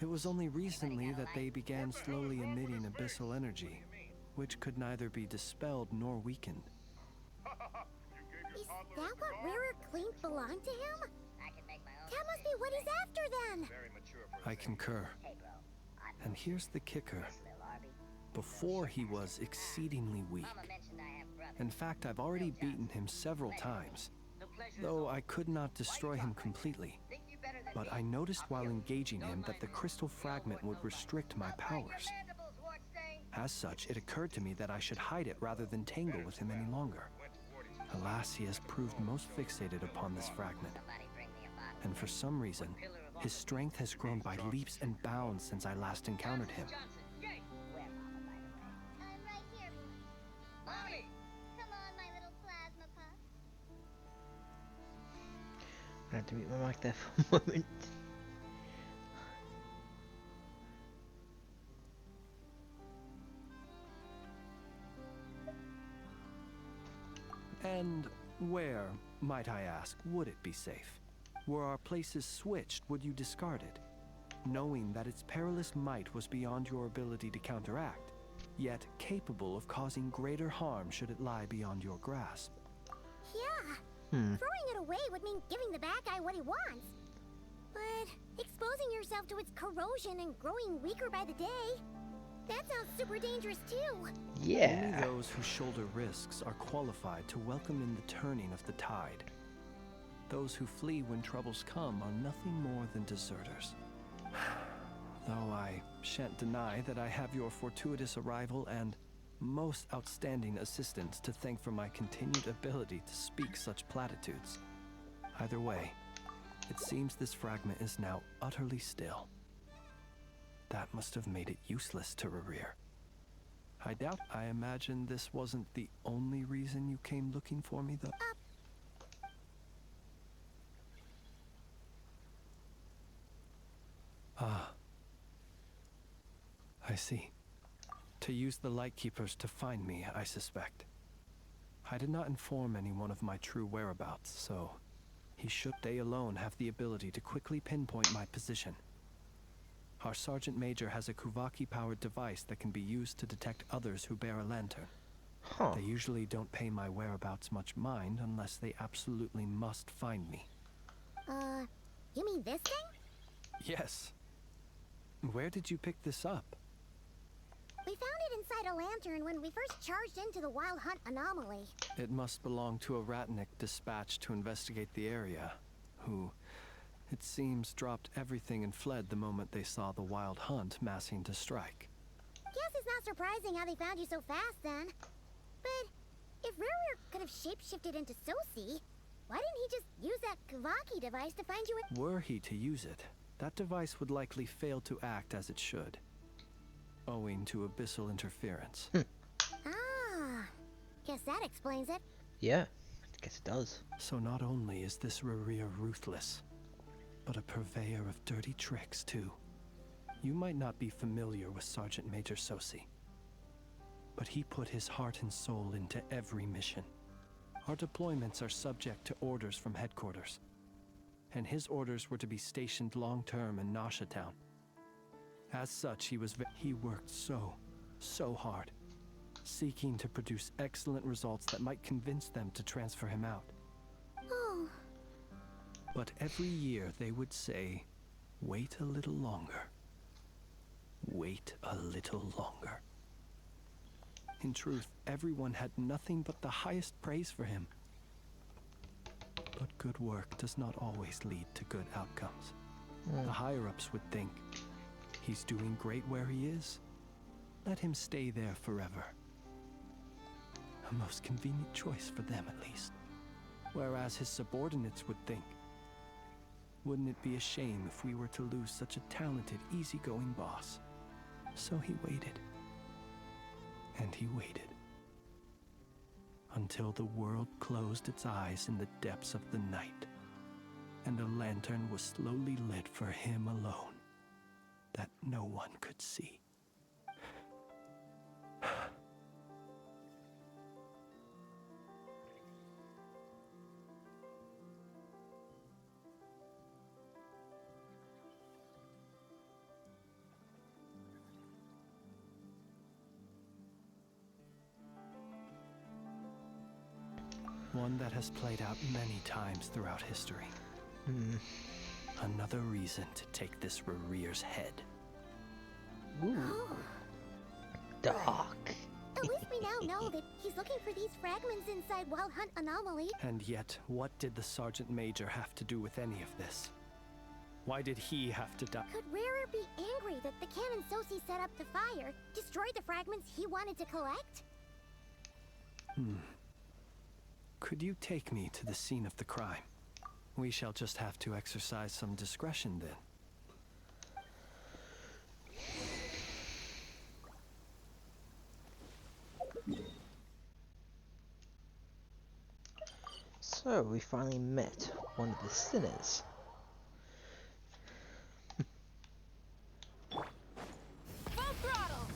It was only recently that they began slowly emitting abyssal energy, which could neither be dispelled nor weakened. Is that what Rarer claimed belonged to him? That must be what he's after then! I concur. And here's the kicker. Before he was exceedingly weak. In fact, I've already beaten him several times, though I could not destroy him completely. But I noticed while engaging him that the crystal fragment would restrict my powers. As such, it occurred to me that I should hide it rather than tangle with him any longer. Alas, he has proved most fixated upon this fragment. And for some reason, his strength has grown by leaps and bounds since I last encountered him. I have to mute my mic there for a moment. And where, might I ask, would it be safe? Were our places switched, would you discard it? Knowing that its perilous might was beyond your ability to counteract, yet capable of causing greater harm should it lie beyond your grasp. Yeah. Throwing it away would mean giving the bad guy what he wants. But exposing yourself to its corrosion and growing weaker by the day, that sounds super dangerous too. Yeah. Only those who shoulder risks are qualified to welcome in the turning of the tide. Those who flee when troubles come are nothing more than deserters. Though I shan't deny that I have your fortuitous arrival and most outstanding assistance to thank for my continued ability to speak such platitudes. Either way, it seems this fragment is now utterly still. That must have made it useless to Rarir. I doubt. I imagine this wasn't the only reason you came looking for me, though. Ah. I see. To use the Lightkeepers to find me, I suspect. I did not inform anyone of my true whereabouts, so he should they alone have the ability to quickly pinpoint my position. Our Sergeant Major has a Kuvaki-powered device that can be used to detect others who bear a lantern. They usually don't pay my whereabouts much mind unless they absolutely must find me. You mean this thing? Yes. Where did you pick this up? We found it inside a lantern when we first charged into the Wild Hunt anomaly. It must belong to a Ratnik dispatched to investigate the area, who, it seems, dropped everything and fled the moment they saw the Wild Hunt massing to strike. Guess it's not surprising how they found you so fast then. But if Rarir could have shapeshifted into Sosi, why didn't he just use that Kavaki device to find you in— Were he to use it, that device would likely fail to act as it should. owing to abyssal interference. Ah, guess that explains it. Yeah, I guess it does. So not only is this Rerir ruthless, but a purveyor of dirty tricks, too. You might not be familiar with Sergeant Major Sosi, but he put his heart and soul into every mission. Our deployments are subject to orders from headquarters, and his orders were to be stationed long-term in Nasha Town. As such, he worked so hard, seeking to produce excellent results that might convince them to transfer him out. Oh. But every year they would say, wait a little longer. Wait a little longer. In truth, everyone had nothing but the highest praise for him. But good work does not always lead to good outcomes. The higher-ups would think, he's doing great where he is. Let him stay there forever. A most convenient choice for them, at least. Whereas his subordinates would think, wouldn't it be a shame if we were to lose such a talented, easygoing boss? So he waited. And he waited. Until the world closed its eyes in the depths of the night, and a lantern was slowly lit for him alone, that no one could see. One that has played out many times throughout history. Another reason to take this Rerir's head. Ooh. Dark. At least we now know that he's looking for these fragments inside Wild Hunt Anomaly. And yet, what did the Sergeant Major have to do with any of this? Why did he have to die? Could Rarer be angry that the Canon Sosi set up the fire, destroyed the fragments he wanted to collect? Could you take me to the scene of the crime? We shall just have to exercise some discretion then. So, we finally met one of the sinners. Full throttle!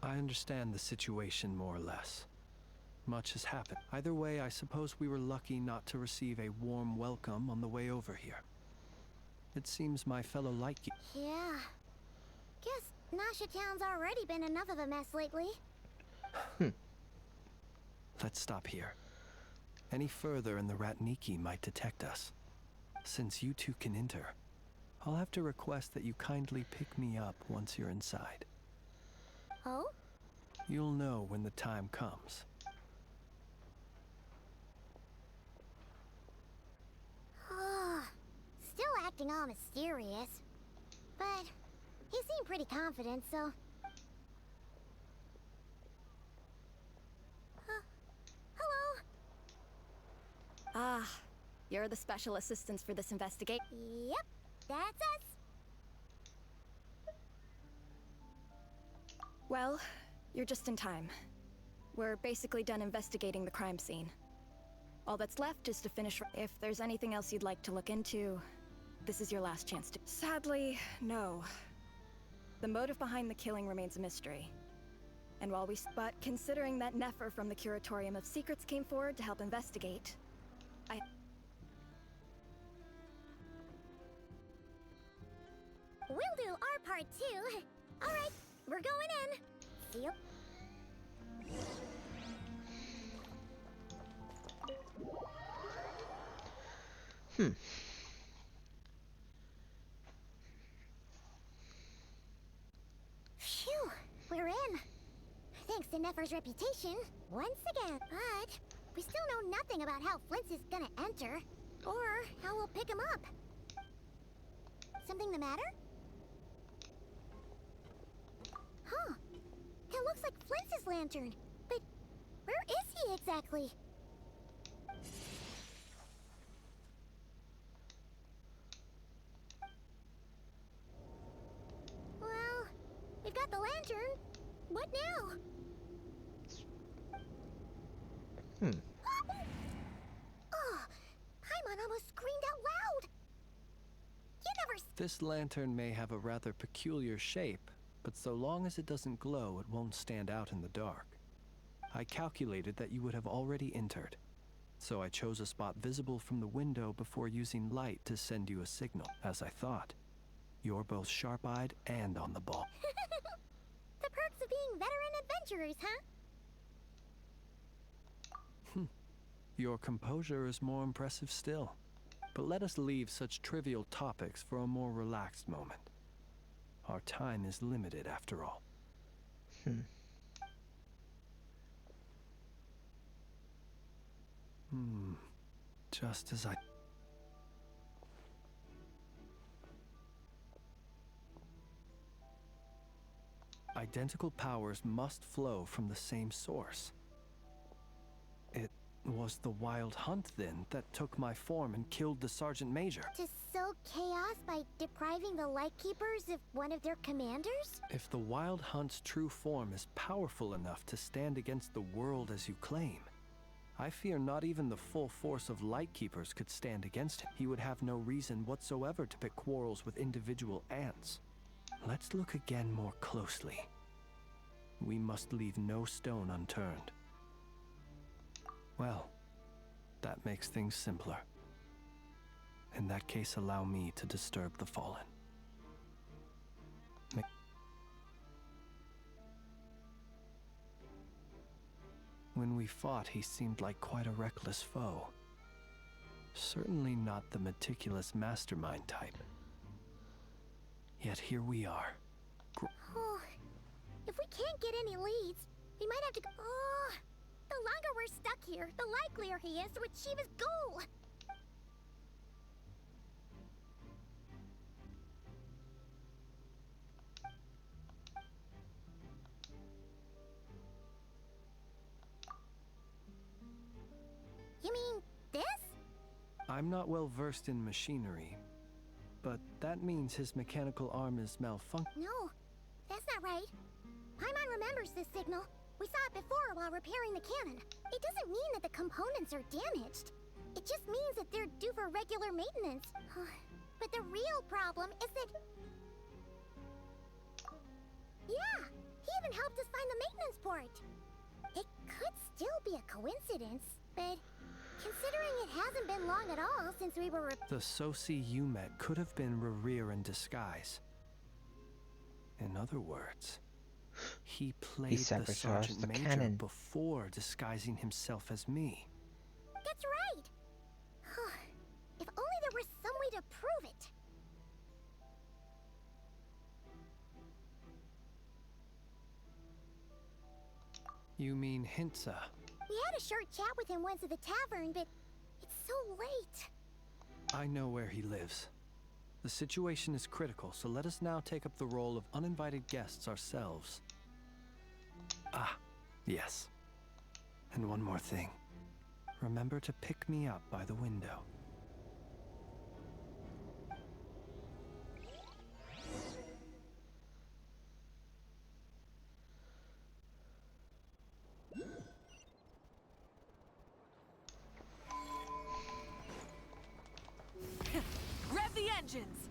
I understand the situation more or less. Much has happened. Either way, I suppose we were lucky not to receive a warm welcome on the way over here. It seems my fellow like you. Yeah. Guess Nasha Town's already been enough of a mess lately. Let's stop here. Any further and the Ratniki might detect us. Since you two can enter, I'll have to request that you kindly pick me up once you're inside. Oh? You'll know when the time comes. Still acting all mysterious. But he seemed pretty confident, so... Hello? Ah, you're the special assistants for this investigation. Yep, that's us. Well, you're just in time. We're basically done investigating the crime scene. All that's left is to finish. If there's anything else you'd like to look into, this is your last chance to. Sadly, no. The motive behind the killing remains a mystery. And while but considering that Nefer from the Curatorium of Secrets came forward to help investigate, We'll do our part too. All right, we're going in. See you. Phew, we're in. Thanks to Nefer's reputation, once again. But we still know nothing about how Flint's is gonna enter, or how we'll pick him up. Something the matter? Huh. Hello? like Flintz's lantern. But where is he exactly? Well, we've got the lantern. What now? Oh, Paimon almost screamed out loud. You never. This lantern may have a rather peculiar shape, but so long as it doesn't glow, it won't stand out in the dark. I calculated that you would have already entered, so I chose a spot visible from the window before using light to send you a signal, as I thought. You're both sharp-eyed and on the ball. The perks of being veteran adventurers, huh? Your composure is more impressive still. But let us leave such trivial topics for a more relaxed moment. Our time is limited, after all. Just as I... Identical powers must flow from the same source. It was the Wild Hunt, then, that took my form and killed the Sergeant Major. To sow chaos by depriving the Lightkeepers of one of their commanders? If the Wild Hunt's true form is powerful enough to stand against the world as you claim, I fear not even the full force of Lightkeepers could stand against him. He would have no reason whatsoever to pick quarrels with individual ants. Let's look again more closely. We must leave no stone unturned. Well, that makes things simpler. In that case, allow me to disturb the fallen. When we fought, he seemed like quite a reckless foe. Certainly not the meticulous mastermind type. Yet here we are. Oh, if we can't get any leads, we might have to go. Oh, the longer we're stuck here, the likelier he is to achieve his goal. You mean this? I'm not well versed in machinery, but that means his mechanical arm is malfunctioning. No, that's not right. Paimon remembers this signal. We saw it before while repairing the cannon. It doesn't mean that the components are damaged. It just means that they're due for regular maintenance. But the real problem is that... Yeah, he even helped us find the maintenance port. It could still be a coincidence, but considering it hasn't been long at all since we were... The Sosi you met could have been Rerir in disguise. In other words, he played the Sergeant Major before disguising himself as me. That's right! If only there was some way to prove it. You mean Hintsa? We had a short chat with him once at the tavern, but it's so late. I know where he lives. The situation is critical, so let us now take up the role of uninvited guests ourselves. Ah, yes. And one more thing. Remember to pick me up by the window. Rev the engines!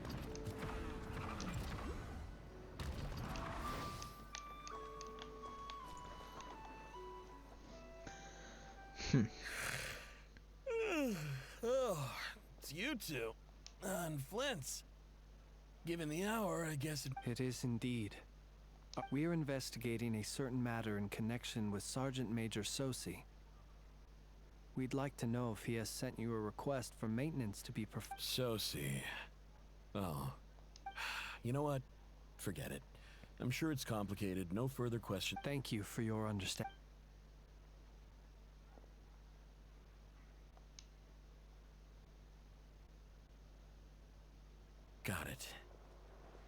Oh, it's you two. And Flint's. Given the hour, I guess It is indeed. We're investigating a certain matter in connection with Sergeant Major Sosi. We'd like to know if he has sent you a request for maintenance to be performed. Sosi. Oh. You know what? Forget it. I'm sure it's complicated. No further questions. Thank you for your understanding. Got it.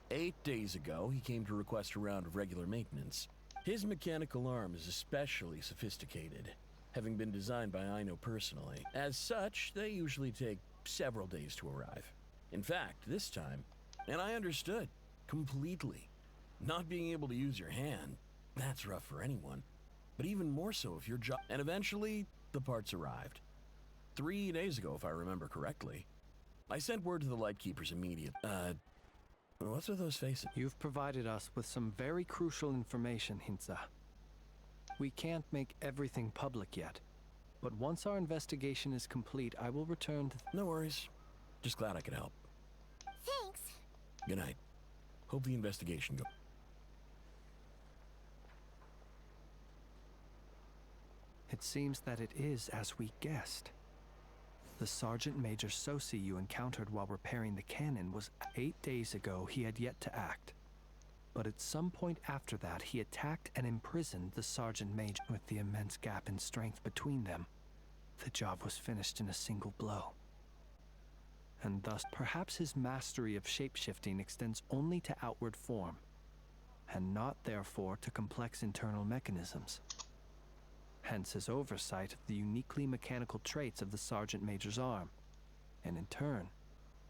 8 days ago, he came to request a round of regular maintenance. His mechanical arm is especially sophisticated, having been designed by Aino personally. As such, they usually take several days to arrive. In fact, this time, and I understood completely. Not being able to use your hand, that's rough for anyone. But even more so if your job... And eventually, the parts arrived. 3 days ago, if I remember correctly. I sent word to the Lightkeepers immediately. What's with those faces? You've provided us with some very crucial information, Hintsa. We can't make everything public yet, but once our investigation is complete, I will return to... No worries. Just glad I could help. Thanks. Good night. Hope the investigation goes. It seems that it is as we guessed. The Sergeant Major Sosi you encountered while repairing the cannon was 8 days ago. He had yet to act. But at some point after that, he attacked and imprisoned the Sergeant Major. With the immense gap in strength between them, the job was finished in a single blow. And thus, perhaps his mastery of shapeshifting extends only to outward form, and not therefore to complex internal mechanisms. Hence his oversight of the uniquely mechanical traits of the Sergeant Major's arm, and in turn,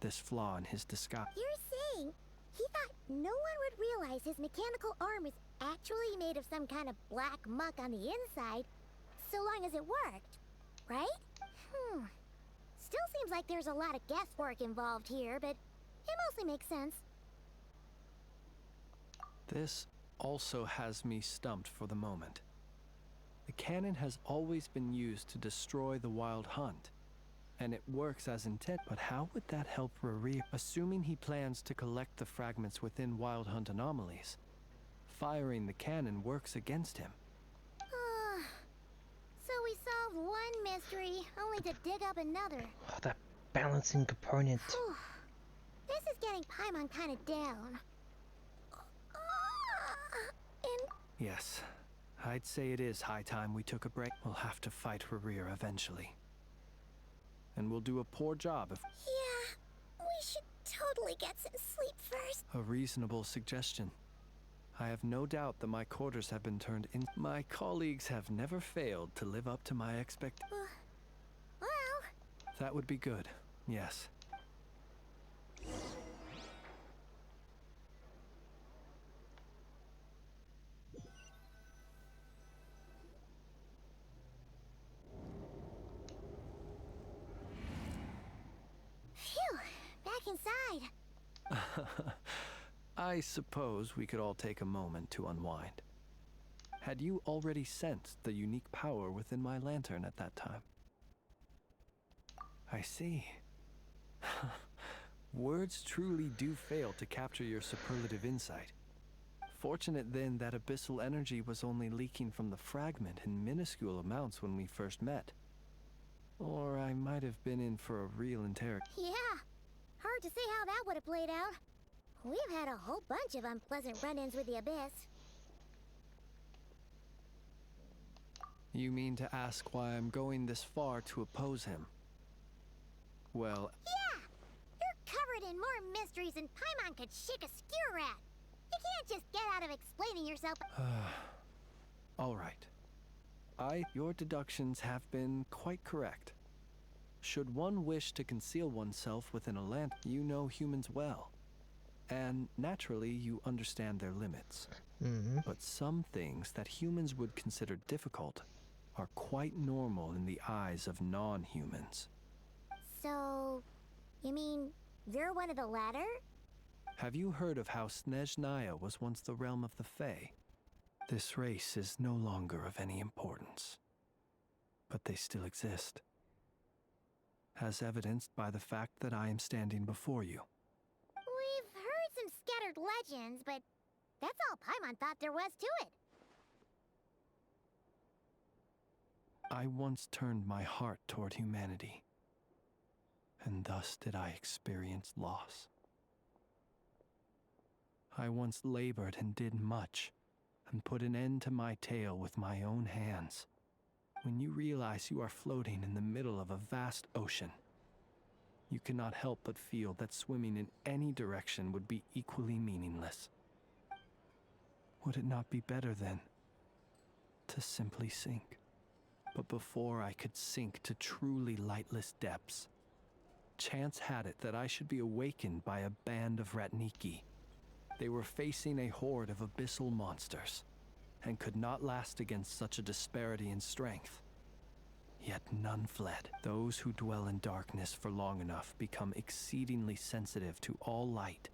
this flaw in his disguise. You're saying he thought no one would realize his mechanical arm is actually made of some kind of black muck on the inside, so long as it worked, right? Still seems like there's a lot of guesswork involved here, but it mostly makes sense. This also has me stumped for the moment. The cannon has always been used to destroy the Wild Hunt, and it works as intended. But how would that help Rarir? Assuming he plans to collect the fragments within Wild Hunt anomalies, firing the cannon works against him. So we solved one mystery, only to dig up another. Oh, that balancing component. This is getting Paimon kind of down. Yes, I'd say it is high time we took a break. We'll have to fight Rarir eventually. And we'll do a poor job if... Yeah, we should totally get some sleep first. A reasonable suggestion. I have no doubt that my quarters have been turned in. My colleagues have never failed to live up to my expectations. Well... That would be good, yes. Phew, back inside. I suppose we could all take a moment to unwind. Had you already sensed the unique power within my lantern at that time? I see. Words truly do fail to capture your superlative insight. Fortunate then that abyssal energy was only leaking from the fragment in minuscule amounts when we first met. Or I might have been in for a real interrogation. Yeah, hard to say how that would have played out. We've had a whole bunch of unpleasant run-ins with the Abyss. You mean to ask why I'm going this far to oppose him? Well... Yeah! You're covered in more mysteries than Paimon could shake a skewer at. You can't just get out of explaining yourself. All right. Your deductions have been quite correct. Should one wish to conceal oneself within a land, you know humans well. And naturally, you understand their limits. But some things that humans would consider difficult are quite normal in the eyes of non-humans. So, you mean you're one of the latter? Have you heard of how Snezhnaya was once the realm of the Fae? This race is no longer of any importance, but they still exist, as evidenced by the fact that I am standing before you. We've heard some scattered legends, but that's all Paimon thought there was to it. I once turned my heart toward humanity, and thus did I experience loss. I once labored and did much, and put an end to my tale with my own hands. When you realize you are floating in the middle of a vast ocean, you cannot help but feel that swimming in any direction would be equally meaningless. Would it not be better then to simply sink. But before I could sink to truly lightless depths, chance had it that I should be awakened by a band of Ratniki. They were facing a horde of abyssal monsters, and could not last against such a disparity in strength. Yet none fled. Those who dwell in darkness for long enough become exceedingly sensitive to all light.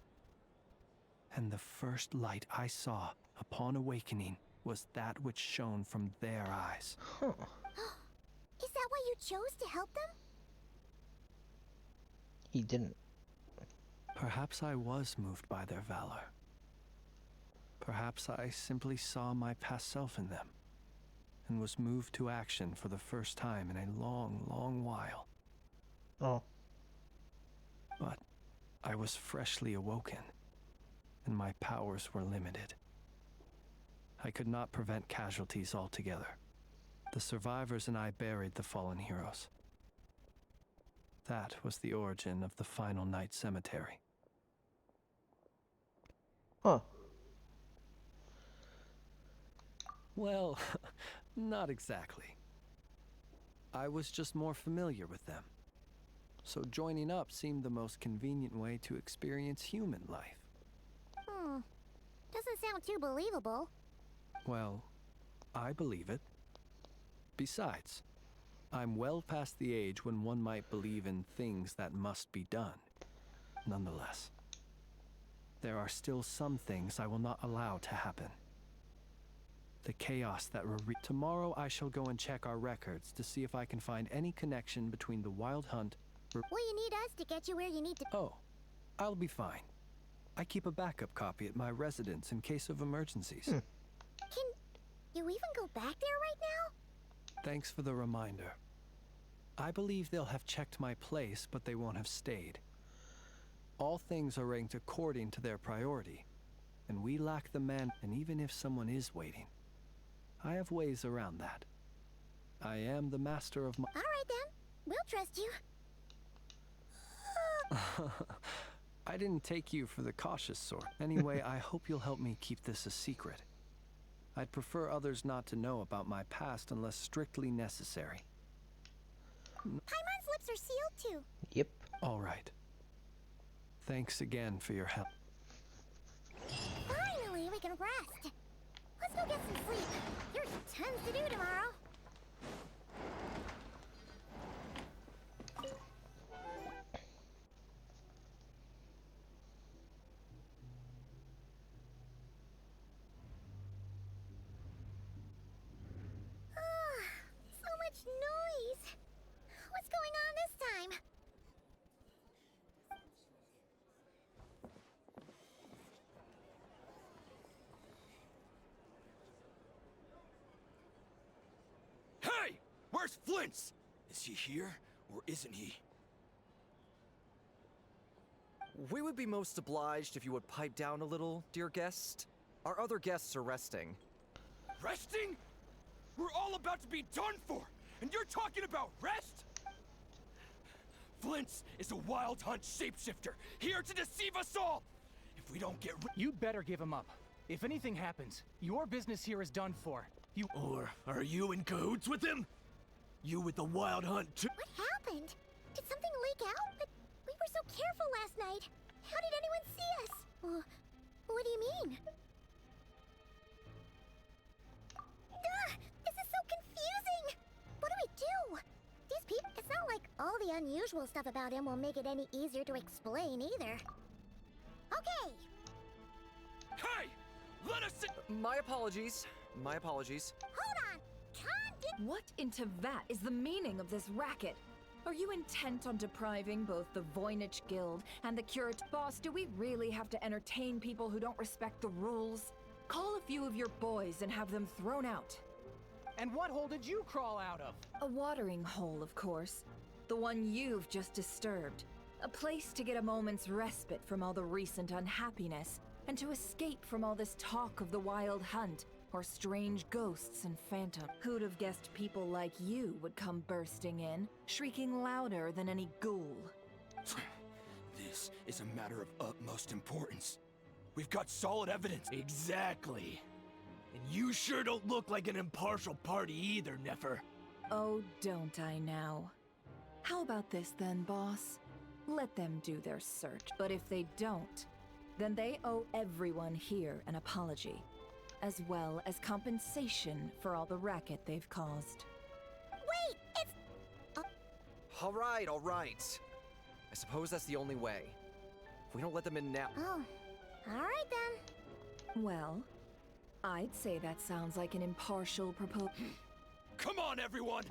And the first light I saw upon awakening was that which shone from their eyes. Is that why you chose to help them? He didn't. Perhaps I was moved by their valor. Perhaps I simply saw my past self in them, and was moved to action for the first time in a long, long while. Oh. But I was freshly awoken, and my powers were limited. I could not prevent casualties altogether. The survivors and I buried the fallen heroes. That was the origin of the final night cemetery. Huh. Well, not exactly. I was just more familiar with them. So joining up seemed the most convenient way to experience human life. Doesn't sound too believable. Well, I believe it. Besides, I'm well past the age when one might believe in things that must be done. Nonetheless, there are still some things I will not allow to happen. The chaos that tomorrow I shall go and check our records to see if I can find any connection between the Wild Hunt. Will you need us to get you where you need to? Oh, I'll be fine. I keep a backup copy at my residence in case of emergencies. Can you even go back there right now? Thanks for the reminder. I believe they'll have checked my place, but they won't have stayed. All things are ranked according to their priority, and we lack the man. And even if someone is waiting, I have ways around that. I am the master of my... All right then, we'll trust you. I didn't take you for the cautious sort. Anyway, I hope you'll help me keep this a secret. I'd prefer others not to know about my past unless strictly necessary. Paimon's lips are sealed too. Yep. All right. Thanks again for your help. Finally, we can rest. Let's go get some sleep. There's tons to do tomorrow. So much noise. What's going on this time? Hey! Where's Flint's? Is he here, or isn't he? We would be most obliged if you would pipe down a little, dear guest. Our other guests are resting. Resting? We're all about to be done for, and you're talking about rest? Flint's is a Wild Hunt shapeshifter, here to deceive us all! If we don't get You'd better give him up. If anything happens, your business here is done for. You— Or are you in cahoots with him? You with the Wild Hunt too? What happened? Did something leak out? But we were so careful last night. How did anyone see us? What do you mean? This is so confusing! What do we do? These people— It's not like all the unusual stuff about him will make it any easier to explain either. Okay! Hey! Let us sit— My apologies. My apologies. Hold on! What into that is the meaning of this racket? Are you intent on depriving both the Voynich Guild and the Curate? Boss, do we really have to entertain people who don't respect the rules? Call a few of your boys and have them thrown out. And what hole did you crawl out of? A watering hole, of course. The one you've just disturbed. A place to get a moment's respite from all the recent unhappiness, and to escape from all this talk of the Wild Hunt, or strange ghosts and phantoms. Who'd have guessed people like you would come bursting in, shrieking louder than any ghoul? This is a matter of utmost importance. We've got solid evidence. Exactly. And you sure don't look like an impartial party either, Nefer. Oh, don't I now? How about this then, boss? Let them do their search. But if they don't, then they owe everyone here an apology, as well as compensation for all the racket they've caused. Wait, it's... All right, all right. I suppose that's the only way. If we don't let them in now... Oh, all right then. Well, I'd say that sounds like an impartial proposal. Come on, everyone!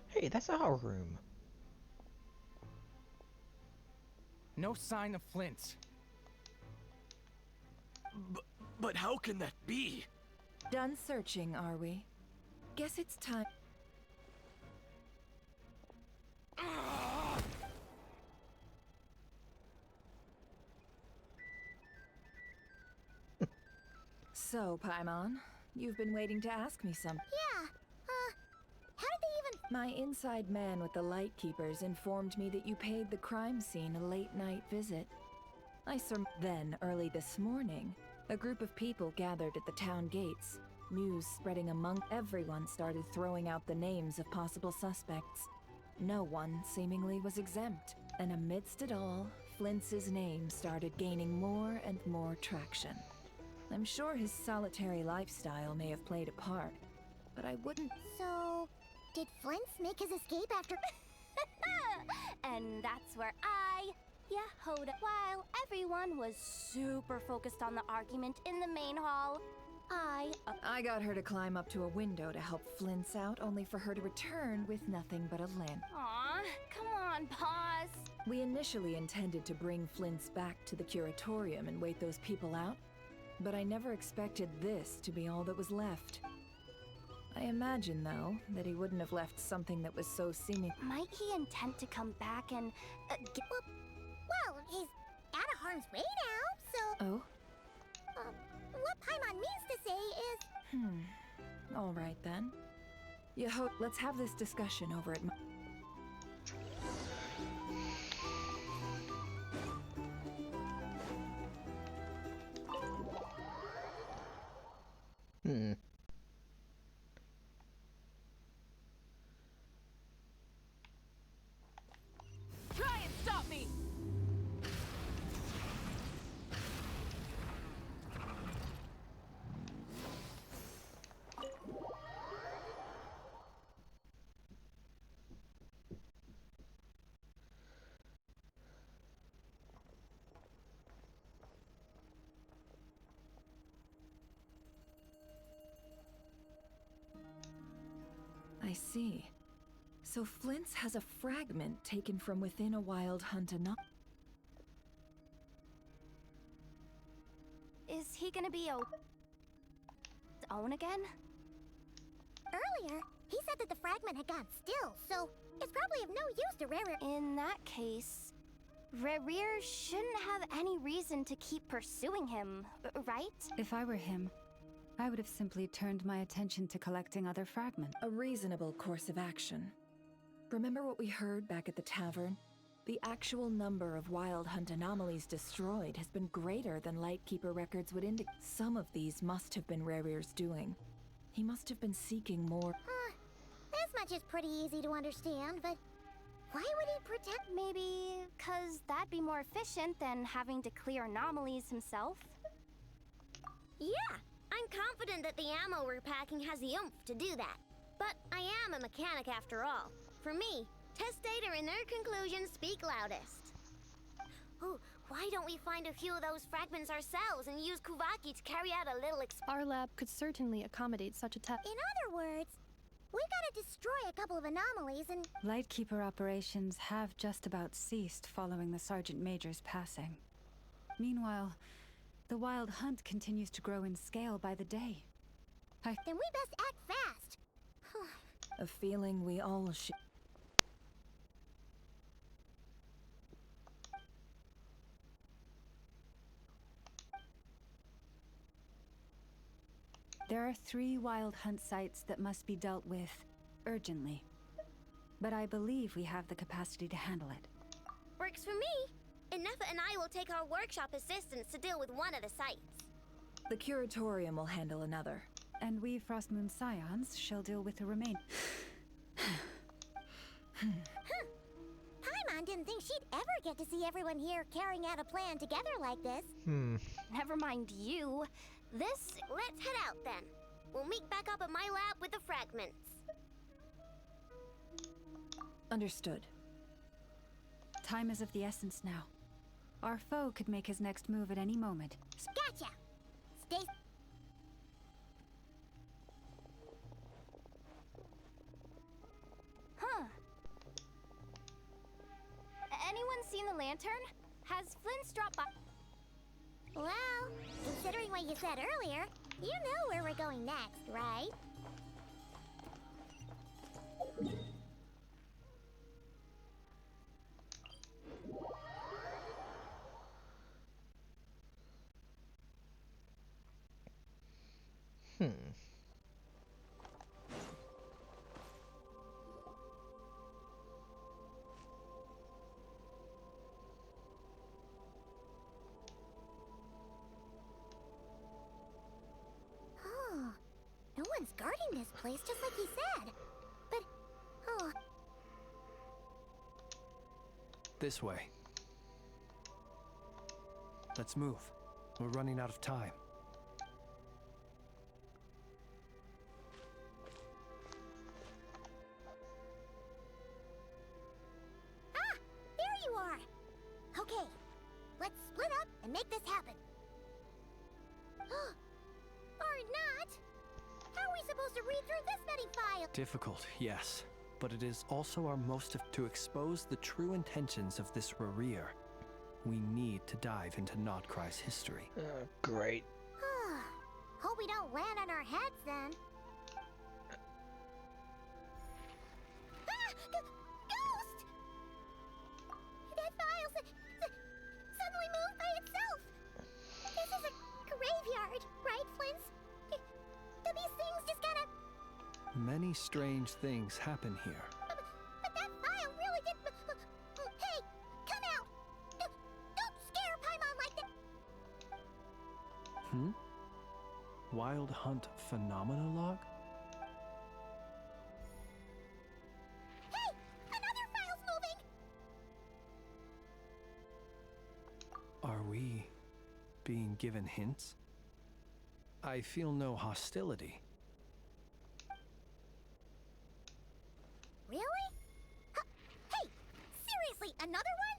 Hey, that's our room. No sign of Flint. But how can that be? Done searching, are we? Guess it's time. So, Paimon, you've been waiting to ask me something. Yeah, how did they even... My inside man with the Lightkeepers informed me that you paid the crime scene a late-night visit. Then, early this morning, a group of people gathered at the town gates. News spreading among everyone started throwing out the names of possible suspects. No one, seemingly, was exempt. And amidst it all, Flint's name started gaining more and more traction. I'm sure his solitary lifestyle may have played a part, but I wouldn't... So, did Flint make his escape after... And that's where hold it. While everyone was super focused on the argument in the main hall, I got her to climb up to a window to help Flint's out, only for her to return with nothing but a lamp. Aw, come on, boss. We initially intended to bring Flint's back to the curatorium and wait those people out, but I never expected this to be all that was left. I imagine, though, that he wouldn't have left something that was so seeming. Might he intend to come back and Well, he's out of harm's way now, so... Oh? What Paimon means to say is... All right, then. Let's have this discussion over at my... Try and stop me! I see. So Flint's has a fragment taken from within a wild hunt Is he gonna be own again? Earlier, he said that the fragment had gone still, so it's probably of no use to Rerir. In that case, Rerir shouldn't have any reason to keep pursuing him, right? If I were him, I would have simply turned my attention to collecting other fragments. A reasonable course of action. Remember what we heard back at the tavern? The actual number of wild hunt anomalies destroyed has been greater than Lightkeeper records would indicate. Some of these must have been Rerir's doing. He must have been seeking more. This much is pretty easy to understand, but why would he protect... Maybe 'cause that'd be more efficient than having to clear anomalies himself? Yeah, I'm confident that the ammo we're packing has the oomph to do that. But I am a mechanic after all. For me, test data and their conclusions speak loudest. Oh, why don't we find a few of those fragments ourselves and use Kuvaki to carry out a little Our lab could certainly accommodate such a test. In other words, we gotta destroy a couple of anomalies and... Lightkeeper operations have just about ceased following the Sergeant Major's passing. Meanwhile, the wild hunt continues to grow in scale by the day. Then we best act fast. A feeling we all should. There are 3 wild hunt sites that must be dealt with urgently. but I believe we have the capacity to handle it. Works for me. Ineffa and I will take our workshop assistants to deal with one of the sites. The curatorium will handle another. And we Frostmoon Scions shall deal with the remain. Paimon didn't think she'd ever get to see everyone here carrying out a plan together like this. Never mind you. Let's head out then. We'll meet back up at my lab with the fragments. Understood. Time is of the essence now. Our foe could make his next move at any moment. Gotcha! Stay... Huh. Anyone seen the lantern? Has Flint's dropped by? Well, considering what you said earlier, you know where we're going next, right? Oh, no one's guarding this place, just like he said. But, oh, This way. Let's move. We're running out of time. ah, there you are. Okay, let's split up and make this happen. Or not. How are we supposed to read through this many files? Difficult, yes. But it is also our to expose the true intentions of this Rarir. We need to dive into Nodcry's history. Great. Hope we don't land on our heads then. Ghost! That file suddenly moved by itself. This is a graveyard, right, Flint? Do these things just kind of... Many strange things happen here. But that file really did... Hey, come out! Don't scare Paimon like that! Wild Hunt Phenomenologue? Hey! Another file's moving! Are we being given hints? I feel no hostility. Really? Hey! Seriously, another one?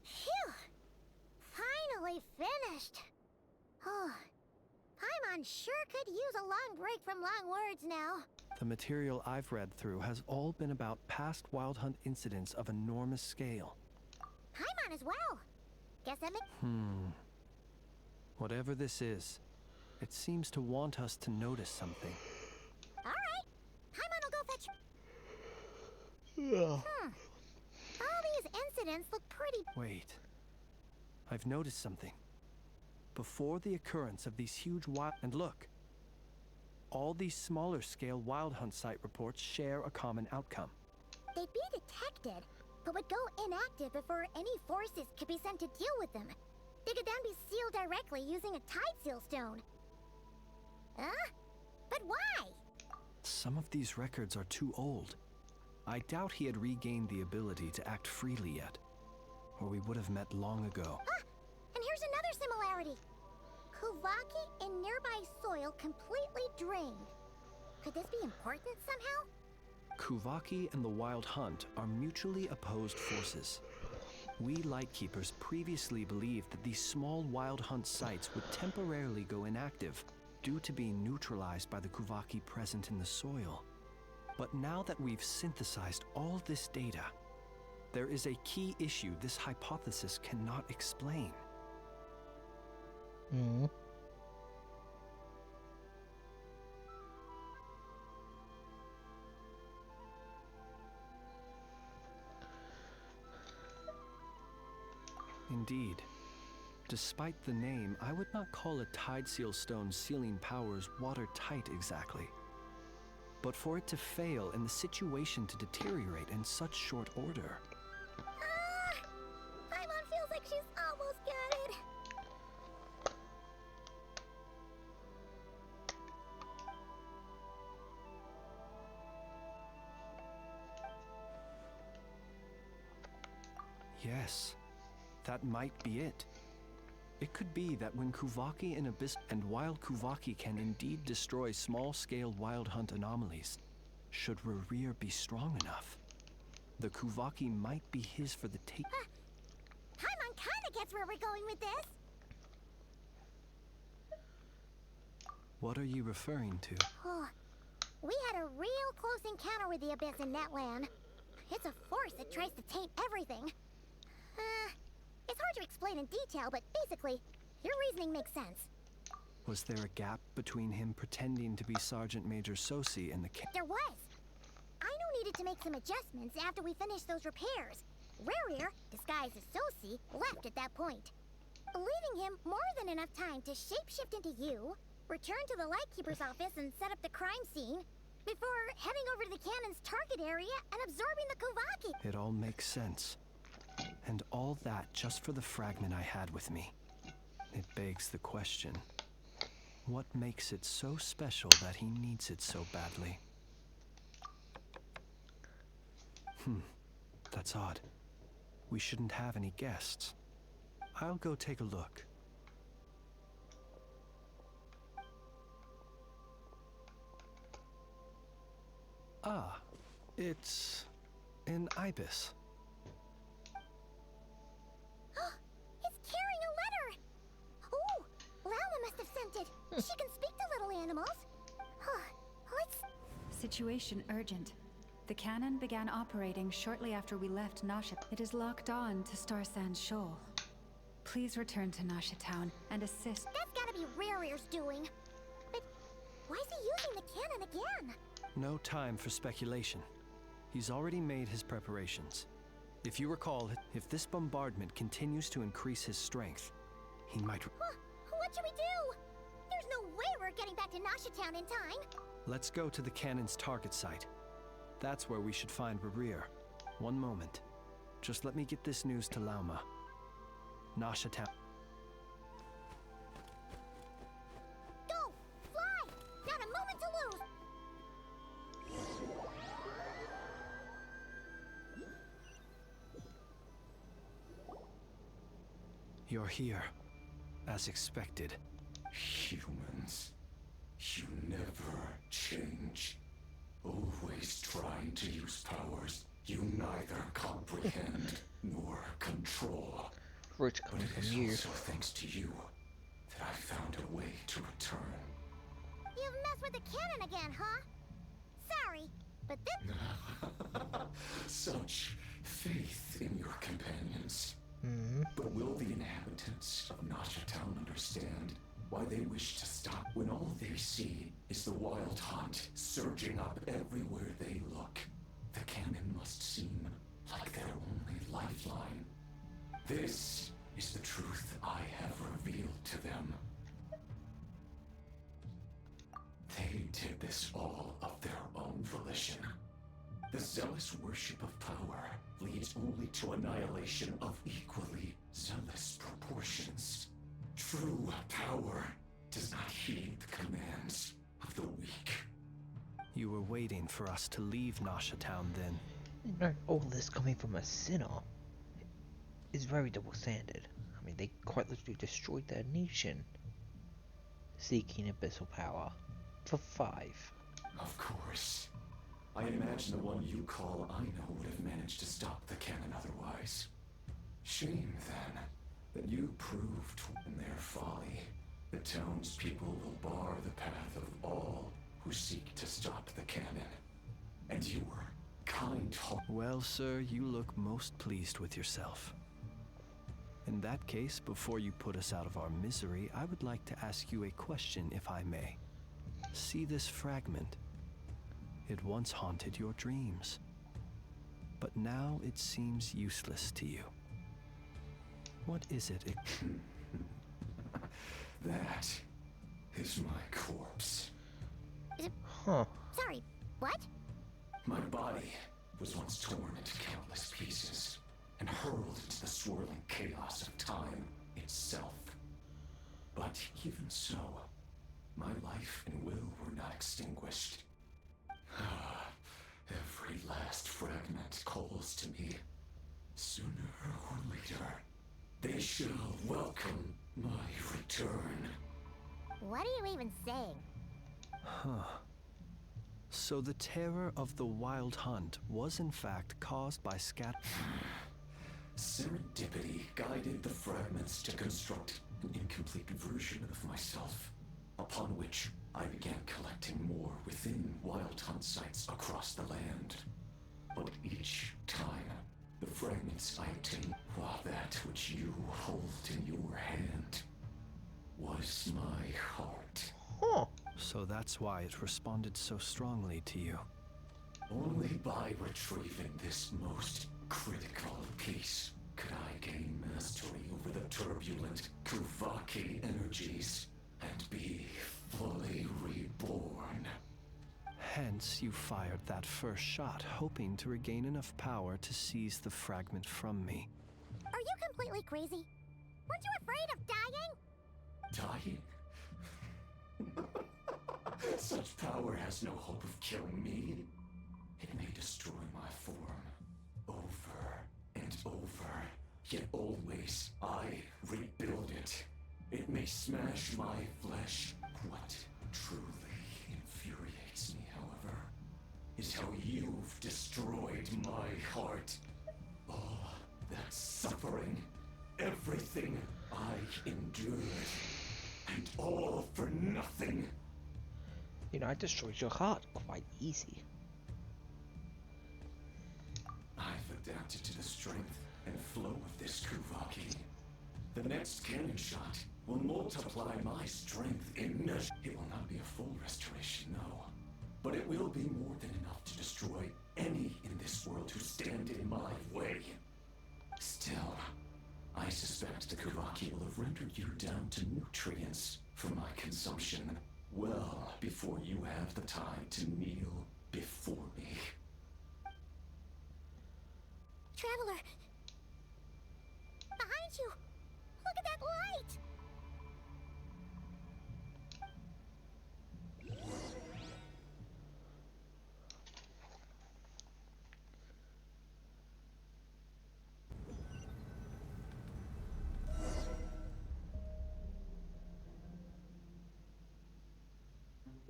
Phew! Finally finished. Oh, Paimon sure could use a long break from long words now. The material I've read through has all been about past Wild Hunt incidents of enormous scale. Paimon as well. Guess that makes... Whatever this is, it seems to want us to notice something. Alright, Paimon will go fetch... All these incidents look pretty... Wait. I've noticed something. Before the occurrence of these huge wild... And look! All these smaller scale Wild Hunt site reports share a common outcome. They'd be detected, but would go inactive before any forces could be sent to deal with them. They could then be sealed directly using a tide seal stone. Huh? But why? Some of these records are too old. I doubt he had regained the ability to act freely yet, or we would have met long ago. Ah! And here's another similarity. Kuvaki and nearby soil completely drained. Could this be important somehow? Kuvaki and the Wild Hunt are mutually opposed forces. We Lightkeepers previously believed that these small Wild Hunt sites would temporarily go inactive due to being neutralized by the Kuvaki present in the soil. But now that we've synthesized all this data, there is a key issue this hypothesis cannot explain. Indeed. Despite the name, I would not call a Tide Seal Stone's sealing powers watertight exactly. But for it to fail and the situation to deteriorate in such short order. Paimon feels like she's almost got it. Yes, that might be it. It could be that when Kuvaki and Abyss, and while Kuvaki can indeed destroy small-scale wild hunt anomalies, should Rerir be strong enough, the Kuvaki might be his for the take. Paimon kinda gets where we're going with this. What are you referring to? Oh, we had a real close encounter with the Abyss in Netland. It's a force that tries to taint everything. It's hard to explain in detail, but basically, your reasoning makes sense. Was there a gap between him pretending to be Sergeant Major Sosi and the There was. Aino needed to make some adjustments after we finished those repairs. Rerir, disguised as Sosi, left at that point, leaving him more than enough time to shapeshift into you, return to the Lightkeeper's office and set up the crime scene, before heading over to the cannon's target area and absorbing the Kuvaki. It all makes sense. And all that just for the fragment I had with me. It begs the question, what makes it so special that he needs it so badly? That's odd. We shouldn't have any guests. I'll go take a look. Ah, it's an ibis. It's carrying a letter! Ooh, Lala must have sent it. She can speak to little animals. Let's... Situation urgent. The cannon began operating shortly after we left Nasha. It is locked on to Star Sand Shoal. Please return to Nasha Town and assist. That's gotta be Rerir's doing. But why is he using the cannon again? No time for speculation. He's already made his preparations. If you recall, if this bombardment continues to increase his strength, he might... What should we do? There's no way we're getting back to Nasha Town in time. Let's go to the cannon's target site. That's where we should find Rerir. One moment. Just let me get this news to Lauma. Nasha Town. Go! Fly! Not a moment to lose! You're here, as expected. Humans, you never change. Always trying to use powers you neither comprehend nor control. But it is also thanks to you that I found a way to return. You've messed with the cannon again, huh? Sorry, but this... Such faith in your companions. But will the inhabitants of Nasha Town understand why they wish to stop when all they see is the wild hunt surging up everywhere they look? The cannon must seem like their only lifeline. This is the truth I have revealed to them. They did this all of their own volition. The zealous worship of power leads only to annihilation of equally zealous proportions. True power does not heed the commands of the weak. You were waiting for us to leave Nasha Town then. No, all this coming from a sinner is very double-standard. I mean, they quite literally destroyed their nation, seeking abyssal power for 5. Of course. I imagine the one you call Aino would have managed to stop the cannon otherwise. Shame, then, that you proved in their folly. The townspeople will bar the path of all who seek to stop the cannon. And you were kind. Well, sir, you look most pleased with yourself. In that case, before you put us out of our misery, I would like to ask you a question, if I may. See this fragment? It once haunted your dreams, but now it seems useless to you. What is it? That is my corpse. Huh. Sorry, what? My body was once torn into countless pieces and hurled into the swirling chaos of time itself. But even so, my life and will were not extinguished. Every last fragment calls to me. Sooner or later, they shall welcome my return. What are you even saying? Huh. So the terror of the Wild Hunt was in fact caused by Serendipity guided the fragments to construct an incomplete version of myself, upon which I began collecting more within Wild Hunt sites across the land. But each time, the fragments I obtained, while that which you hold in your hand was my heart. Huh. So that's why it responded so strongly to you. Only by retrieving this most critical piece could I gain mastery over the turbulent Kuvaki energies and be fully reborn. Hence, you fired that first shot, hoping to regain enough power to seize the fragment from me. Are you completely crazy? Weren't you afraid of dying? Dying? Such power has no hope of killing me. It may destroy my form over and over, yet always I rebuild it. It may smash my flesh. What truly infuriates me, however, is how you've destroyed my heart. All that suffering, everything I endured, and all for nothing. You know, I destroyed your heart quite easy. I've adapted to the strength and flow of this Kuvaki. The next cannon shot will multiply my strength in measure. It will not be a full restoration, no. But it will be more than enough to destroy any in this world who stand in my way. Still, I suspect the Kuvaki will have rendered you down to nutrients for my consumption well before you have the time to kneel before me. Traveler! Behind you! Look at that light!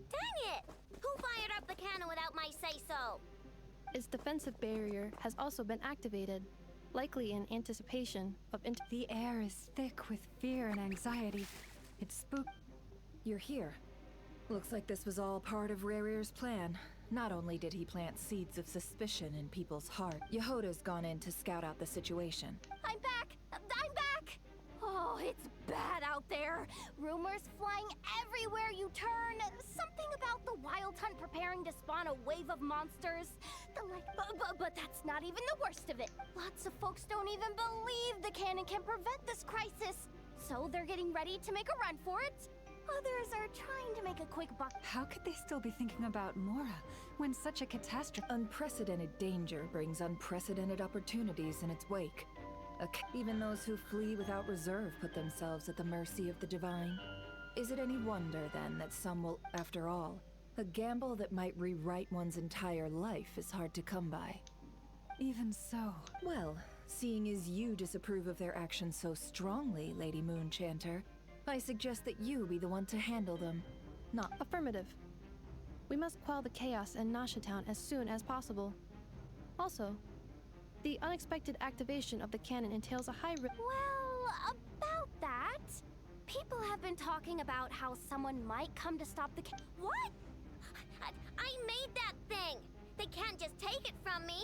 Dang it! Who fired up the cannon without my say-so? Its defensive barrier has also been activated, likely in anticipation of The air is thick with fear and anxiety. It's spook. You're here. Looks like this was all part of Rarir's plan. Not only did he plant seeds of suspicion in people's heart, Yehoda's gone in to scout out the situation. I'm back! I'm back! Oh, it's bad out there. Rumors flying everywhere you turn. Something about the Wild Hunt preparing to spawn a wave of monsters. But that's not even the worst of it. Lots of folks don't even believe the cannon can prevent this crisis. So they're getting ready to make a run for it. Others are trying to make a quick buck. How could they still be thinking about Mora when such a catastrophe? Unprecedented danger brings unprecedented opportunities in its wake. Even those who flee without reserve put themselves at the mercy of the divine. Is it any wonder, then, that some will, after all, a gamble that might rewrite one's entire life is hard to come by? Even so. Well, seeing as you disapprove of their actions so strongly, Lady Moonchanter, I suggest that you be the one to handle them. Not affirmative. We must quell the chaos in Nasha Town as soon as possible. Also, the unexpected activation of the cannon entails a high risk. Well, about that, people have been talking about how someone might come to stop the What? I made that thing! They can't just take it from me!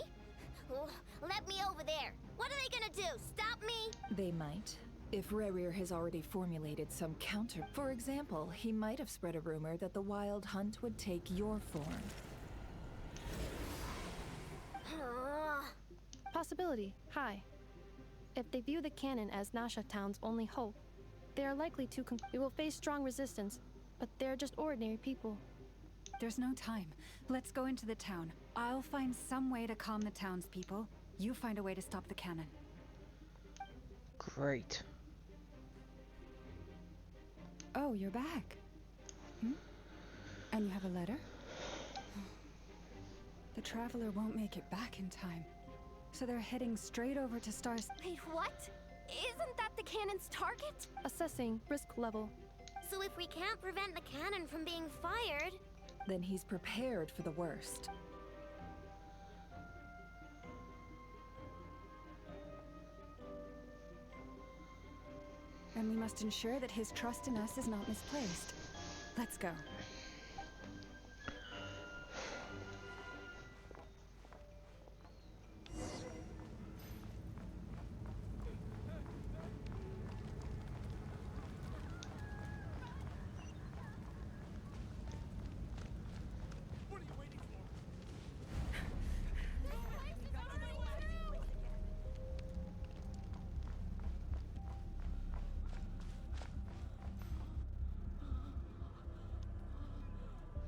Oh, let me over there! What are they gonna do, stop me? They might. If Rarir has already formulated some counter... For example, he might have spread a rumor that the Wild Hunt would take your form. Possibility, high. If they view the cannon as Nasha Town's only hope, they are likely to we will face strong resistance, but they're just ordinary people. There's no time. Let's go into the town. I'll find some way to calm the townspeople. You find a way to stop the cannon. Great. Oh, you're back. Hmm? And you have a letter? The Traveler won't make it back in time. So they're heading straight over to Stars. Wait, what? Isn't that the cannon's target? Assessing risk level. So if we can't prevent the cannon from being fired... Then he's prepared for the worst. And we must ensure that his trust in us is not misplaced. Let's go.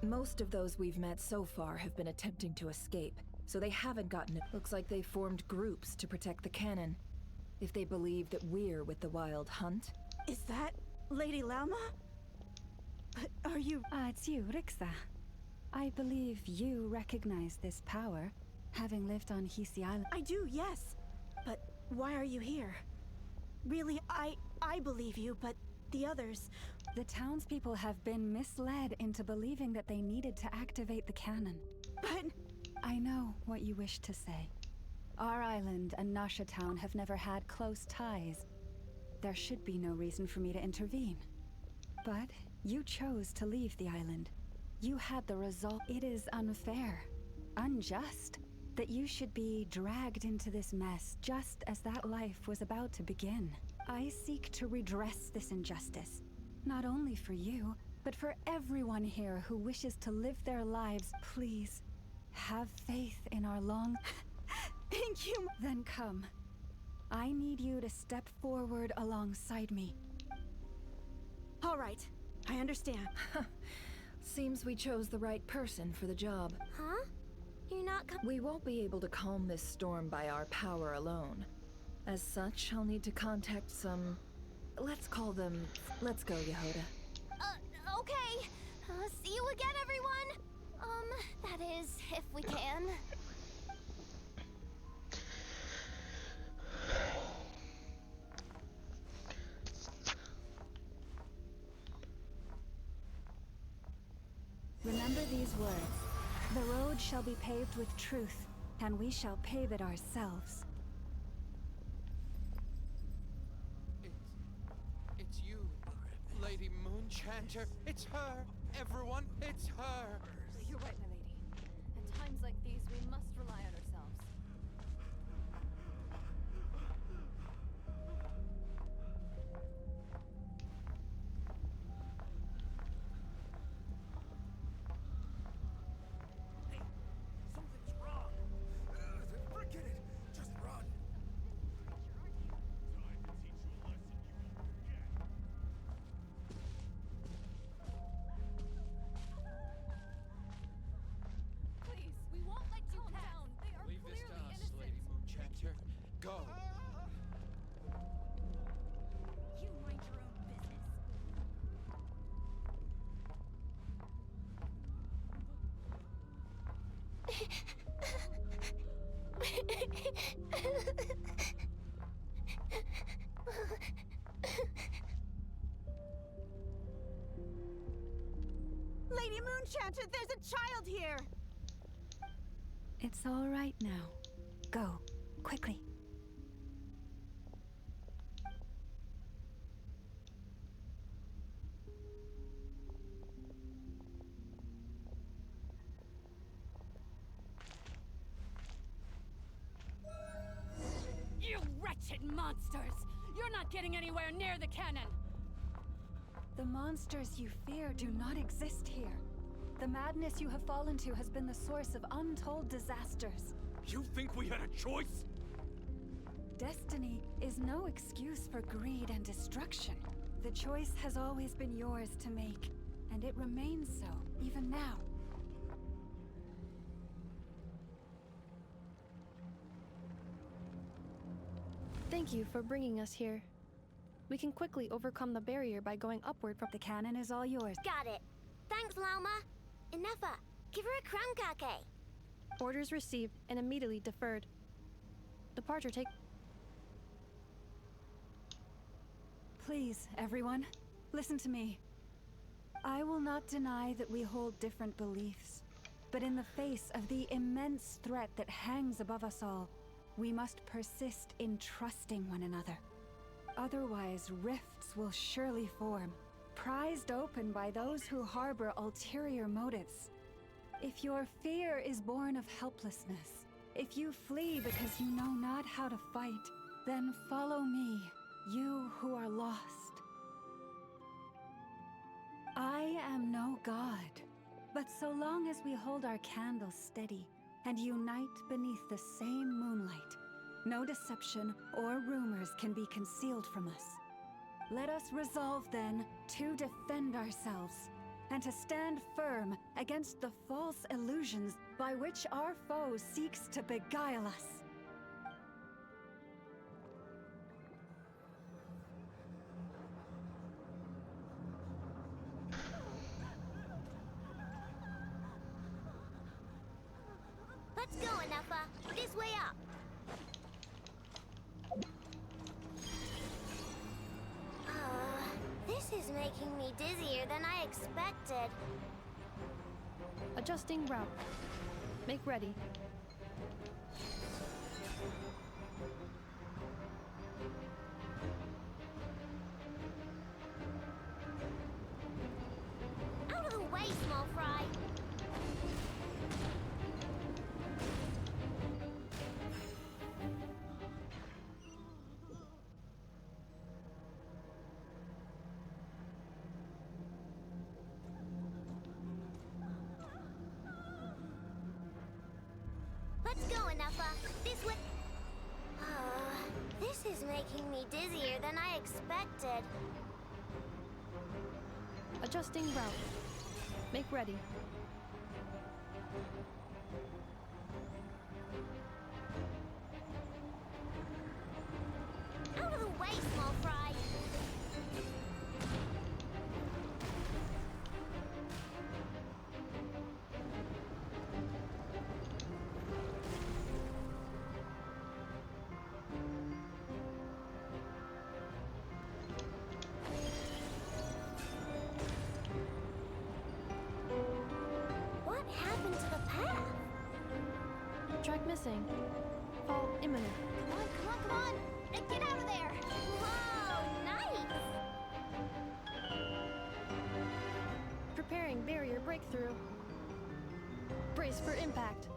Most of those we've met so far have been attempting to escape, so they haven't gotten it. Looks like they formed groups to protect the cannon. If they believe that we're with the Wild Hunt. Is that Lady Lauma? But are you... It's you, Rixa. I believe you recognize this power, having lived on Hisi Island. I do, yes. But why are you here? Really, I believe you, but the others... The townspeople have been misled into believing that they needed to activate the cannon. But... I know what you wish to say. Our island and Nasha Town have never had close ties. There should be no reason for me to intervene. But you chose to leave the island. You had the result. It is unfair, unjust, that you should be dragged into this mess just as that life was about to begin. I seek to redress this injustice. Not only for you, but for everyone here who wishes to live their lives. Please, have faith in our long... Thank you! Then come. I need you to step forward alongside me. All right, I understand. Seems we chose the right person for the job. Huh? You're not We won't be able to calm this storm by our power alone. As such, I'll need to contact some... Let's call them... Let's go, Yehoda. Okay. See you again, everyone! That is, if we can. Remember these words. The road shall be paved with truth, and we shall pave it ourselves. It's you, Lady Moonchanter. It's her. Everyone, it's her. You're right, my lady. At times like these, we must rely on ourselves. Something's wrong. Forget it. Just run. Please, we won't let you down. They are Leave this clearly to us, innocent. Lady Moonchanter. Go. You mind your own business. Lady Moonchanter, there's a child here! It's all right now. Go, quickly. You wretched monsters! You're not getting anywhere near the cannon! The monsters you fear do not exist here. The madness you have fallen to has been the source of untold disasters. You think we had a choice? Destiny is no excuse for greed and destruction. The choice has always been yours to make, and it remains so, even now. Thank you for bringing us here. We can quickly overcome the barrier by going upward from... The cannon is all yours. Got it. Thanks, Lauma. Enougha, give her a crown cake. Orders received and immediately deferred. Departure take... Please, everyone, listen to me. I will not deny that we hold different beliefs, but in the face of the immense threat that hangs above us all, we must persist in trusting one another. Otherwise, rifts will surely form, prized open by those who harbor ulterior motives. If your fear is born of helplessness, if you flee because you know not how to fight, then follow me, you who are lost. I am no god, but so long as we hold our candles steady and unite beneath the same moonlight, no deception or rumors can be concealed from us. Let us resolve then to defend ourselves and to stand firm against the false illusions by which our foe seeks to beguile us. Let's go, Enougha. This way up. This is making me dizzier than I expected. Adjusting route. Make ready. Out of the way, small fry. Let's go, Enougha. This way. This is making me dizzier than I expected. Adjusting route. Make ready. Out of the way, small fry. What happened to the path? Track missing. Fall imminent. Come on, come on, come on! Get out of there! Whoa, nice! Preparing barrier breakthrough. Brace for impact.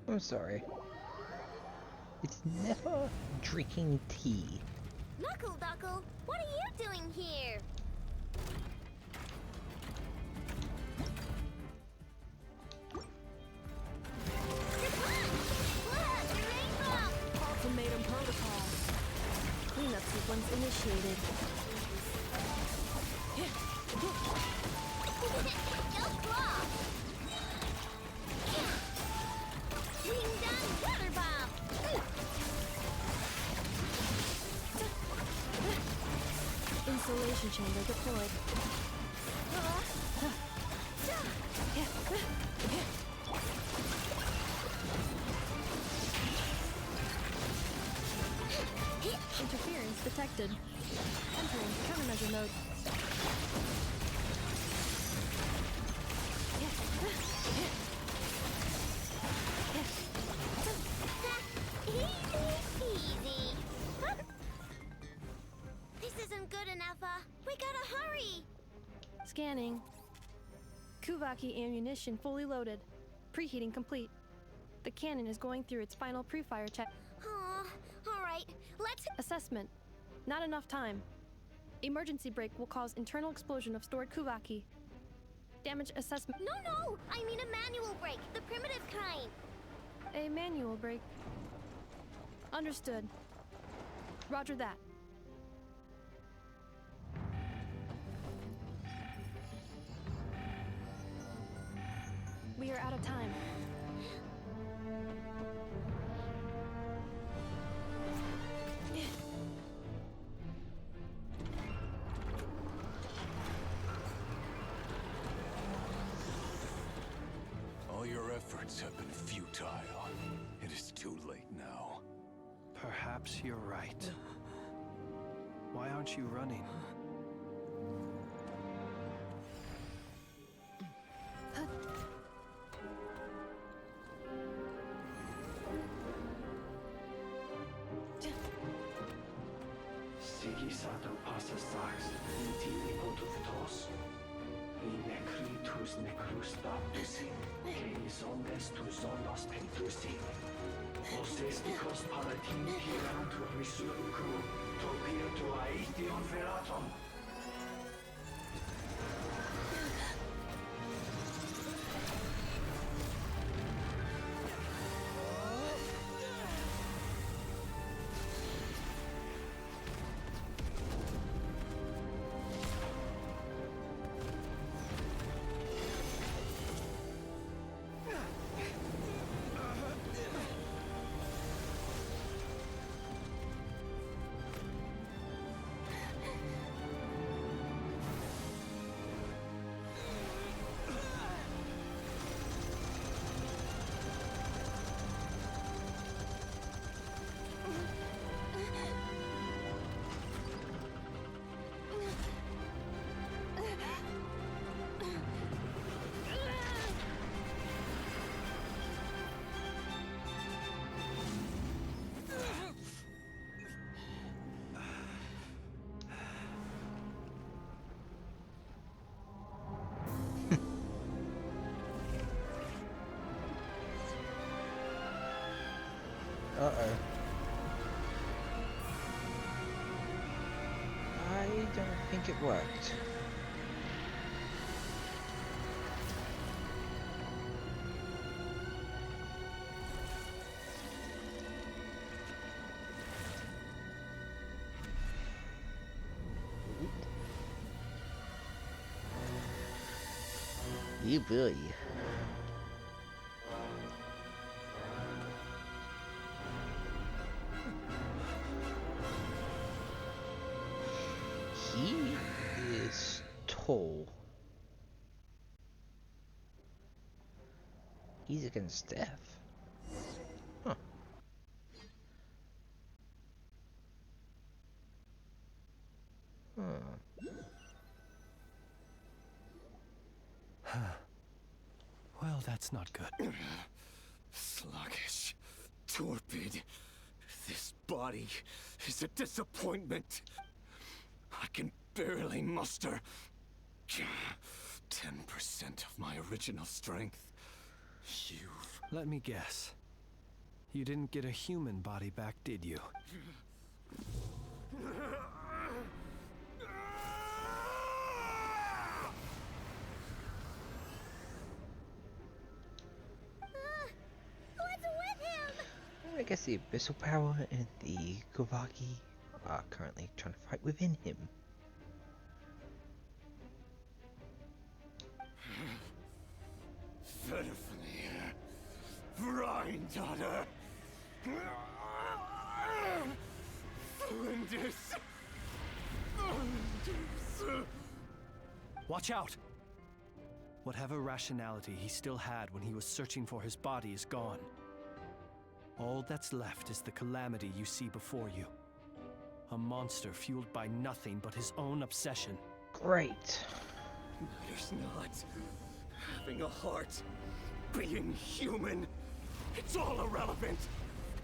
I'm sorry. It's never drinking tea. Knuckle Duckle, what are you doing here? Ultimatum protocol. Cleanup sequence initiated. Yo, claw! Swing down water bomb! Insulation chamber deployed. Interference detected. Entering countermeasure mode. Easy, easy. Scanning. Kuvaki ammunition fully loaded. Preheating complete. The cannon is going through its final pre-fire check. Alright, let's... Assessment. Not enough time. Emergency brake will cause internal explosion of stored Kuvaki. Damage assessment. No! I mean a manual brake, the primitive kind. A manual brake. Understood. Roger that. We are out of time. All your efforts have been futile. It is too late now. Perhaps you're right. Why aren't you running? Sigisato passa sax, intini potutos, necritus necrus baptusi, que omnes tus zonos pentusi. Osesticos palatin pirantur risurcu, topir tu aethion veratum. Uh-oh. I don't think it worked. You boy. He is tall. He's against death. Huh. Well, that's not good. Sluggish. Torpid. This body is a disappointment. I can barely muster 10% of my original strength. Let me guess. You didn't get a human body back, did you? What's with him? I guess the abyssal power and the Kuvaki are currently trying to fight within him. Verfnir. Vrindaughter. Flinders. Watch out! Whatever rationality he still had when he was searching for his body is gone. All that's left is the calamity you see before you. A monster fueled by nothing but his own obsession. Great. Matters not. Having a heart. Being human. It's all irrelevant.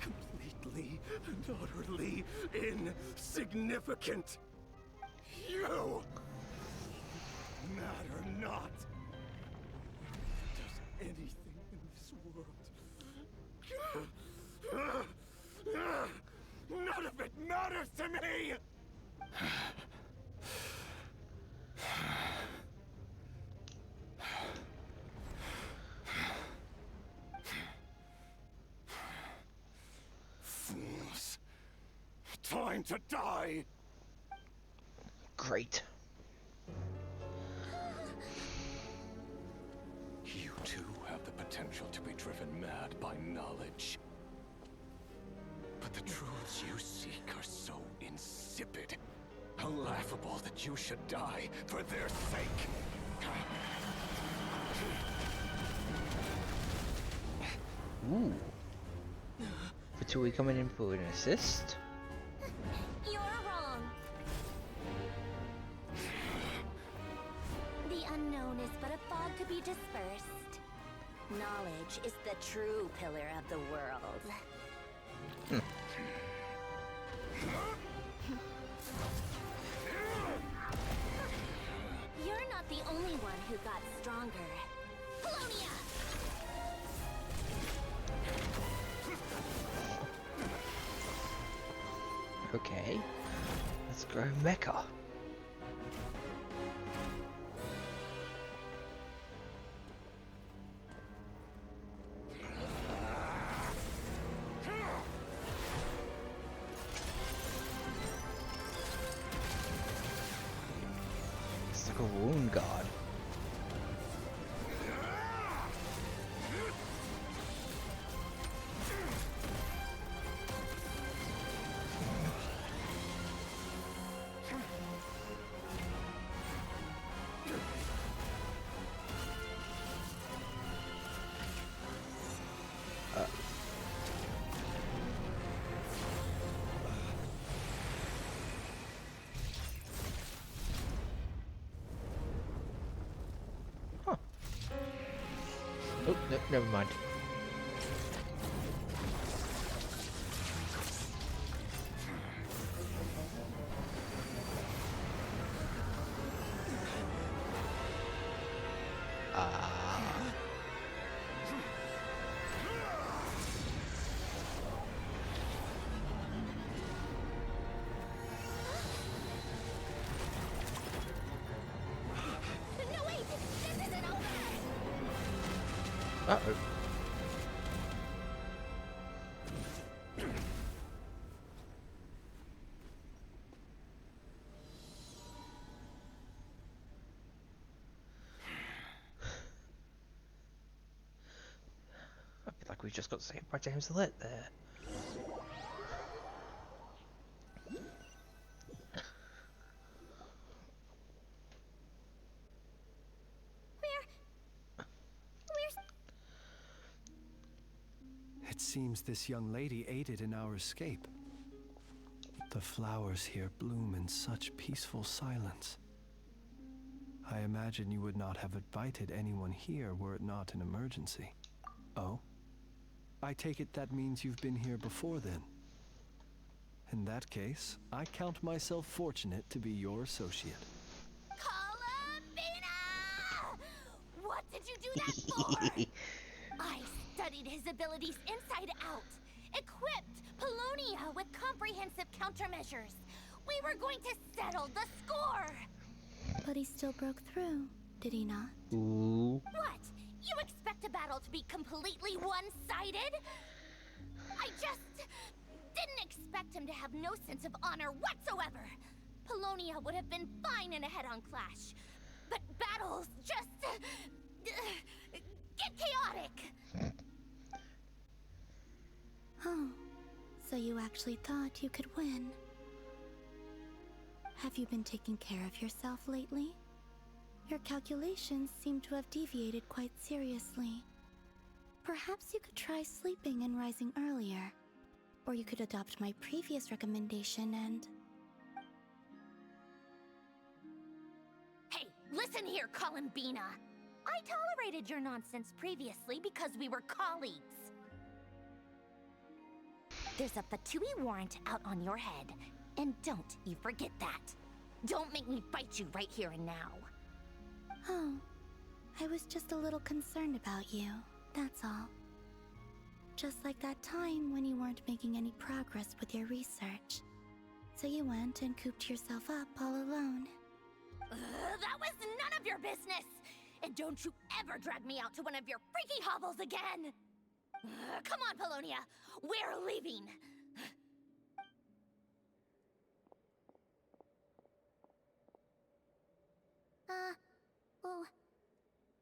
Completely and utterly insignificant. You mad or not, does anything in this world. None of it matters to me! Fools. Time to die! Great. You too have the potential to be driven mad by knowledge. But the truths you seek are so insipid, how laughable that you should die for their sake. Ooh. Fatui coming in for an assist? You're wrong. The unknown is but a fog to be dispersed. Knowledge is the true pillar of the world. You're not the only one who got stronger. Polonia! Okay. Let's go Mecha. It's like a wound guard. Oh, no, never mind. No, wait! This isn't over! Uh-oh. I feel like we just got saved by James the Lit there. It seems this young lady aided in our escape. The flowers here bloom in such peaceful silence. I imagine you would not have invited anyone here were it not an emergency. Oh? I take it that means you've been here before then. In that case, I count myself fortunate to be your associate. Columbina! What did you do that for? I studied his abilities inside out, equipped Polonia with comprehensive countermeasures. We were going to settle the score! But he still broke through, did he not? Ooh. What? You expect a battle to be completely one-sided? I just didn't expect him to have no sense of honor whatsoever. Polonia would have been fine in a head-on clash, but battles just get chaotic. Oh, so you actually thought you could win. Have you been taking care of yourself lately? Your calculations seem to have deviated quite seriously. Perhaps you could try sleeping and rising earlier. Or you could adopt my previous recommendation and... Hey, listen here, Columbina. I tolerated your nonsense previously because we were colleagues. There's a Fatui warrant out on your head, and don't you forget that. Don't make me fight you right here and now. Oh, I was just a little concerned about you, that's all. Just like that time when you weren't making any progress with your research. So you went and cooped yourself up all alone. That was none of your business! And don't you ever drag me out to one of your freaky hovels again! Come on, Polonia! We're leaving!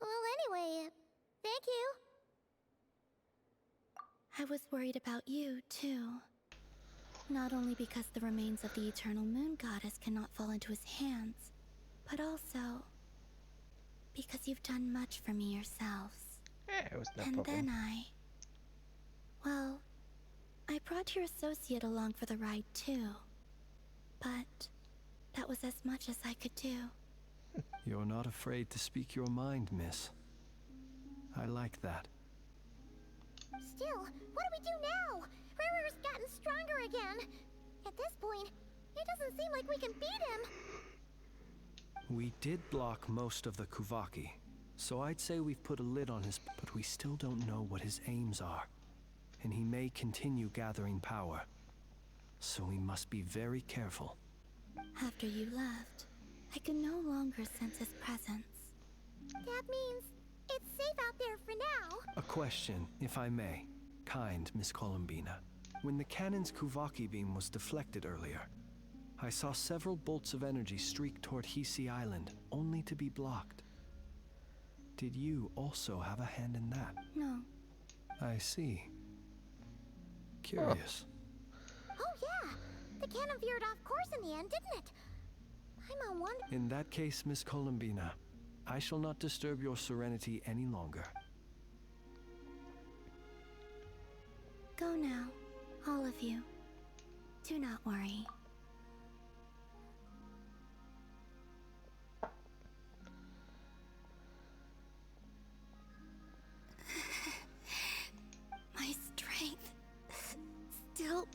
Well, anyway, thank you. I was worried about you, too. Not only because the remains of the Eternal Moon Goddess cannot fall into his hands, but also because you've done much for me yourselves. Yeah, it was no and problem. then well, I brought your associate along for the ride, too. But that was as much as I could do. You're not afraid to speak your mind, miss. I like that. Still, what do we do now? Rirer's gotten stronger again. At this point, it doesn't seem like we can beat him. We did block most of the Kuvaki, so I'd say we've put a lid on his... But we still don't know what his aims are, and he may continue gathering power. So we must be very careful. After you left, I can no longer sense his presence. That means it's safe out there for now. A question, if I may. Kind Miss Columbina. When the cannon's Kuvaki beam was deflected earlier, I saw several bolts of energy streak toward Hisi Island, only to be blocked. Did you also have a hand in that? No. I see. Curious. Oh yeah! The cannon veered off course in the end, didn't it? I'm on one... In that case, Miss Columbina, I shall not disturb your serenity any longer. Go now, all of you. Do not worry. My strength... still...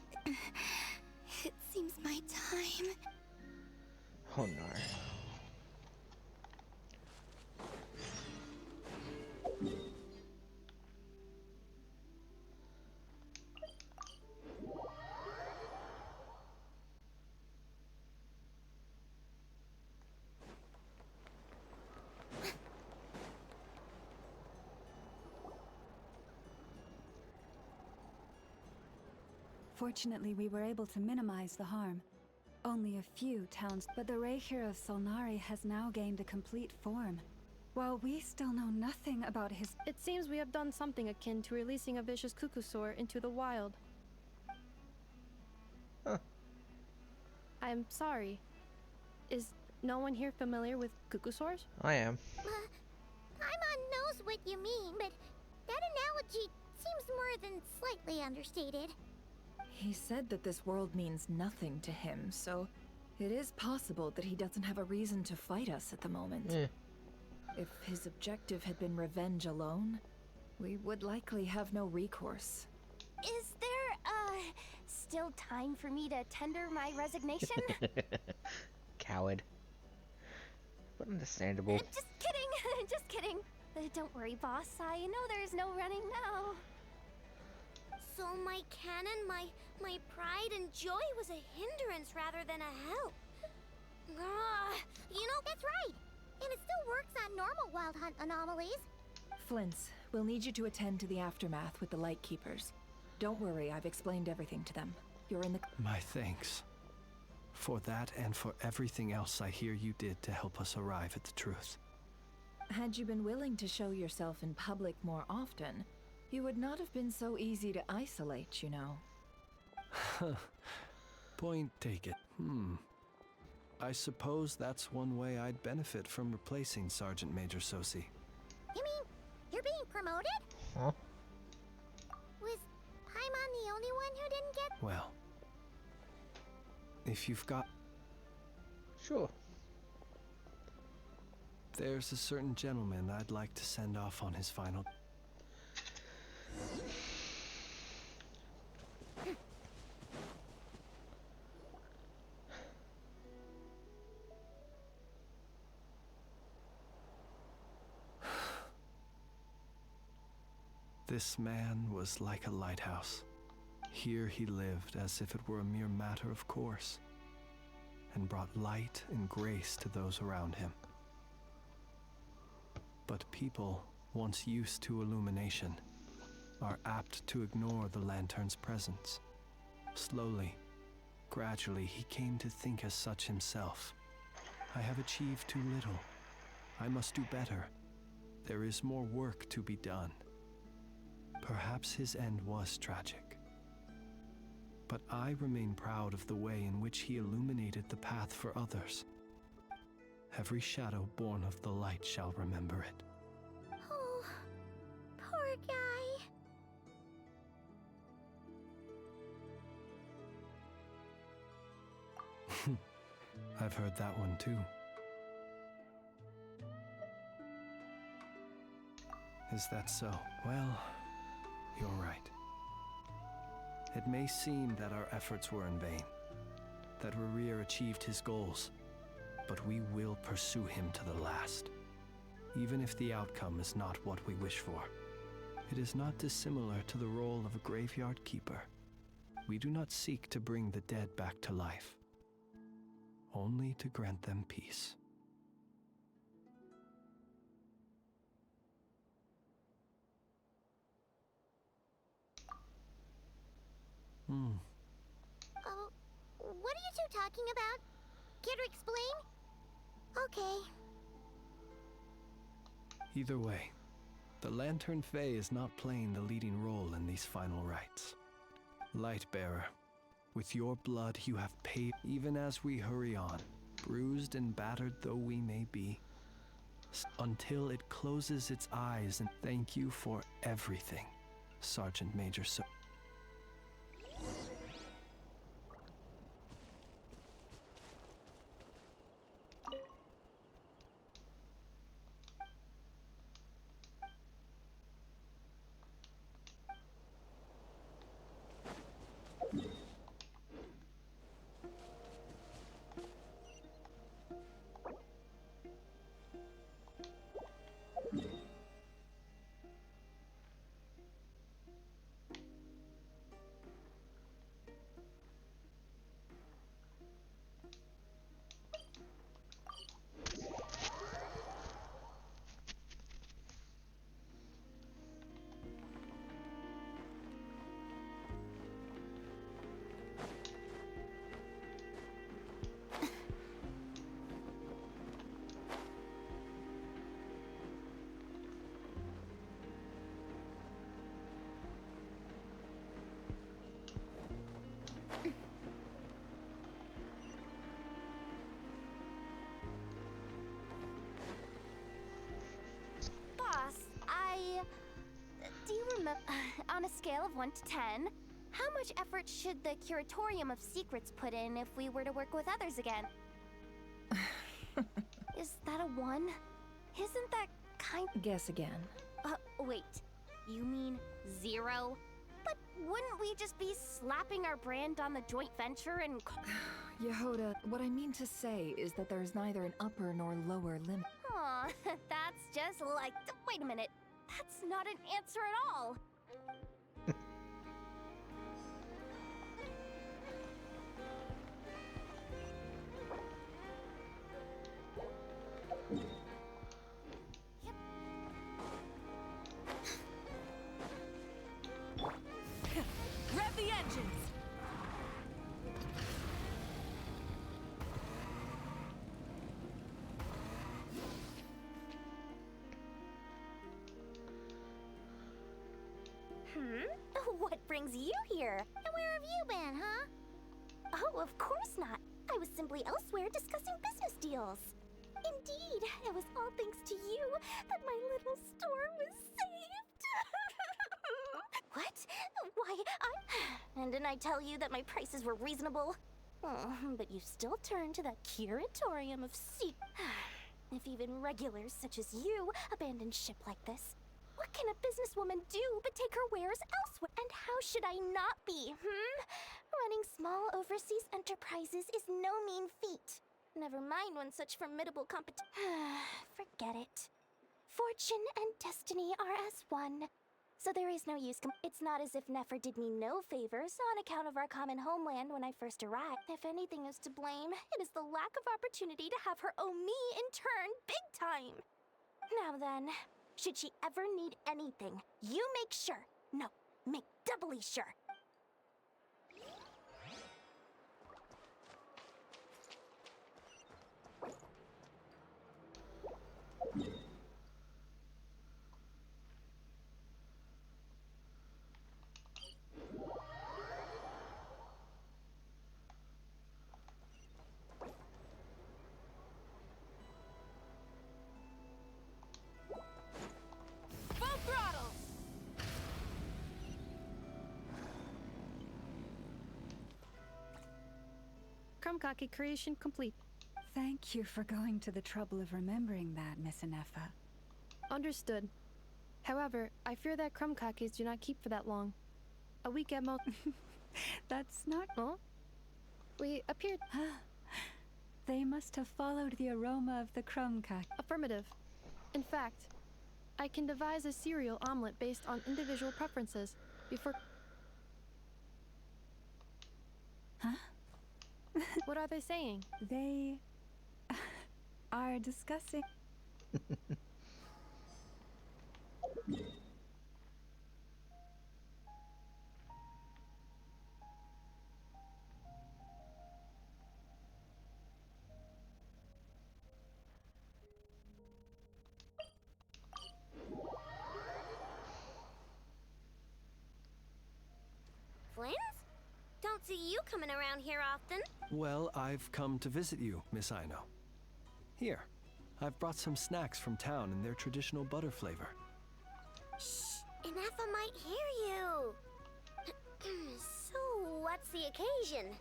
It seems my time... Oh no. Fortunately, we were able to minimize the harm. Only a few towns, but the Reikir of Solnari has now gained a complete form. While we still know nothing about his... It seems we have done something akin to releasing a vicious Kukusaur into the wild. Huh. I'm sorry. Is no one here familiar with Kukusaurs? I am. Paimon knows what you mean, but that analogy seems more than slightly understated. He said that this world means nothing to him, so it is possible that he doesn't have a reason to fight us at the moment. Yeah. If his objective had been revenge alone, we would likely have no recourse. Is there, still time for me to tender my resignation? Coward. But understandable. Just kidding, just kidding. Don't worry, boss. I know there's no running now. So my cannon, my pride and joy was a hindrance rather than a help. You know, that's right. And it still works on normal Wild Hunt anomalies. Flints, we'll need you to attend to the aftermath with the Lightkeepers. Don't worry, I've explained everything to them. You're in the... My thanks. For that and for everything else I hear you did to help us arrive at the truth. Had you been willing to show yourself in public more often, you would not have been so easy to isolate, you know. Point taken. I suppose that's one way I'd benefit from replacing Sergeant Major Sosi. You mean you're being promoted? Huh? Was Paimon the only one who didn't get... Well, if you've got... Sure. There's a certain gentleman I'd like to send off on his final... This man was like a lighthouse. Here he lived as if it were a mere matter of course, and brought light and grace to those around him. But people, once used to illumination, are apt to ignore the lantern's presence. Slowly, gradually, he came to think as such himself. I have achieved too little. I must do better. There is more work to be done. Perhaps his end was tragic. But I remain proud of the way in which he illuminated the path for others. Every shadow born of the light shall remember it. Oh, poor guy. I've heard that one too. Is that so? Well, you're right. It may seem that our efforts were in vain, that Rerir achieved his goals, but we will pursue him to the last, even if the outcome is not what we wish for. It is not dissimilar to the role of a graveyard keeper. We do not seek to bring the dead back to life, only to grant them peace. What are you two talking about? Care to explain? Okay. Either way, the Lantern Fae is not playing the leading role in these final rites. Lightbearer, with your blood you have paid, even as we hurry on, bruised and battered though we may be, until it closes its eyes, and thank you for everything, Sergeant Major So. Do you remember, on a scale of 1 to 10, how much effort should the Curatorium of Secrets put in if we were to work with others again? Is that a 1? Isn't that kind... Guess again. Wait. You mean 0? But wouldn't we just be slapping our brand on the joint venture and... Yehoda, what I mean to say is that there's neither an upper nor lower limit. Aw, that's just like... Wait a minute. That's not an answer at all. Rev the engines! What brings you here? And where have you been, huh? Oh, of course not. I was simply elsewhere discussing business deals. Indeed, it was all thanks to you that my little store was saved. What? Why, And didn't I tell you that my prices were reasonable? Oh, but you still turn to that Curatorium of Secrets. If even regulars such as you abandon ship like this, what can a businesswoman do but take her wares elsewhere? And how should I not be, Running small overseas enterprises is no mean feat. Never mind when such formidable competition... Forget it. Fortune and destiny are as one. So there is no use. It's not as if Nefer did me no favors on account of our common homeland when I first arrived. If anything is to blame, it is the lack of opportunity to have her owe me in turn big time. Now then, should she ever need anything, you make sure. No, make doubly sure. Full throttle! Krumkaki creation complete. Thank you for going to the trouble of remembering that, Miss Anefa. Understood. However, I fear that Krumkakis do not keep for that long. A week at most. That's not... Huh? We appeared... They must have followed the aroma of the Krumkaki. Affirmative. In fact, I can devise a cereal omelet based on individual preferences before... Huh? What are they saying? They... are discussing... Flins? Don't see you coming around here often. Well, I've come to visit you, Miss Aino. Here, I've brought some snacks from town in their traditional butter flavor. Shh, Anefa might hear you. So, what's the occasion?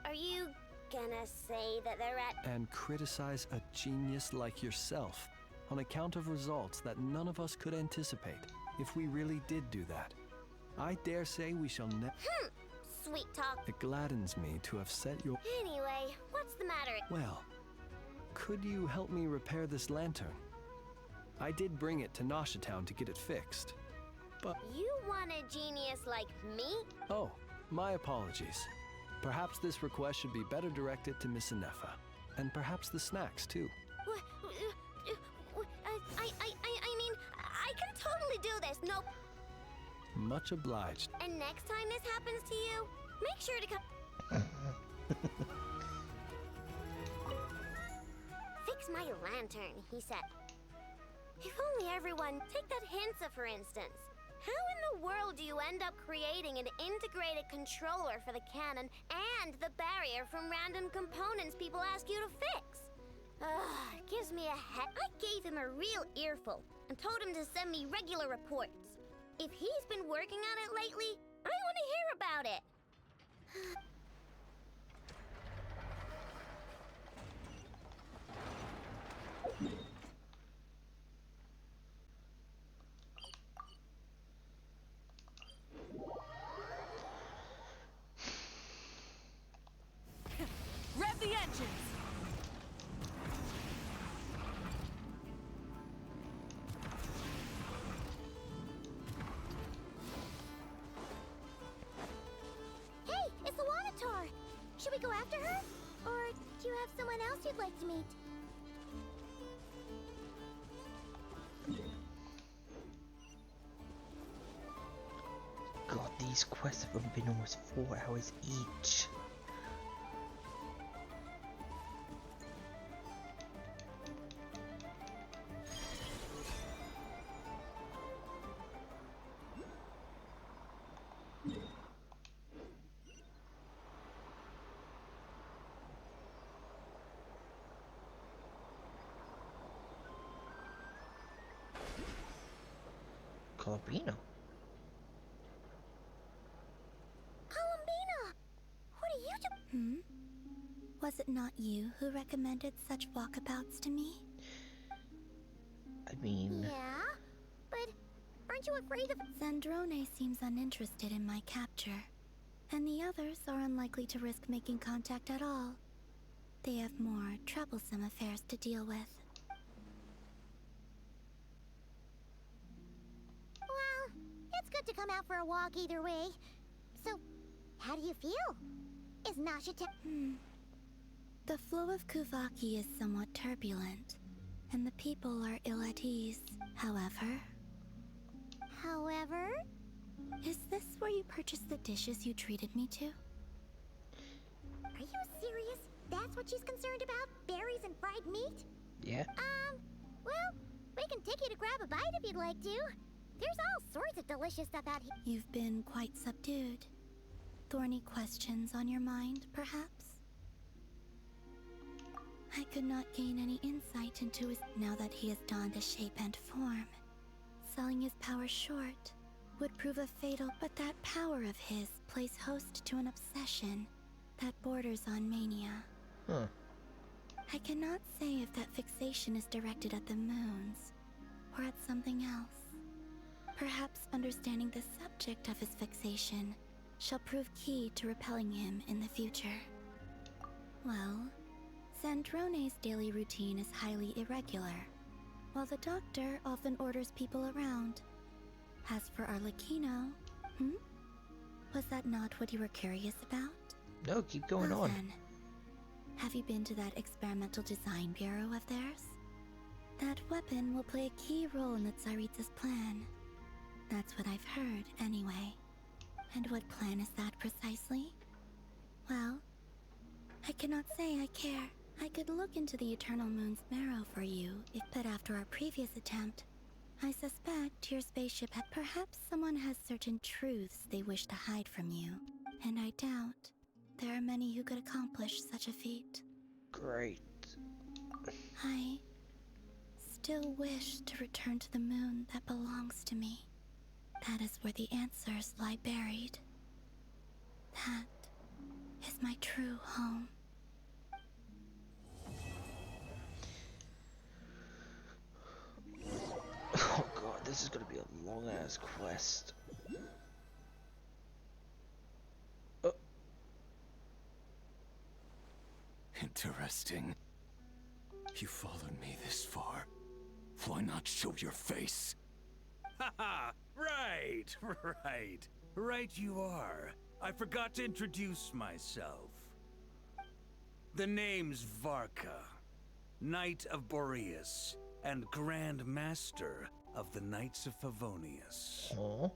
Are you gonna say that they're at... And criticize a genius like yourself on account of results that none of us could anticipate if we really did do that. I dare say we shall never... Sweet talk. It gladdens me to have set your... Anyway, what's the matter? Well, could you help me repair this lantern? I did bring it to Nasha Town to get it fixed, but... You want a genius like me? Oh, my apologies. Perhaps this request should be better directed to Miss Anefa, and perhaps the snacks, too. I mean, I can totally do this. Nope. Much obliged. And next time this happens to you, make sure to come... Fix my lantern, he said. If only everyone... Take that Hansa, for instance. How in the world do you end up creating an integrated controller for the cannon and the barrier from random components people ask you to fix? Ugh, gives me a head. I gave him a real earful and told him to send me regular reports. If he's been working on it lately, I want to hear about it. Rev the engines! Hey, it's the Wanator! Should we go after her? Or do you have someone else you'd like to meet? God, these quests have been almost 4 hours each. Columbino. Columbina! What are you doing? Was it not you who recommended such walkabouts to me? I mean... Yeah? But aren't you afraid of... Zandrone seems uninterested in my capture. And the others are unlikely to risk making contact at all. They have more troublesome affairs to deal with. Well, out for a walk either way. So, how do you feel? Is Nashita... The flow of Kuvaki is somewhat turbulent, and the people are ill at ease. However... However? Is this where you purchased the dishes you treated me to? Are you serious? That's what she's concerned about? Berries and fried meat? Yeah. Well, we can take you to grab a bite if you'd like to. There's all sorts of delicious stuff out here. You've been quite subdued. Thorny questions on your mind, perhaps? I could not gain any insight into his... Now that he has donned a shape and form, selling his power short would prove a fatal... But that power of his plays host to an obsession that borders on mania. Huh. I cannot say if that fixation is directed at the moons, or at something else. Perhaps understanding the subject of his fixation shall prove key to repelling him in the future. Well, Sandrone's daily routine is highly irregular, while the doctor often orders people around. As for Arlecchino, was that not what you were curious about? No, keep going on. Then, have you been to that experimental design bureau of theirs? That weapon will play a key role in the Tsaritsa's plan. That's what I've heard, anyway. And what plan is that precisely? Well, I cannot say I care. I could look into the Eternal Moon's marrow for you, but after our previous attempt, I suspect your spaceship had... Perhaps someone has certain truths they wish to hide from you, and I doubt there are many who could accomplish such a feat. Great. I still wish to return to the moon that belongs to me. That is where the answers lie buried. That is my true home. Oh god, this is gonna be a long ass quest. Interesting. You followed me this far. Why not show your face? Haha! Right, right. Right you are. I forgot to introduce myself. The name's Varka, Knight of Boreas, and Grand Master of the Knights of Favonius. Oh.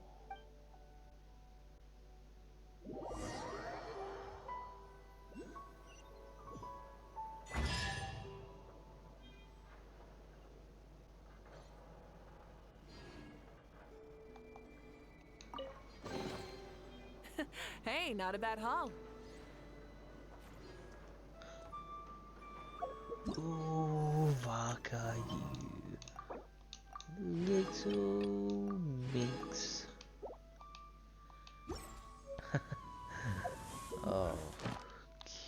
Hey, not a bad haul. Ooh, Vaka, you little minx. Oh,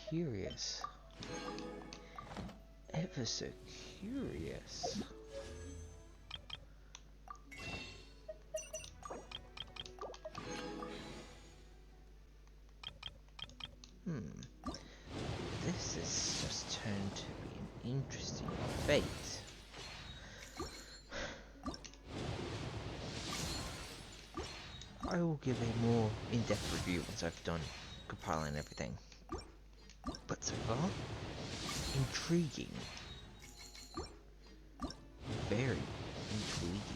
curious. Ever so curious. This has just turned to be an interesting fate. I will give a more in-depth review once I've done compiling everything. But so far, intriguing. Very intriguing.